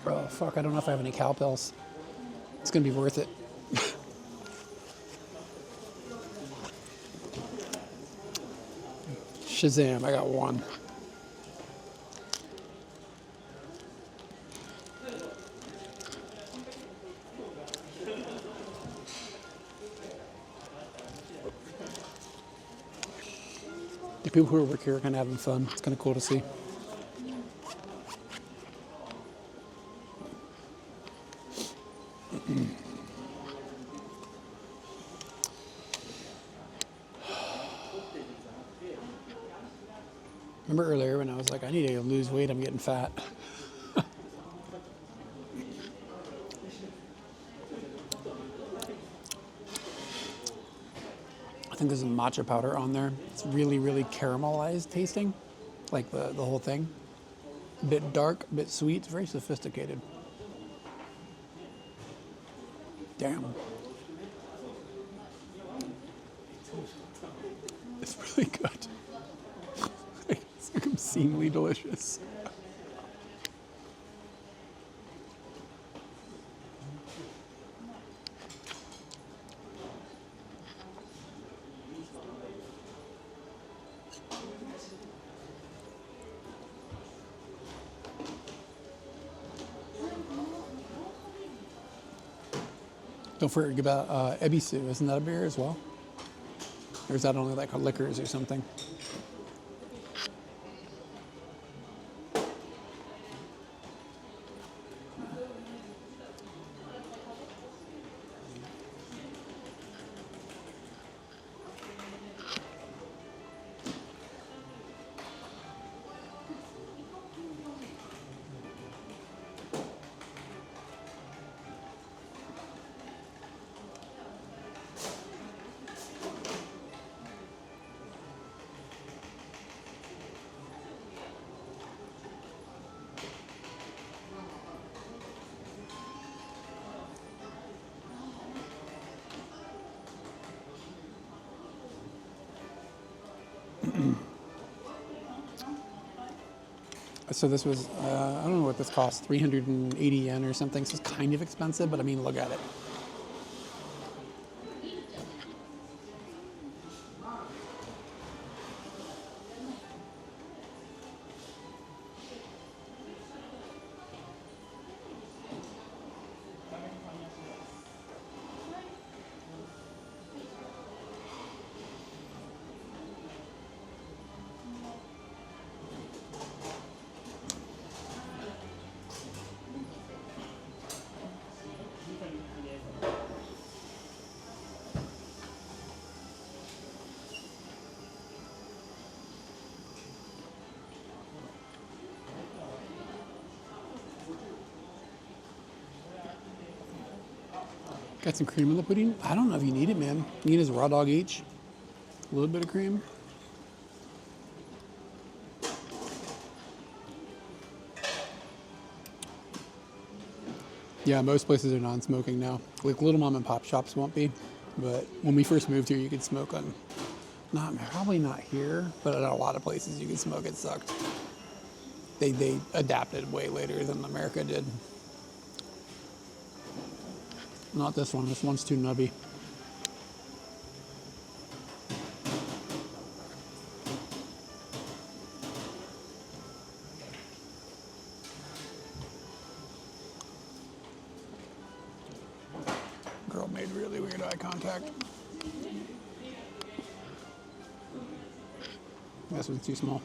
Oh, fuck, I don't know if I have any cow pills. It's gonna be worth it. Shazam, I got one. The people who work here are kind of having fun. It's kind of cool to see. Remember earlier when I was like, I need to lose weight, I'm getting fat. I think there's some matcha powder on there. It's really, really caramelized tasting, like the whole thing. A bit dark, a bit sweet, it's very sophisticated. Damn. It's really good. It's like obscenely delicious. Don't forget about ebisu. Isn't that a beer as well? Or is that only like liquors or something? So this was, I don't know what this cost, 380 yen or something. So it's kind of expensive, but I mean, look at it. Got some cream in the pudding. I don't know if you need it, man. You need his raw dog each. A little bit of cream. Yeah, most places are non-smoking now. Like little mom and pop shops won't be, but when we first moved here, you could smoke on Probably not here, but at a lot of places you can smoke. It sucked. They adapted way later than America did. Not this one. This one's too nubby. Girl made really weird eye contact. This one's too small.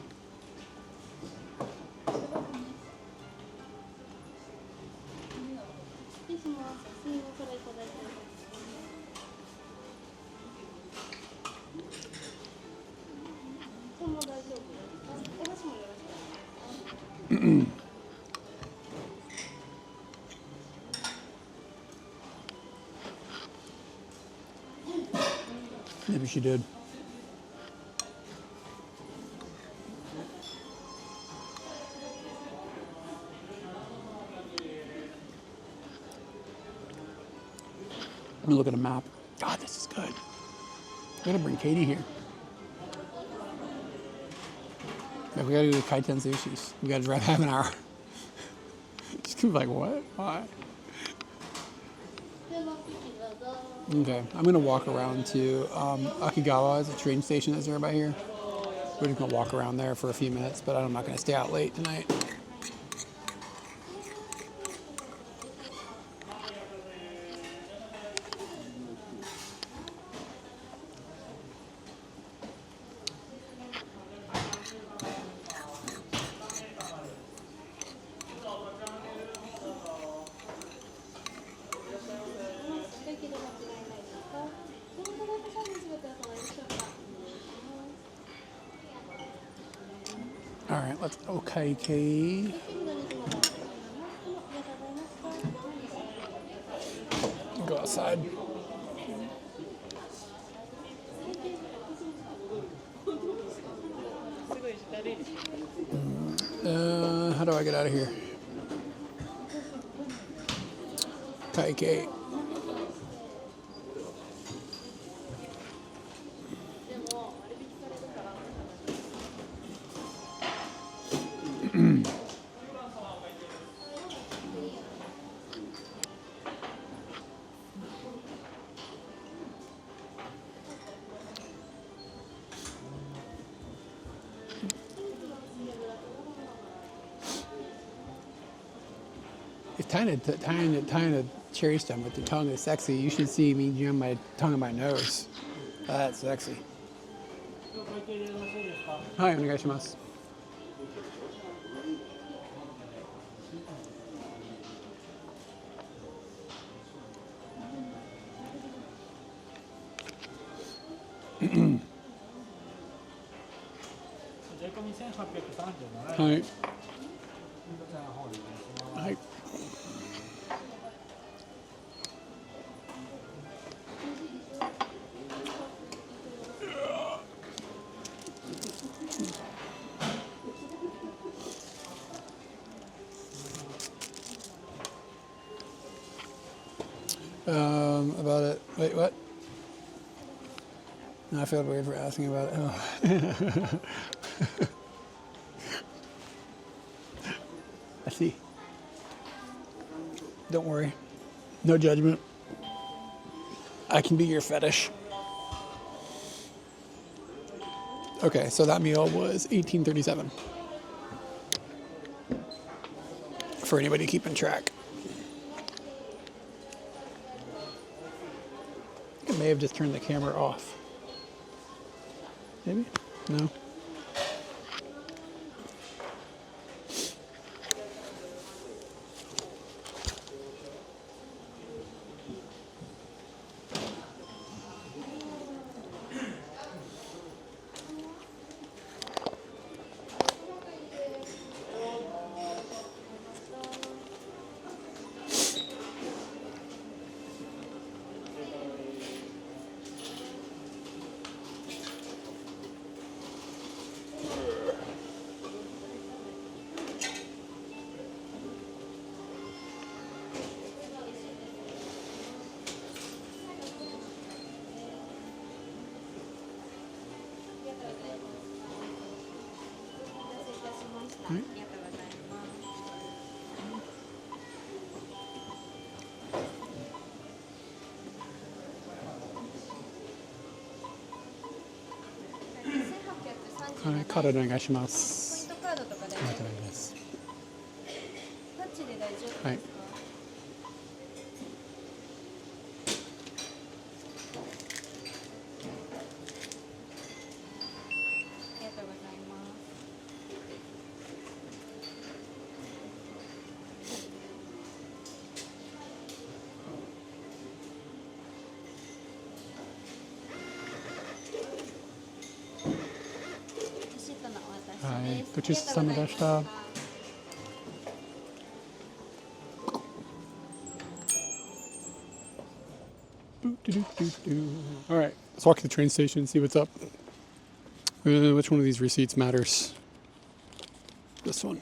Maybe she did. Let me look at a map. God, this is good. I'm gonna bring Katie here. Like, we gotta go to Kaiten Sushi's. We gotta drive half an hour. She's gonna be like, what? Why? Okay, I'm gonna walk around to Akigawa. It's a train station that's right by here. We're just gonna walk around there for a few minutes, but I'm not gonna stay out late tonight. All right, let's okay. Go outside. How do I get out of here? Kaike. If tying a cherry stem with your tongue is sexy, you should see me jam my tongue in my nose. That's sexy. Hi, onegaishimasu. Hi. Hi. About it. Wait, what? No, I feel weird for asking about it. Oh. I see. Don't worry. No judgment. I can be your fetish. Okay, so that meal was $18.37. For anybody keeping track. I may have just turned the camera off. Maybe? No. ありがとうございます。はい、カードでお願いしまポインす。トカードとか大丈ありがとう夫ございます。タッチで大丈夫ですか？はい。ありがとうございます。レシートのお渡しです。はい、ごちそうさまでした。All right, let's walk to the train station and see what's up. Which one of these receipts matters? This one.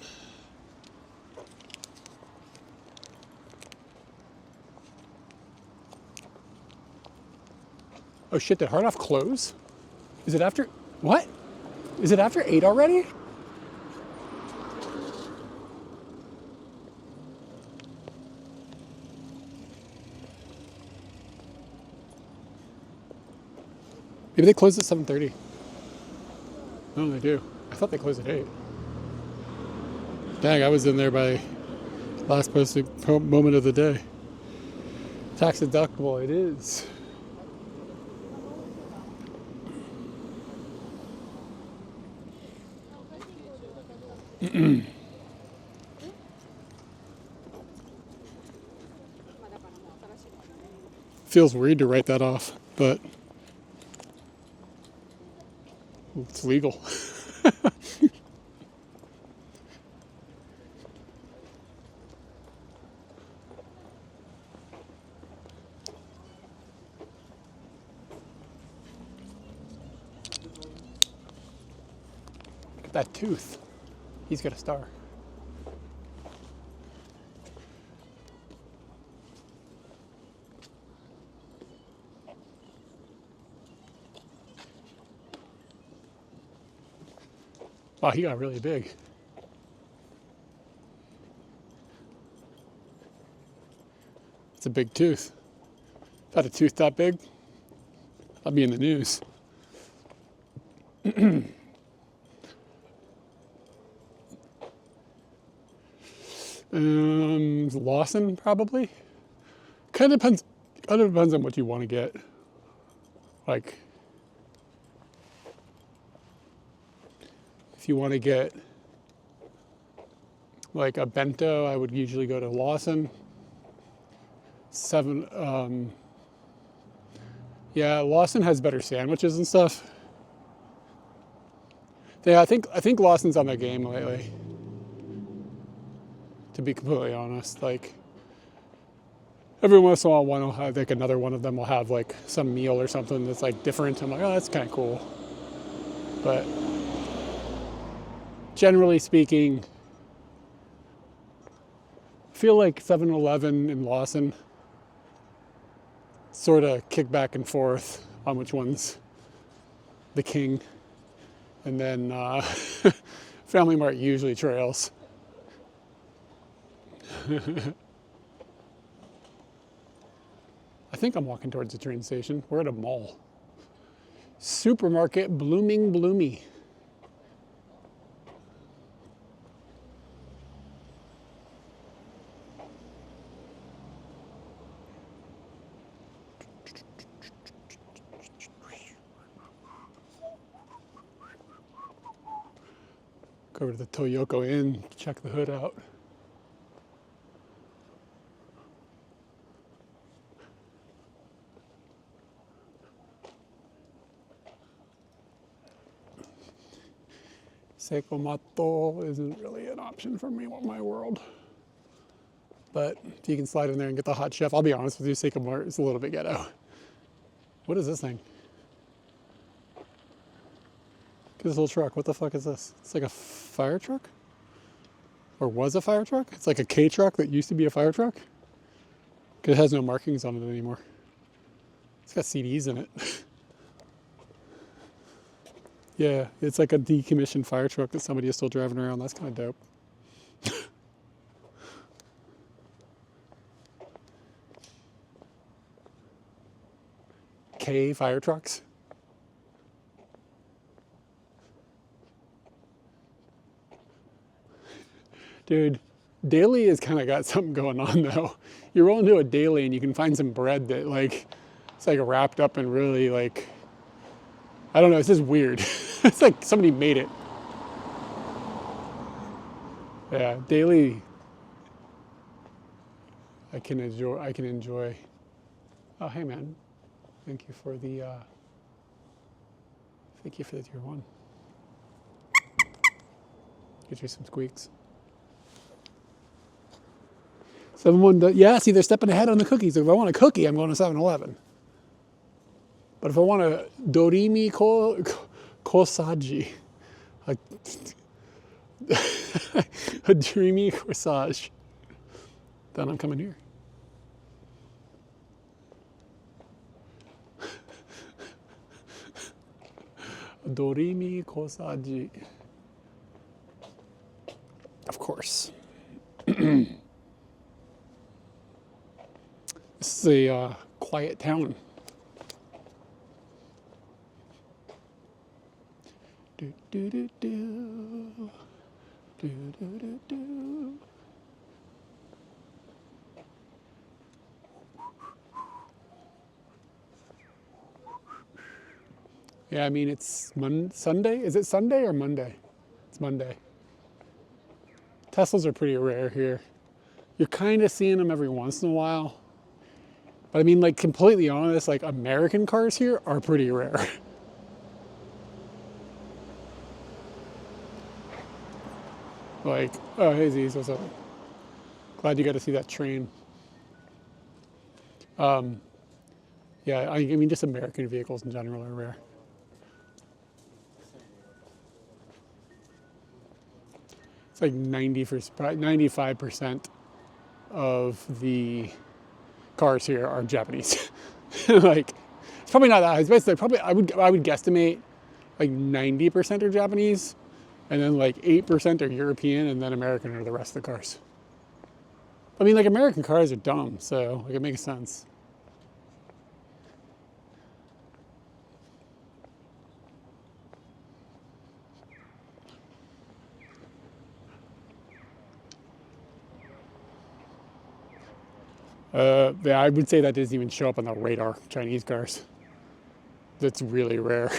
Oh shit, did Hard Off close? Is it after... What? Is it after 8 already? Maybe they close at 7:30. No, they do. I thought they closed at 8. Dang, I was in there by last posted moment of the day. Tax deductible, it is. Feels weird to write that off, but it's legal. Look at that tooth. He's got a star. Wow, he got really big. It's a big tooth. If I had a tooth that big, I'd be in the news. Lawson, probably. Kind of depends on what you want to get. Like, if you want to get like a bento, I would usually go to Lawson. Yeah, Lawson has better sandwiches and stuff. Yeah, I think Lawson's on their game lately. To be completely honest, like every once in a while, one will have like another one of them will have like some meal or something that's like different. I'm like, oh, that's kind of cool. But generally speaking, I feel like 7-Eleven and Lawson sort of kick back and forth on which one's the king, and then Family Mart usually trails. I think I'm walking towards the train station. We're at a mall. Supermarket blooming bloomy. Go over to the Toyoko Inn, check the hood out. Seikomato isn't really an option for me in my world. But if you can slide in there and get the hot chef, I'll be honest with you, Seikomato is a little bit ghetto. What is this thing? Look at this little truck. What the fuck is this? It's like a fire truck? Or was a fire truck? It's like a K truck that used to be a fire truck? Because it has no markings on it anymore. It's got CDs in it. Yeah, it's like a decommissioned fire truck that somebody is still driving around. That's kind of dope. K fire trucks. Dude, daily has kind of got something going on though. You roll into a daily and you can find some bread that like it's like wrapped up in really like I don't know. It's just weird. It's like somebody made it. Yeah, daily. I can enjoy. I can enjoy. Oh, hey man, thank you for the. Thank you for the tier 1. Get you some squeaks. 7-1. Yeah, see, they're stepping ahead on the cookies. If I want a cookie, I'm going to 7-Eleven. But if I want a dorimi kosaji, a, a dreamy corsage, then I'm coming here. Dorimi kosaji. Of course. This is a quiet town. Do, do, do, do. Do, do, do, do. Yeah, I mean, it's Sunday. Is it Sunday or Monday? It's Monday. Teslas are pretty rare here. You're kind of seeing them every once in a while. But I mean, like, completely honest, like, American cars here are pretty rare. Like, oh, hey, Z's, what's up? Glad you got to see that train. Yeah, I mean, just American vehicles in general are rare. It's like 95% of the cars here are Japanese. Like, it's probably not that high. It's basically probably I would guesstimate like 90% are Japanese, and then like 8% are European, and then American are the rest of the cars. I mean, like American cars are dumb, so like it makes sense. Yeah, I would say that doesn't even show up on the radar, Chinese cars. That's really rare.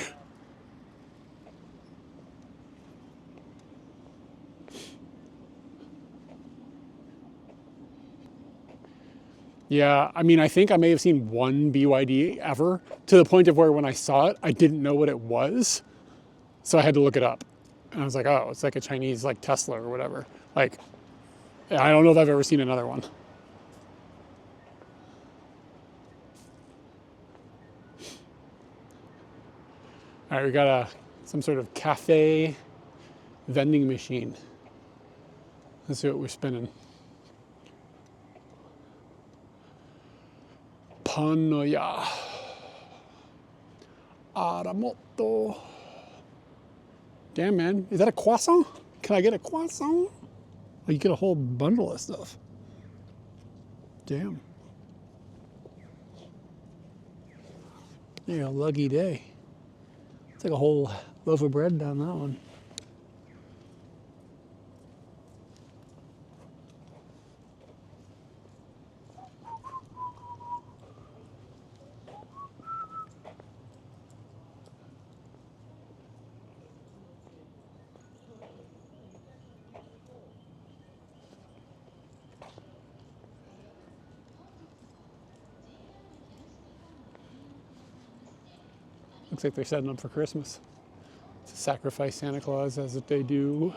Yeah, I mean, I think I may have seen one BYD ever, to the point of where when I saw it, I didn't know what it was. So I had to look it up. And I was like, oh, it's like a Chinese like Tesla or whatever. Like, I don't know if I've ever seen another one. All right, we got some sort of cafe vending machine. Let's see what we're spinning. Panoya. Aramoto. Damn, man. Is that a croissant? Can I get a croissant? Oh, you get a whole bundle of stuff. Damn. Yeah, lucky day. It's like a whole loaf of bread down that one. Looks like they're setting up for Christmas. To sacrifice Santa Claus as they do.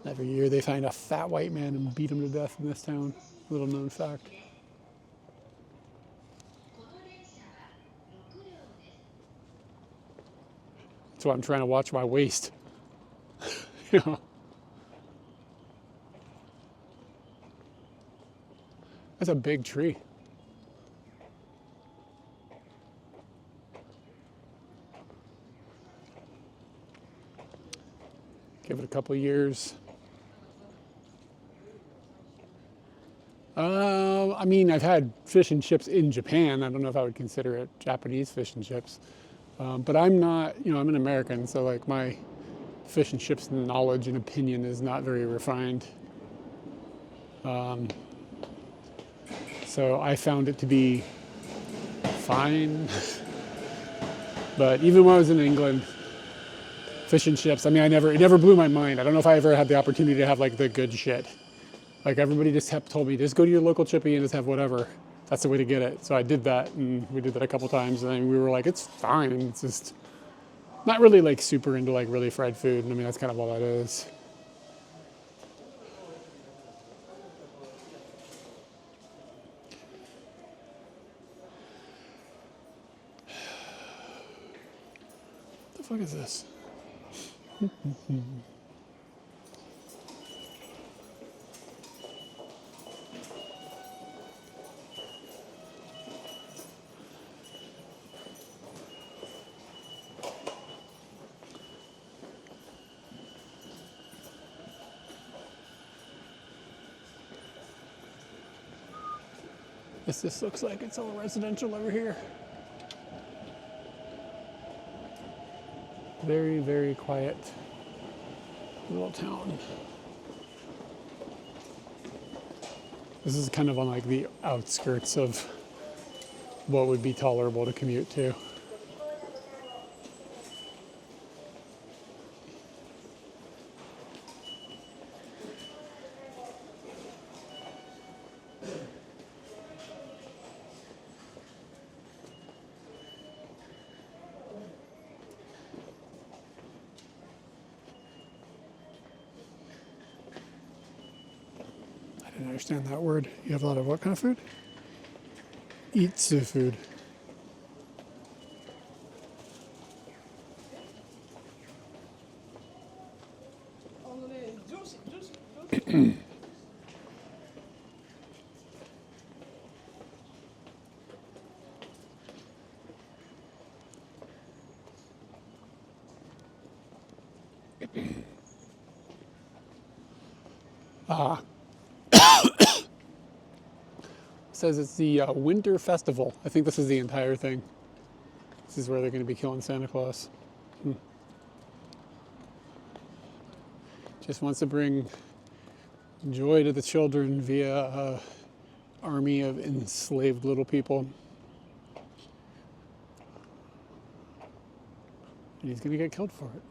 Every year they find a fat white man and beat him to death in this town. Little known fact. That's why I'm trying to watch my waist. You know. That's a big tree. Give it a couple years. I mean, I've had fish and chips in Japan. I don't know if I would consider it Japanese fish and chips. But I'm not, I'm an American, so like my fish and chips knowledge and opinion is not very refined. So I found it to be fine. But even when I was in England, fish and chips, I mean, it never blew my mind. I don't know if I ever had the opportunity to have like the good shit. Like everybody just told me, just go to your local chippy and just have whatever. That's the way to get it. So I did that, and we did that a couple times, and then we were like, it's fine. It's just not really like super into like really fried food. I mean, that's kind of all that is. What the fuck is this? This looks like it's all residential over here. Very, very quiet little town. This is kind of on like the outskirts of what would be tolerable to commute to. I didn't understand that word. You have a lot of what kind of food? Itsu food. Says it's the winter festival. I think this is the entire thing. This is where they're going to be killing Santa Claus. Just wants to bring joy to the children via an army of enslaved little people. And he's going to get killed for it.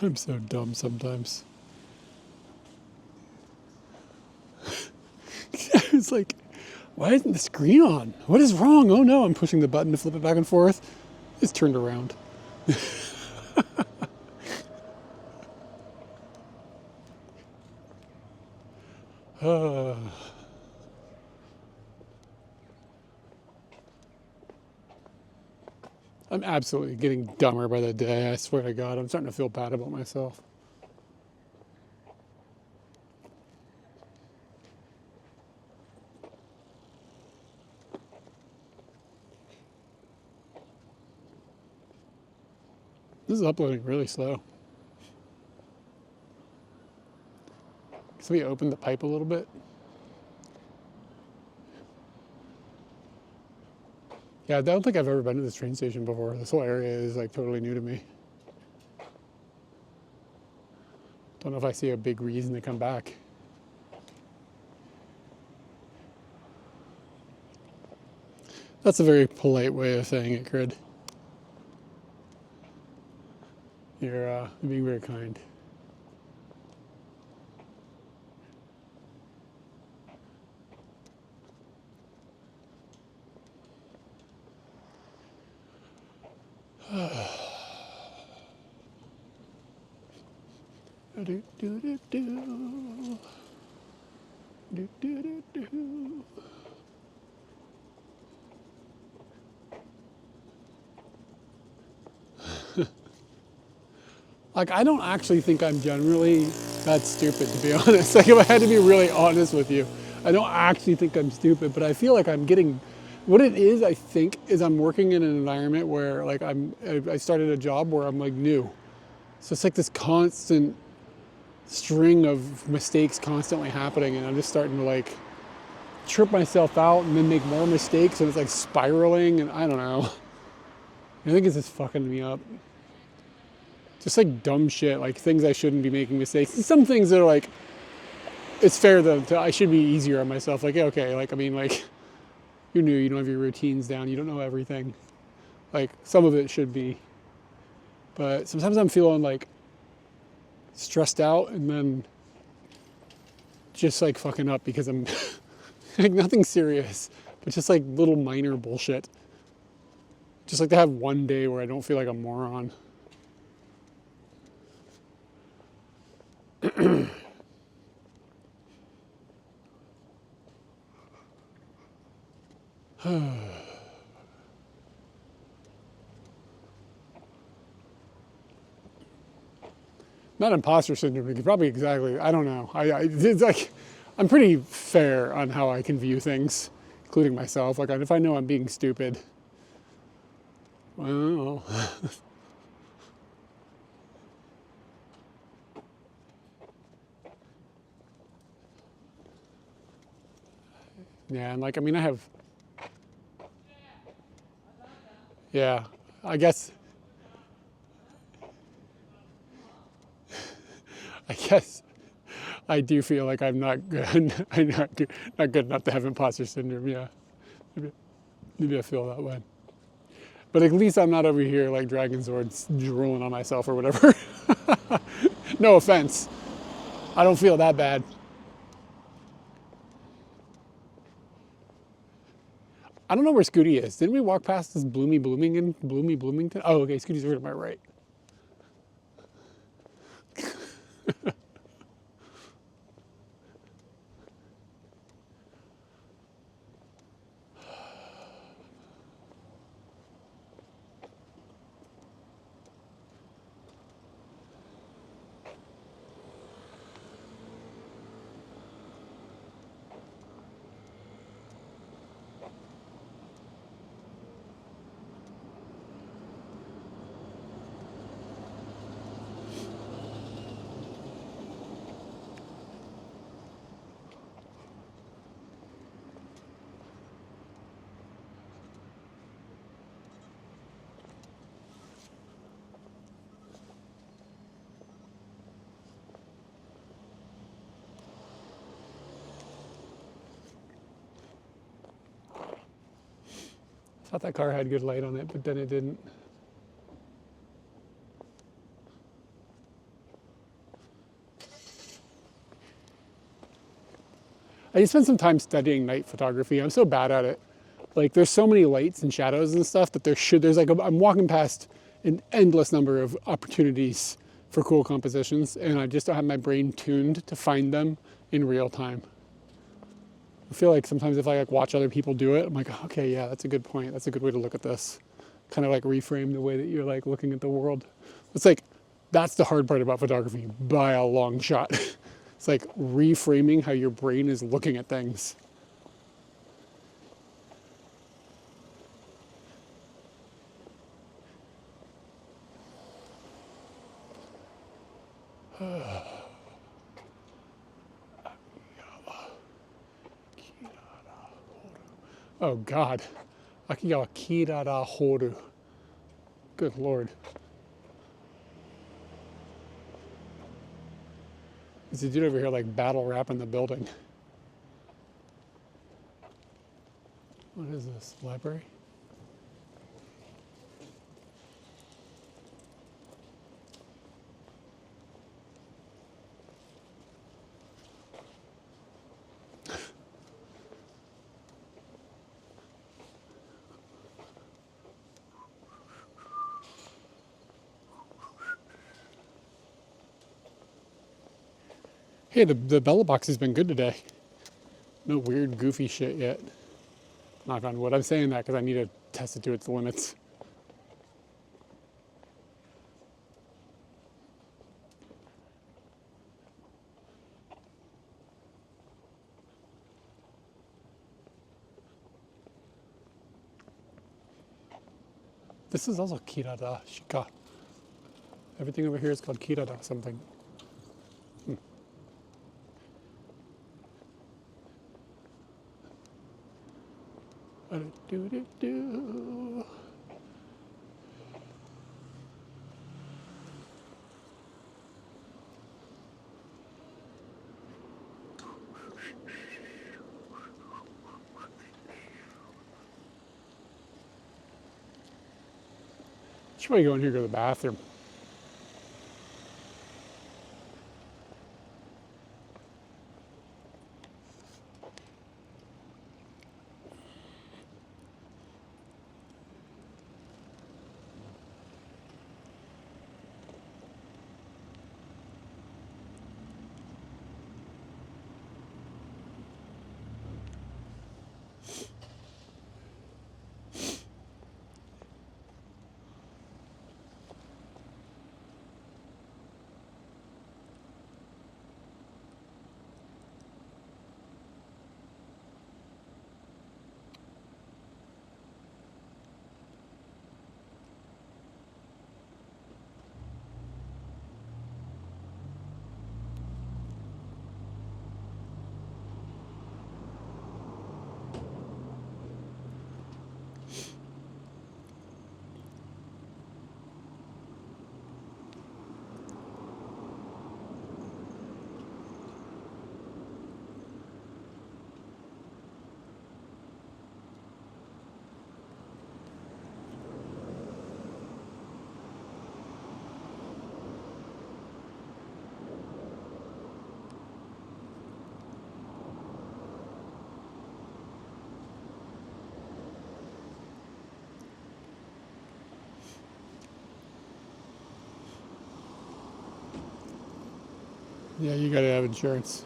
I'm so dumb sometimes. It's like, why isn't the screen on? What is wrong? Oh no, I'm pushing the button to flip it back and forth. It's turned around. I'm absolutely getting dumber by the day. I swear to God, I'm starting to feel bad about myself. This is uploading really slow. So we opened the pipe a little bit. Yeah, I don't think I've ever been to this train station before. This whole area is like totally new to me. Don't know if I see a big reason to come back. That's a very polite way of saying it, Crid. You're being very kind. Do, do, do, do. Do, do, do, do. Like, I don't actually think I'm generally that stupid, to be honest. Like, if I had to be really honest with you, I don't actually think I'm stupid, but I feel like I'm getting, what it is, I think, is I'm working in an environment where, like, I started a job where I'm, like, new. So it's like this constant string of mistakes constantly happening, and I'm just starting to, like, trip myself out and then make more mistakes, and it's, like, spiraling, and I don't know. I think it's just fucking me up. Just like dumb shit, like things I shouldn't be making mistakes. And some things that are like, it's fair that I should be easier on myself. Like, okay, like, I mean, like, you're new, you don't have your routines down, you don't know everything. Like, some of it should be. But sometimes I'm feeling like stressed out and then just like fucking up because I'm like nothing serious, but just like little minor bullshit. Just like to have one day where I don't feel like a moron. Not imposter syndrome, probably exactly, I don't know. It's like, I'm pretty fair on how I can view things, including myself. Like, if I know I'm being stupid, well, yeah, and like, I mean, yeah, I guess I do feel like I'm not good. I'm not good enough to have imposter syndrome. Yeah, maybe I feel that way. But at least I'm not over here like dragon swords drooling on myself or whatever. No offense. I don't feel that bad. I don't know where Scooty is. Didn't we walk past this Bloomy Bloomington? Oh, okay, Scooty's over to my right. Thought that car had good light on it, but then it didn't. I just spent some time studying night photography. I'm so bad at it. Like, there's so many lights and shadows and stuff that there's like, I'm walking past an endless number of opportunities for cool compositions, and I just don't have my brain tuned to find them in real time. I feel like sometimes if I like watch other people do it, I'm like, okay, yeah, that's a good point. That's a good way to look at this. Kind of like reframe the way that you're like looking at the world. It's like, that's the hard part about photography by a long shot. It's like reframing how your brain is looking at things. Oh God, Akigawa Kirara Horu. Good Lord. There's a dude over here like battle rapping the building. What is this, library? Hey, the Bella box has been good today. No weird, goofy shit yet. Knock on wood. I'm saying that because I need to test it to its limits. This is also Kirada Shika. Everything over here is called Kirada something. Do-do-do. Should probably go in here and go to the bathroom. Yeah, you gotta have insurance.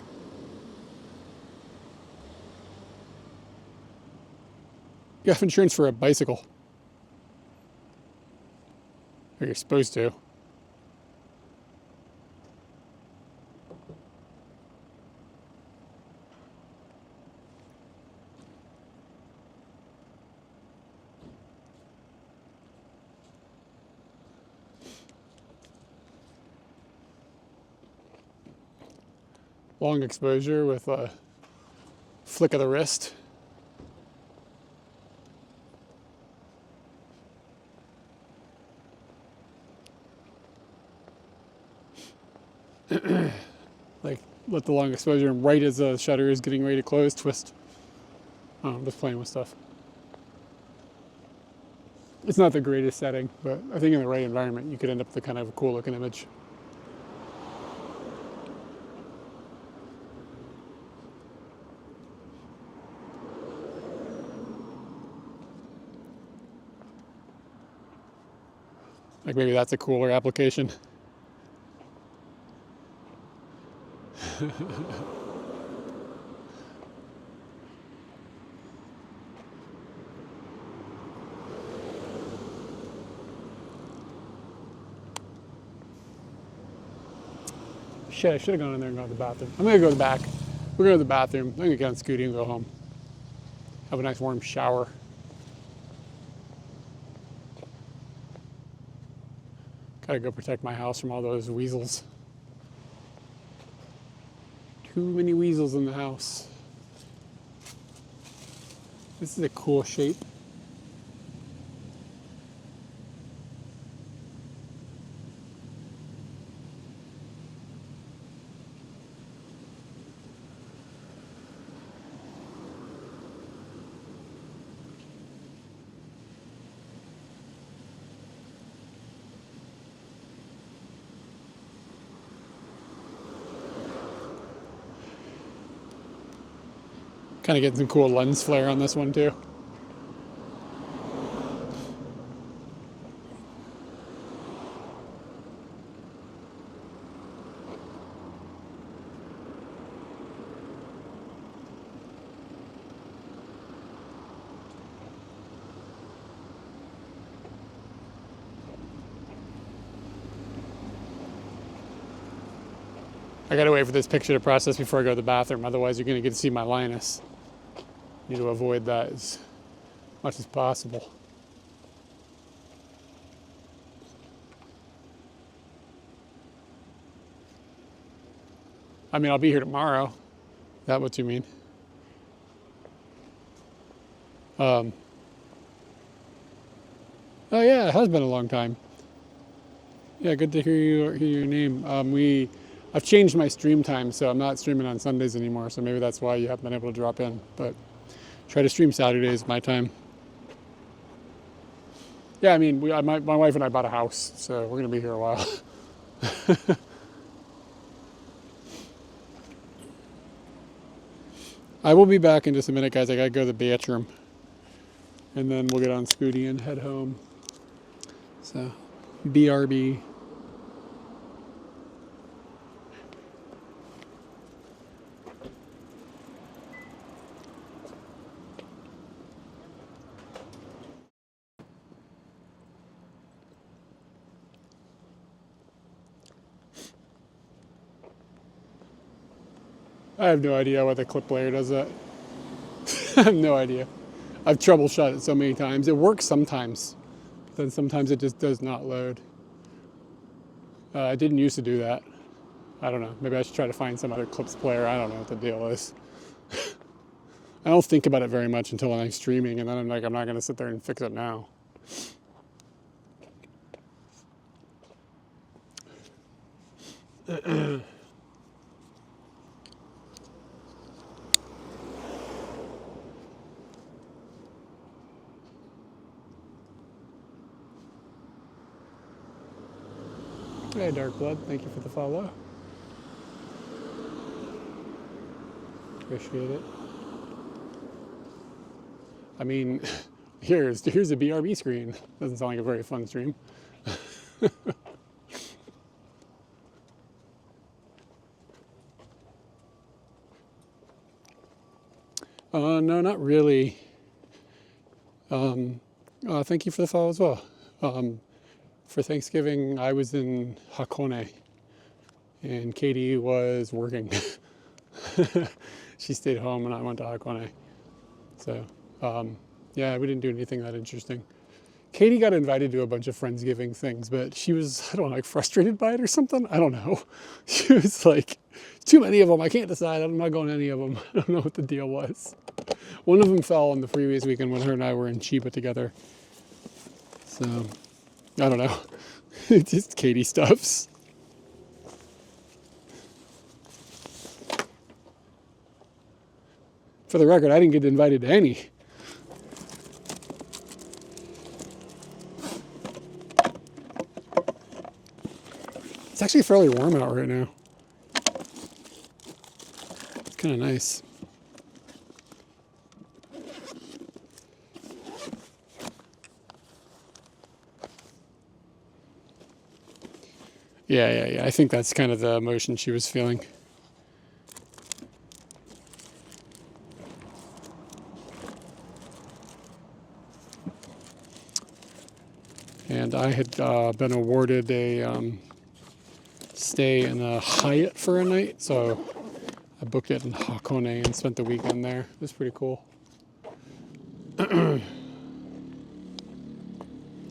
You have insurance for a bicycle. Or you're supposed to. Long exposure with a flick of the wrist. Like, let the long exposure, and right as the shutter is getting ready to close, twist. Oh, I'm just playing with stuff. It's not the greatest setting, but I think in the right environment, you could end up with a kind of a cool looking image. Like maybe that's a cooler application. Shit, I should have gone in there and gone to the bathroom. I'm gonna go to the back. We're going to the bathroom. I'm gonna get on Scooty and go home. Have a nice warm shower. Gotta go protect my house from all those weasels. Too many weasels in the house. This is a cool shape. Kind of getting some cool lens flare on this one too. I gotta wait for this picture to process before I go to the bathroom. Otherwise, you're gonna get to see my lioness. Need to avoid that as much as possible. I mean, I'll be here tomorrow. Is that what you mean? Oh yeah, it has been a long time. Yeah, good to hear your name. I've changed my stream time, so I'm not streaming on Sundays anymore. So maybe that's why you haven't been able to drop in. But try to stream Saturdays my time. Yeah, I mean, my wife and I bought a house, so we're gonna be here a while. I will be back in just a minute, guys. I gotta go to the bathroom, and then we'll get on Scooty and head home. So, BRB. I have no idea why the clip layer does that. I have no idea. I've troubleshot it so many times. It works sometimes, but then sometimes it just does not load. I didn't used to do that. I don't know. Maybe I should try to find some other clips player. I don't know what the deal is. I don't think about it very much until I'm streaming, and then I'm like, I'm not going to sit there and fix it now. Hey, Dark Blood, thank you for the follow. Appreciate it. I mean, here's a BRB screen. Doesn't sound like a very fun stream. No, not really. Thank you for the follow as well. For Thanksgiving, I was in Hakone, and Katie was working. She stayed home, and I went to Hakone. So, yeah, we didn't do anything that interesting. Katie got invited to a bunch of Friendsgiving things, but she was, I don't know, like frustrated by it or something. I don't know. She was like, too many of them. I can't decide. I'm not going to any of them. I don't know what the deal was. One of them fell on the previous weekend when her and I were in Chiba together. So, I don't know. It's just Katie stuffs. For the record, I didn't get invited to any. It's actually fairly warm out right now. It's kind of nice. Yeah. I think that's kind of the emotion she was feeling. And I had been awarded a stay in a Hyatt for a night, so I booked it in Hakone and spent the weekend there. It was pretty cool.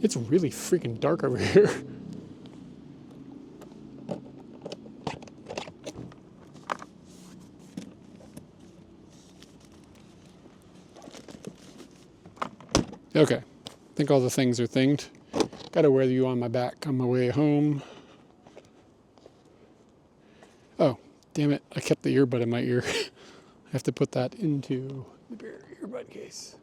It's really freaking dark over here. Okay, I think all the things are thinged. Gotta wear you on my back on my way home. Oh, damn it, I kept the earbud in my ear. I have to put that into the earbud case.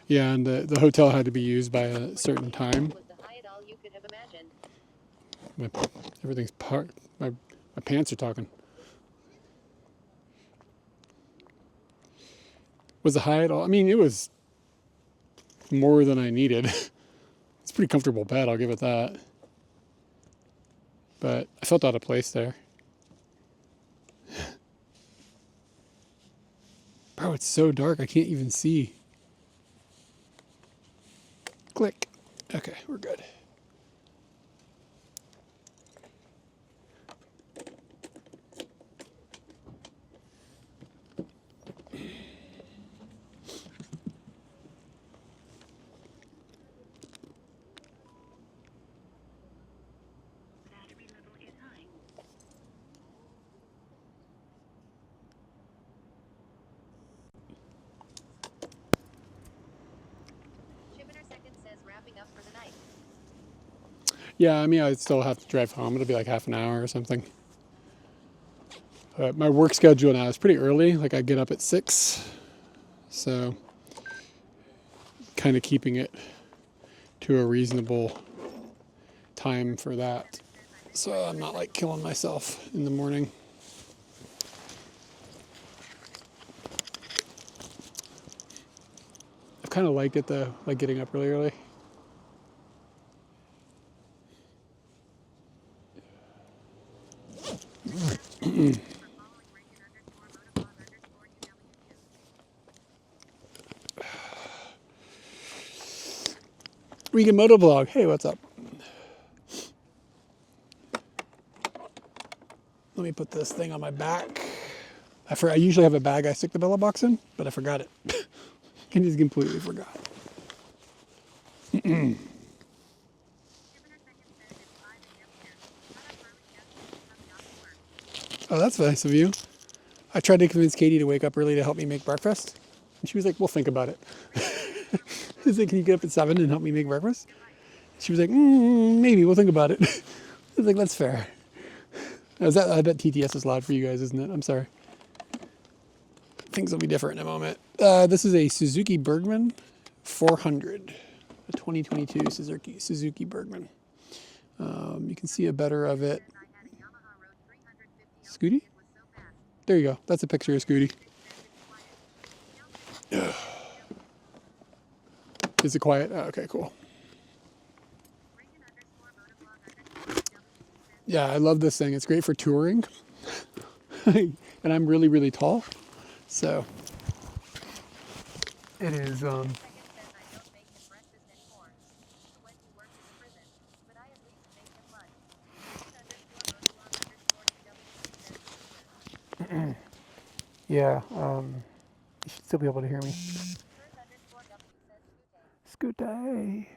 Yeah, and the hotel had to be used by a certain time. Everything's part. My pants are talking. Was the Hyatt all? I mean, it was more than I needed. It's a pretty comfortable bed, I'll give it that. But I felt out of place there. Bro, it's so dark, I can't even see. Click. Okay, we're good. Jupiter Second says wrapping up for the night. Yeah, I mean, I still have to drive home. It'll be like half an hour or something. My work schedule now is pretty early. Like I get up at 6, so kind of keeping it to a reasonable time for that. So I'm not like killing myself in the morning. I've kind of liked it though, like getting up really early. Regan Motovlog, hey, what's up? Let me put this thing on my back. I usually have a bag I stick the Bella box in, but I forgot it. I just completely forgot. Oh, that's nice of you. I tried to convince Katie to wake up early to help me make breakfast. And she was like, we'll think about it. I was like, can you get up at 7 and help me make breakfast? She was like, maybe, we'll think about it. I was like, that's fair. I bet TTS is loud for you guys, isn't it? I'm sorry. Things will be different in a moment. This is a Suzuki Bergman 400. A 2022 Suzuki Bergman. You can see a better of it. Scooty? There you go. That's a picture of Scooty. Is it quiet? Oh, okay, cool. Yeah, I love this thing. It's great for touring. And I'm really, really tall. So it is yeah, you should still be able to hear me. Scooty.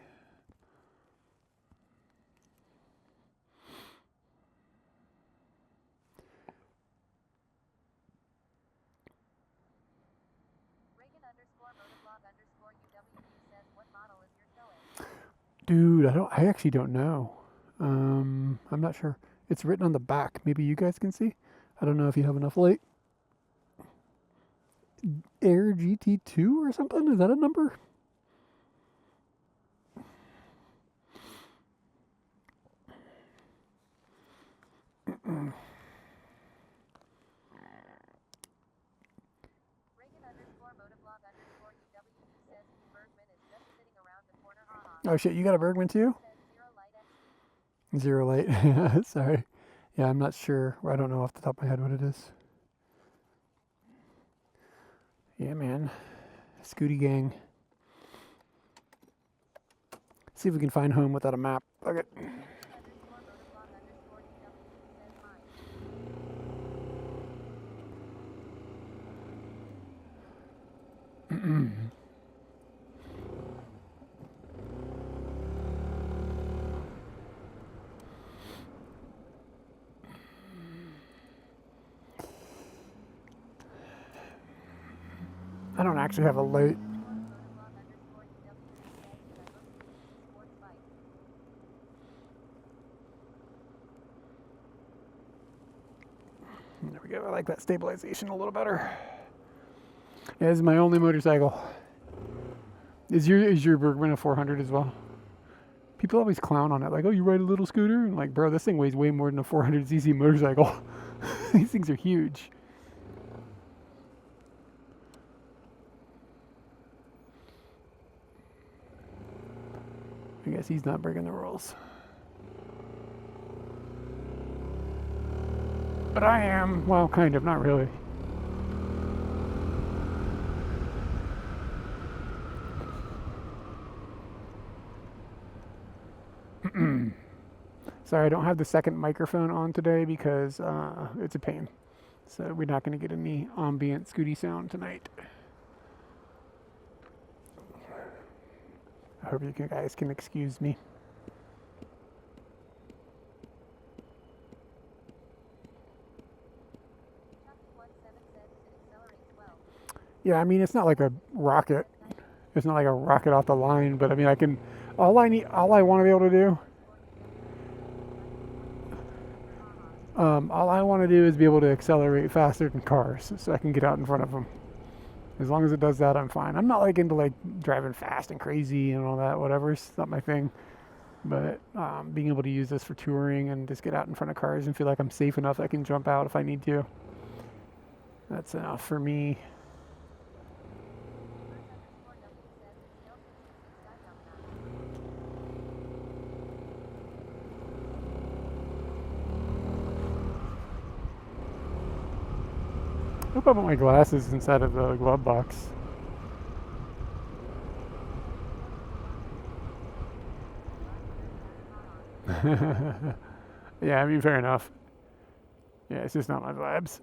Dude, I actually don't know. I'm not sure. It's written on the back. Maybe you guys can see. I don't know if you have enough light. Air GT2 or something? Is that a number? Oh shit, you got a Bergman too? Zero light. Sorry. Yeah, I'm not sure. I don't know off the top of my head what it is. Yeah, man. Scooty gang. See if we can find home without a map. Okay. I don't actually have a light. There we go. I like that stabilization a little better. Yeah, this is my only motorcycle. Is your Bergman a 400 as well? People always clown on it, like, oh, you ride a little scooter? And like, bro, this thing weighs way more than a 400cc motorcycle. These things are huge. I guess he's not breaking the rules. But I am. Well, kind of, not really. Sorry, I don't have the second microphone on today because it's a pain. So we're not going to get any ambient Scooty sound tonight. I hope you guys can excuse me. Yeah, I mean, it's not like a rocket. It's not like a rocket off the line, but I mean, all I want to be able to do, all I want to do is be able to accelerate faster than cars so I can get out in front of them. As long as it does that, I'm fine. I'm not like into like driving fast and crazy and all that, whatever. It's not my thing. But being able to use this for touring and just get out in front of cars and feel like I'm safe enough I can jump out if I need to. That's enough for me. I hope I put my glasses inside of the glove box. Yeah, I mean, fair enough. Yeah, it's just not my vibes.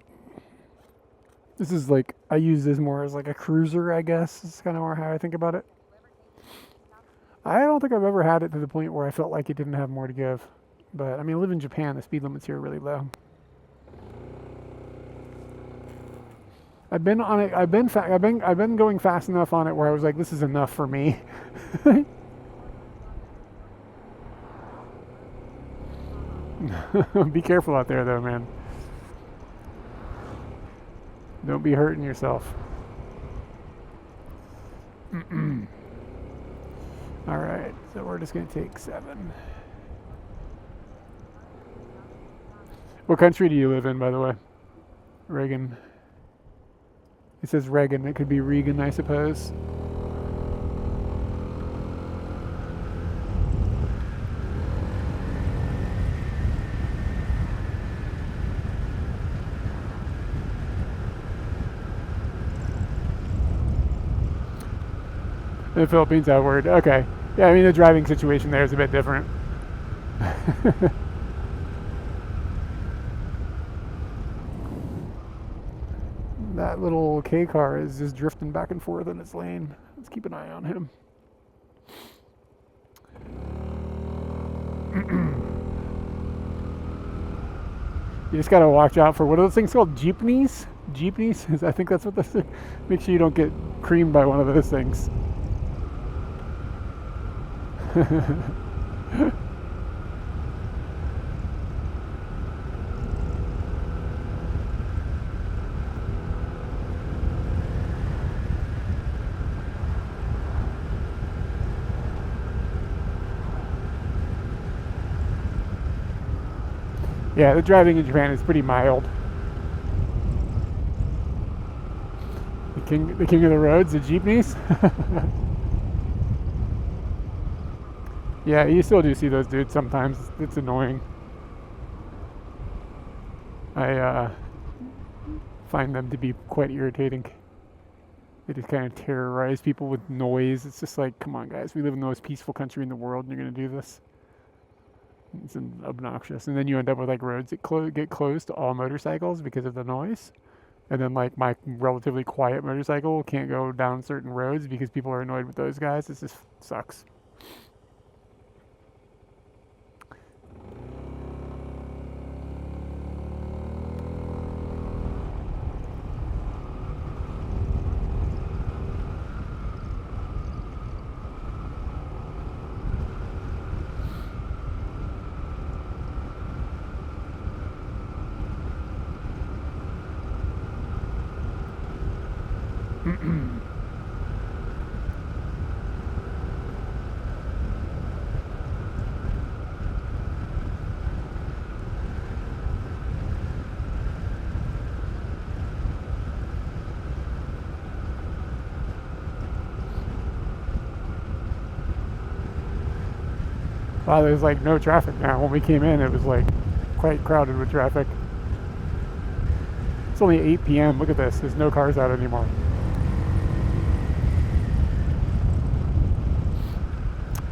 This is like, I use this more as like a cruiser, I guess. It's kind of more how I think about it. I don't think I've ever had it to the point where I felt like it didn't have more to give. But I mean, I live in Japan. The speed limits here are really low. I've been on it. I've been going fast enough on it where I was like, this is enough for me. Be careful out there, though, man. Don't be hurting yourself. All right, so we're just gonna take 7. What country do you live in, by the way? Reagan. It says Reagan. It could be Regan, I suppose. The Philippines outward. Okay. Yeah, I mean, the driving situation there is a bit different. That little K car is just drifting back and forth in its lane. Let's keep an eye on him. You just gotta watch out for, what are those things called? Jeepneys? Jeepneys? I think that's what this is. Make sure you don't get creamed by one of those things. Yeah, the driving in Japan is pretty mild. The king of the roads, the jeepneys. Yeah, you still do see those dudes sometimes. It's annoying. I find them to be quite irritating. They just kind of terrorize people with noise. It's just like, come on, guys. We live in the most peaceful country in the world, and you're going to do this. It's obnoxious. And then you end up with like roads that get closed to all motorcycles because of the noise. And then like my relatively quiet motorcycle can't go down certain roads because people are annoyed with those guys. It just sucks. Wow, there's like no traffic now. When we came in, it was like quite crowded with traffic. It's only 8 p.m. Look at this. There's no cars out anymore.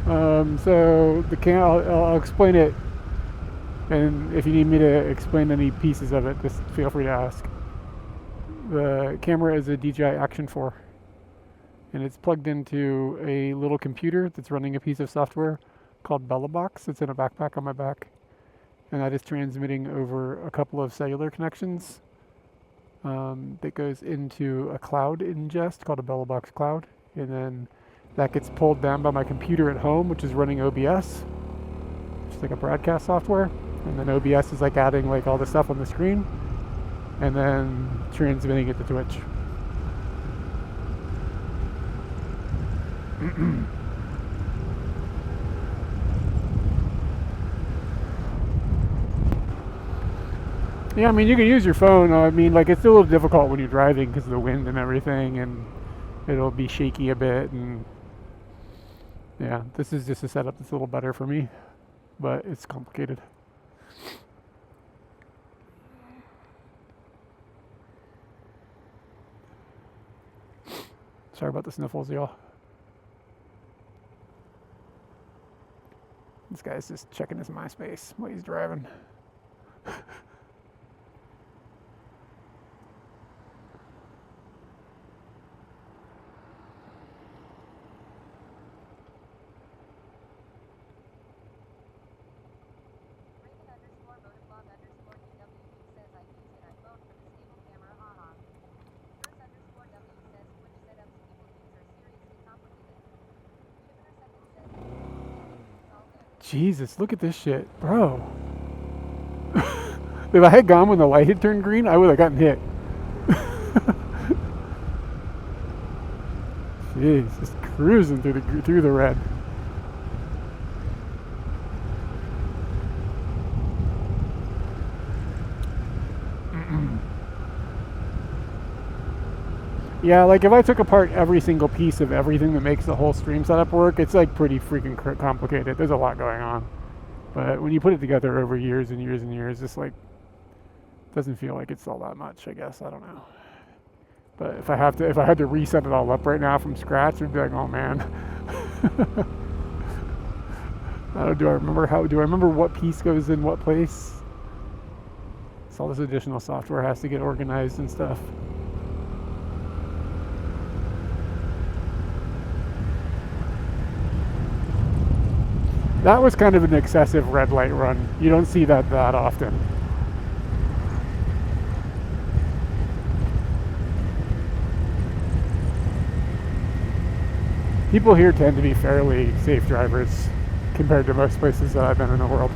So I'll explain it, and if you need me to explain any pieces of it, just feel free to ask. The camera is a DJI Action 4, and it's plugged into a little computer that's running a piece of software called BellaBox. It's in a backpack on my back, and that is transmitting over a couple of cellular connections that goes into a cloud ingest called a BellaBox Cloud, and then that gets pulled down by my computer at home, which is running OBS, just like a broadcast software, and then OBS is like adding like all the stuff on the screen, and then transmitting it to Twitch. Yeah, I mean, you can use your phone. I mean, like, it's a little difficult when you're driving because of the wind and everything, and it'll be shaky a bit. And yeah, this is just a setup that's a little better for me, but it's complicated. Sorry about the sniffles, y'all. This guy's just checking his MySpace while he's driving. Jesus, look at this shit, bro. If I had gone when the light had turned green, I would have gotten hit. Jeez, just cruising through the red. Yeah, like if I took apart every single piece of everything that makes the whole stream setup work, it's like pretty freaking complicated. There's a lot going on. But when you put it together over years and years and years, it's like, doesn't feel like it's all that much, I guess. I don't know. But if I had to reset it all up right now from scratch, I'd be like, oh man. Do I remember what piece goes in what place? So all this additional software has to get organized and stuff. That was kind of an excessive red light run. You don't see that often. People here tend to be fairly safe drivers compared to most places that I've been in the world.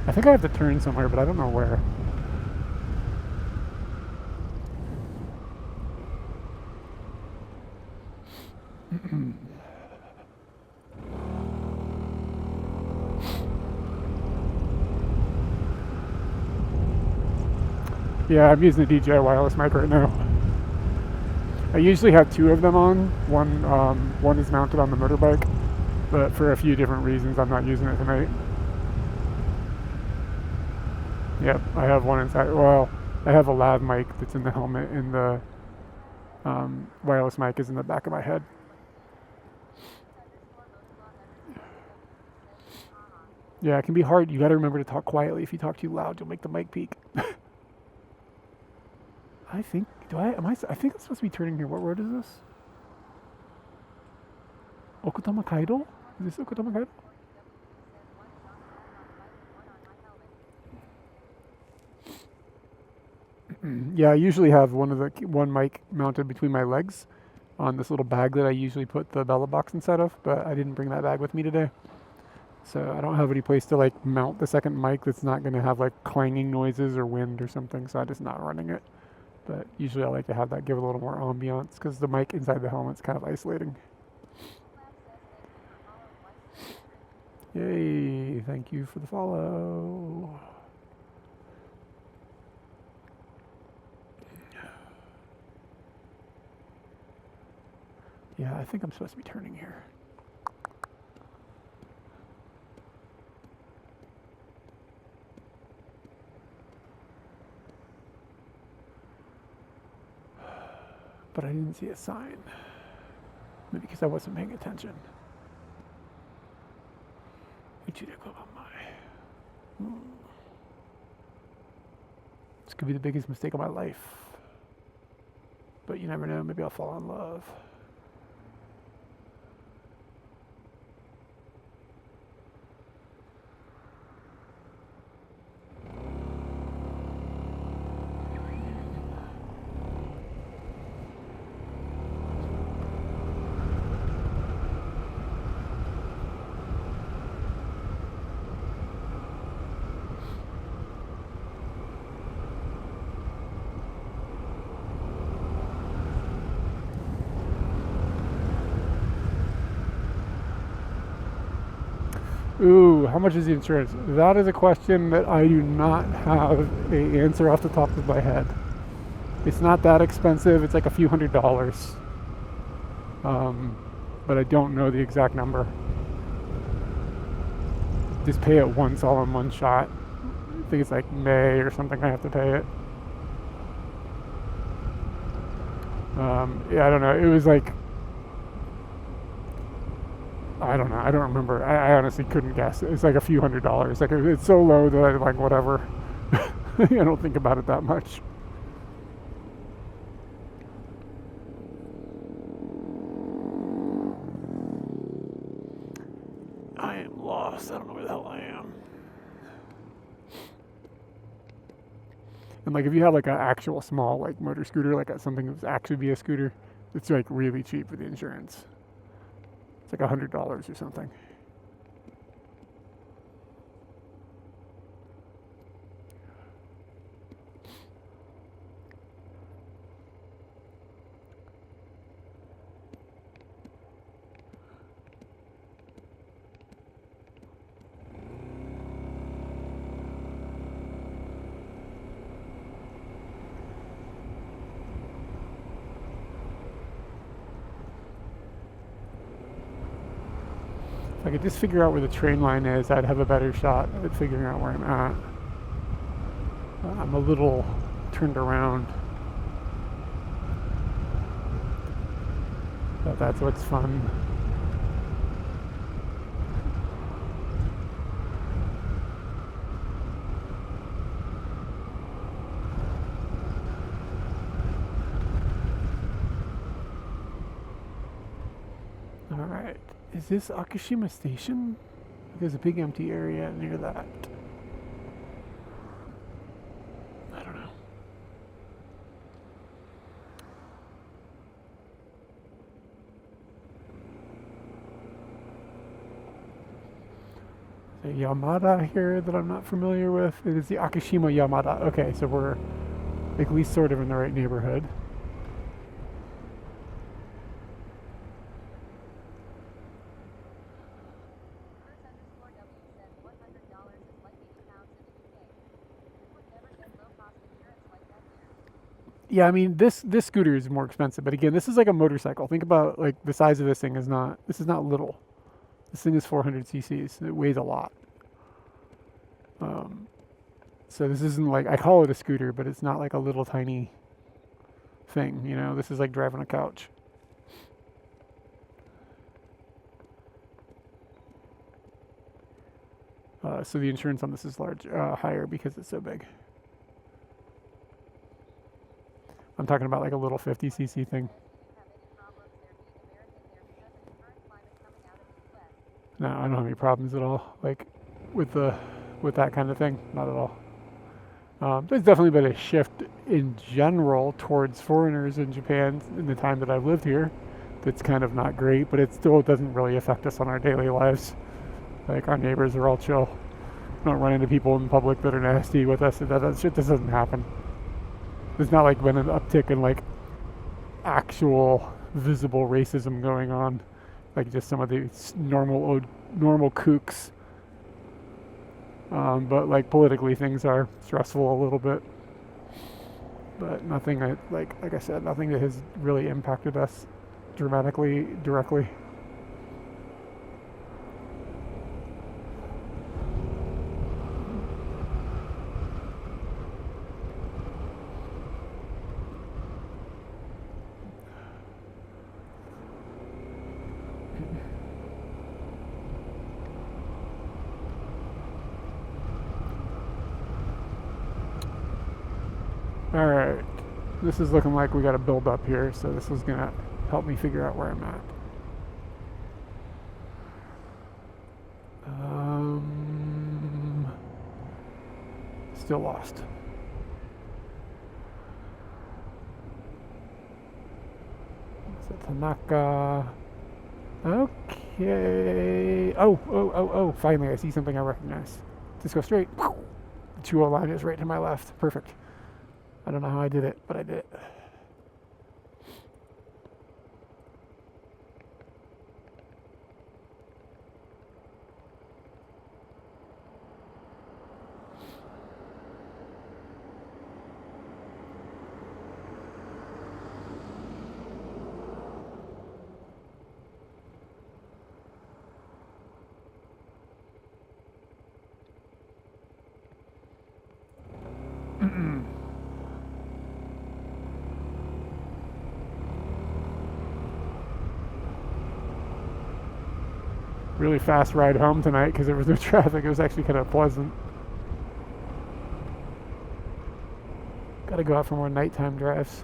I think I have to turn somewhere, but I don't know where. Yeah, I'm using a DJI wireless mic right now. I usually have two of them on. One is mounted on the motorbike, but for a few different reasons, I'm not using it tonight. Yep, I have one inside. Well, I have a lav mic that's in the helmet, and the wireless mic is in the back of my head. Yeah, it can be hard. You got to remember to talk quietly. If you talk too loud, you'll make the mic peak. I think. I think I'm supposed to be turning here. What road is this? Okutama Kaido? Is this Okutama Kaido? Yeah, I usually have one mic mounted between my legs on this little bag that I usually put the BellaBox inside of, but I didn't bring that bag with me today. So I don't have any place to like mount the second mic that's not going to have like clanging noises or wind or something, so I'm just not running it. But usually I like to have that give a little more ambiance because the mic inside the helmet's kind of isolating. Yay, thank you for the follow. Yeah, I think I'm supposed to be turning here. but I didn't see a sign. Maybe because I wasn't paying attention. This could be the biggest mistake of my life. But you never know, maybe I'll fall in love. Ooh, how much is the insurance? That is a question that I do not have an answer off the top of my head. It's not that expensive. It's like a few $100s. But I don't know the exact number. Just pay it once, all in one shot. I think it's like May or something I have to pay it. Yeah, I don't know. It was like, I don't know. I don't remember. I honestly couldn't guess. It's like a few $100s. Like it's so low that I'm like, whatever. I don't think about it that much. I am lost. I don't know where the hell I am. And like if you have like an actual small like motor scooter, like something that's actually be a scooter, it's like really cheap for the insurance. It's like $100 or something. If I could just figure out where the train line is, I'd have a better shot at figuring out where I'm at. I'm a little turned around. But that's what's fun. All right. Is this Akashima Station? There's a big empty area near that. I don't know. There's a Yamada here that I'm not familiar with. It is the Akashima Yamada. Okay, so we're at least sort of in the right neighborhood. Yeah, I mean this scooter is more expensive, but again, this is like a motorcycle. Think about like the size of this thing is not. This is not little. This thing is 400 cc's. It weighs a lot. So this isn't like, I call it a scooter, but it's not like a little tiny thing. You know, this is like driving a couch. So the insurance on this is higher because it's so big. I'm talking about like a little 50 cc thing. No, I don't have any problems at all. Like with that kind of thing, not at all. There's definitely been a shift in general towards foreigners in Japan in the time that I've lived here. That's kind of not great, but it still doesn't really affect us on our daily lives. Like our neighbors are all chill. We don't run into people in public that are nasty with us. That shit just doesn't happen. There's not like been an uptick in like actual visible racism going on, like just some of the normal kooks. But like politically, things are stressful a little bit. But nothing like I said, nothing that has really impacted us dramatically directly. Alright. This is looking like we got to build up here, so this is going to help me figure out where I'm at. Still lost. So Tanaka. Okay. Oh. Finally, I see something I recognize. Just go straight. The 2 line is right to my left. Perfect. I don't know how I did it, but I did it. Really fast ride home tonight because there was no traffic. It was actually kind of pleasant. Gotta go out for more nighttime drives.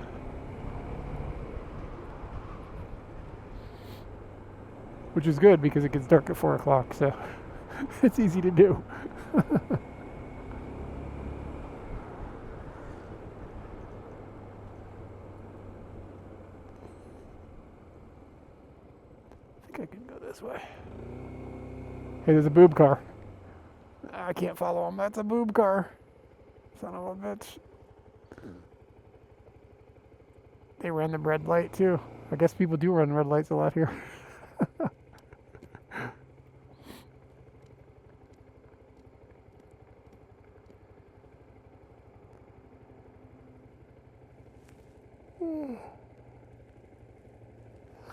Which is good because it gets dark at 4 o'clock, so it's easy to do. I think I can go this way. Hey, there's a boob car. I can't follow him. That's a boob car. Son of a bitch. They ran the red light too. I guess people do run red lights a lot here.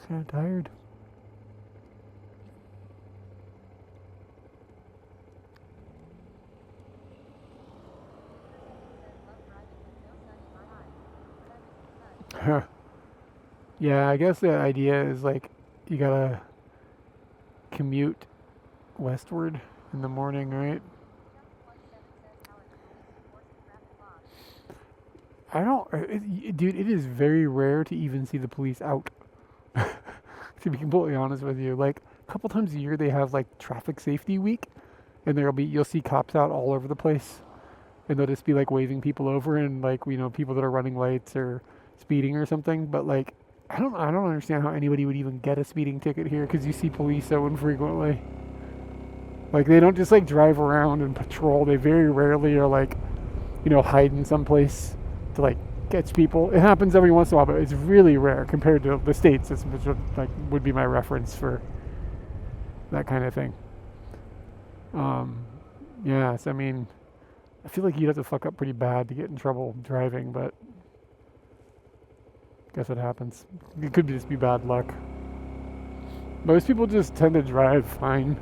Kind of tired. Yeah, I guess the idea is like you gotta commute westward in the morning, right? I don't, dude, it is very rare to even see the police out. To be completely honest with you, like a couple times a year they have like traffic safety week, and you'll see cops out all over the place, and they'll just be like waving people over and like people that are running lights or speeding or something. But like I don't understand how anybody would even get a speeding ticket here because you see police so infrequently. Like they don't just like drive around and patrol. They very rarely are like hide in someplace to like catch people. It happens every once in a while, but it's really rare compared to the States, which would be my reference for that kind of thing. Yes, I mean, I feel like you'd have to fuck up pretty bad to get in trouble driving, but guess what happens. It could just be bad luck. Most people just tend to drive fine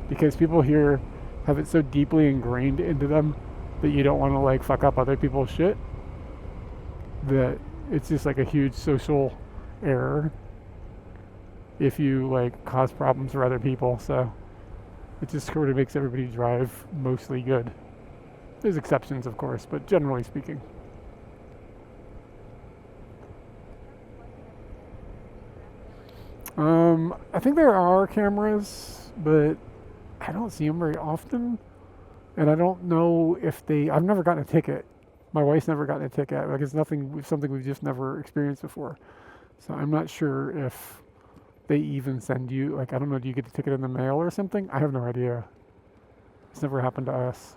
because people here have it so deeply ingrained into them that you don't want to like fuck up other people's shit, that it's just like a huge social error if you like cause problems for other people. So it just sort of makes everybody drive mostly good. There's exceptions, of course, but generally speaking. I think there are cameras, but I don't see them very often. And I don't know if I've never gotten a ticket. My wife's never gotten a ticket. Like it's something we've just never experienced before. So I'm not sure if they even send you, like, I don't know, do you get the ticket in the mail or something? I have no idea. It's never happened to us.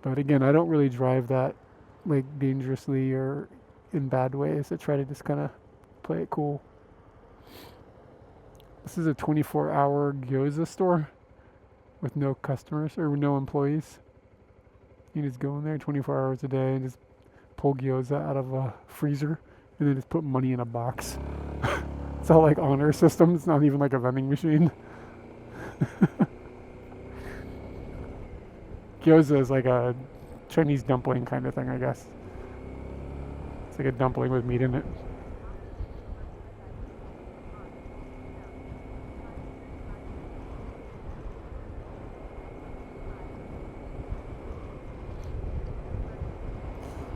But again, I don't really drive that like dangerously or in bad ways. I try to just kind of play it cool. This is a 24-hour gyoza store with no customers or no employees. You just go in there 24 hours a day and just pull gyoza out of a freezer and then just put money in a box. It's all like honor system. It's not even like a vending machine. Gyoza is like a Chinese dumpling kind of thing, I guess. It's like a dumpling with meat in it.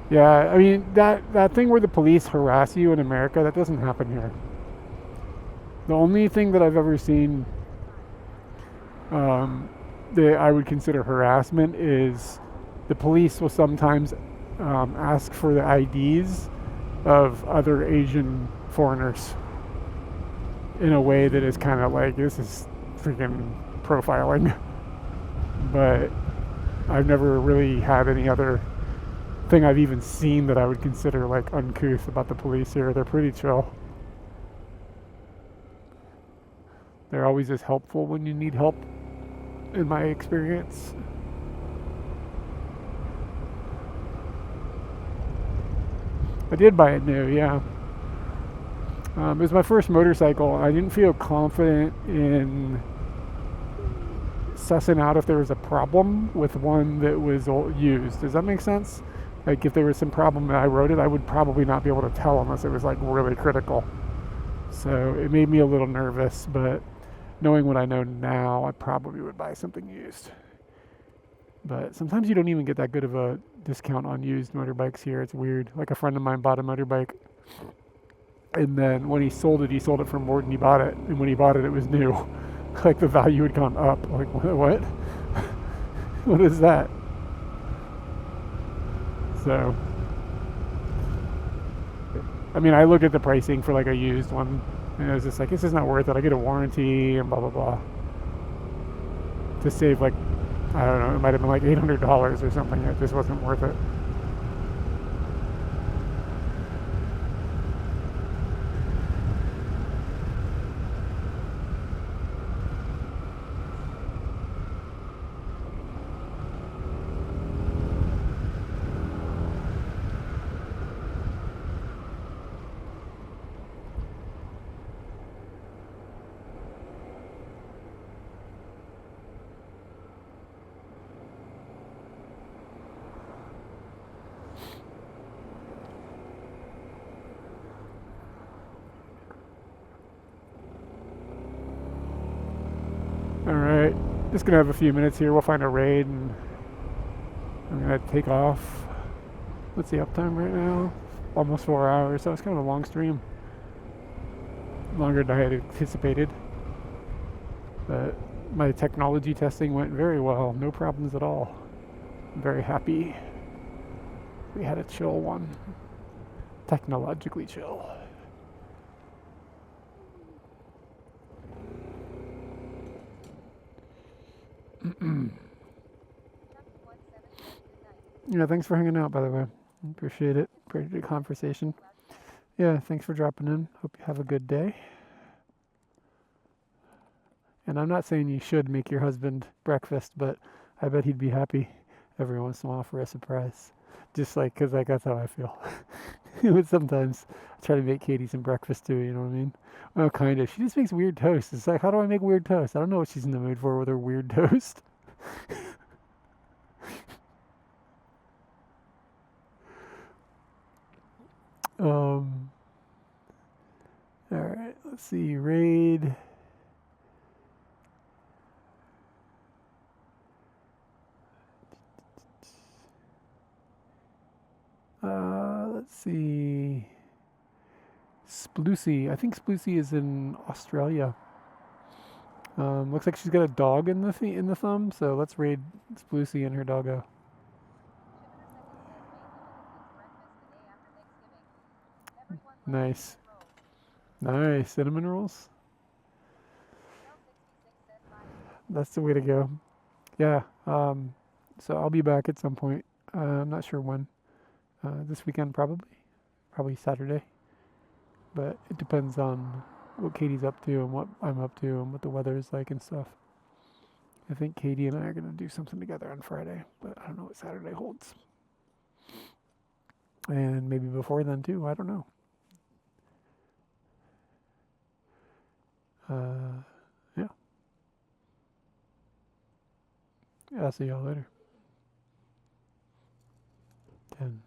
Yeah, I mean that thing where the police harass you in America, that doesn't happen here. The only thing that I've ever seen that I would consider harassment is the police will sometimes ask for the IDs of other Asian foreigners in a way that is kind of like, this is freaking profiling. But I've never really had any other thing I've even seen that I would consider like uncouth about the police here. They're pretty chill. They're always as helpful when you need help, in my experience. I did buy it new, yeah. It was my first motorcycle. I didn't feel confident in sussing out if there was a problem with one that was used. Does that make sense? Like if there was some problem and I rode it, I would probably not be able to tell unless it was like really critical. So it made me a little nervous, but knowing what I know now, I probably would buy something used. But sometimes you don't even get that good of a discount on used motorbikes here. It's weird. Like a friend of mine bought a motorbike, and then when he sold it for more than he bought it. And when he bought it, it was new. Like the value had gone up. Like, what? What is that? So, I mean, I look at the pricing for like a used one, and I was just like, this is not worth it. I get a warranty and blah, blah, blah. To save like, I don't know, it might have been like $800 or something. It just wasn't worth it. Alright, just gonna have a few minutes here. We'll find a raid and I'm gonna take off. What's the uptime right now? Almost 4 hours, so it's kind of a long stream. Longer than I had anticipated. But my technology testing went very well. No problems at all. I'm very happy. We had a chill one. Technologically chill. Yeah, thanks for hanging out, by the way. Appreciate it. Appreciate the conversation. Yeah, thanks for dropping in. Hope you have a good day. And I'm not saying you should make your husband breakfast, but I bet he'd be happy every once in a while for a surprise. Just like, because like, that's how I feel. But sometimes I try to make Katie some breakfast too, you know what I mean? Well, kind of. She just makes weird toast. It's like, how do I make weird toast? I don't know what she's in the mood for with her weird toast. Alright, let's see. Raid. Let's see. Splucy. I think Splucy is in Australia. Looks like she's got a dog in the thumb, so let's raid Splucy and her doggo. Nice. Nice. Cinnamon rolls? That's the way to go. Yeah. So I'll be back at some point. I'm not sure when. This weekend probably. Probably Saturday. But it depends on what Katie's up to and what I'm up to and what the weather is like and stuff. I think Katie and I are going to do something together on Friday, but I don't know what Saturday holds. And maybe before then too, I don't know. Yeah. I'll see y'all later. 10.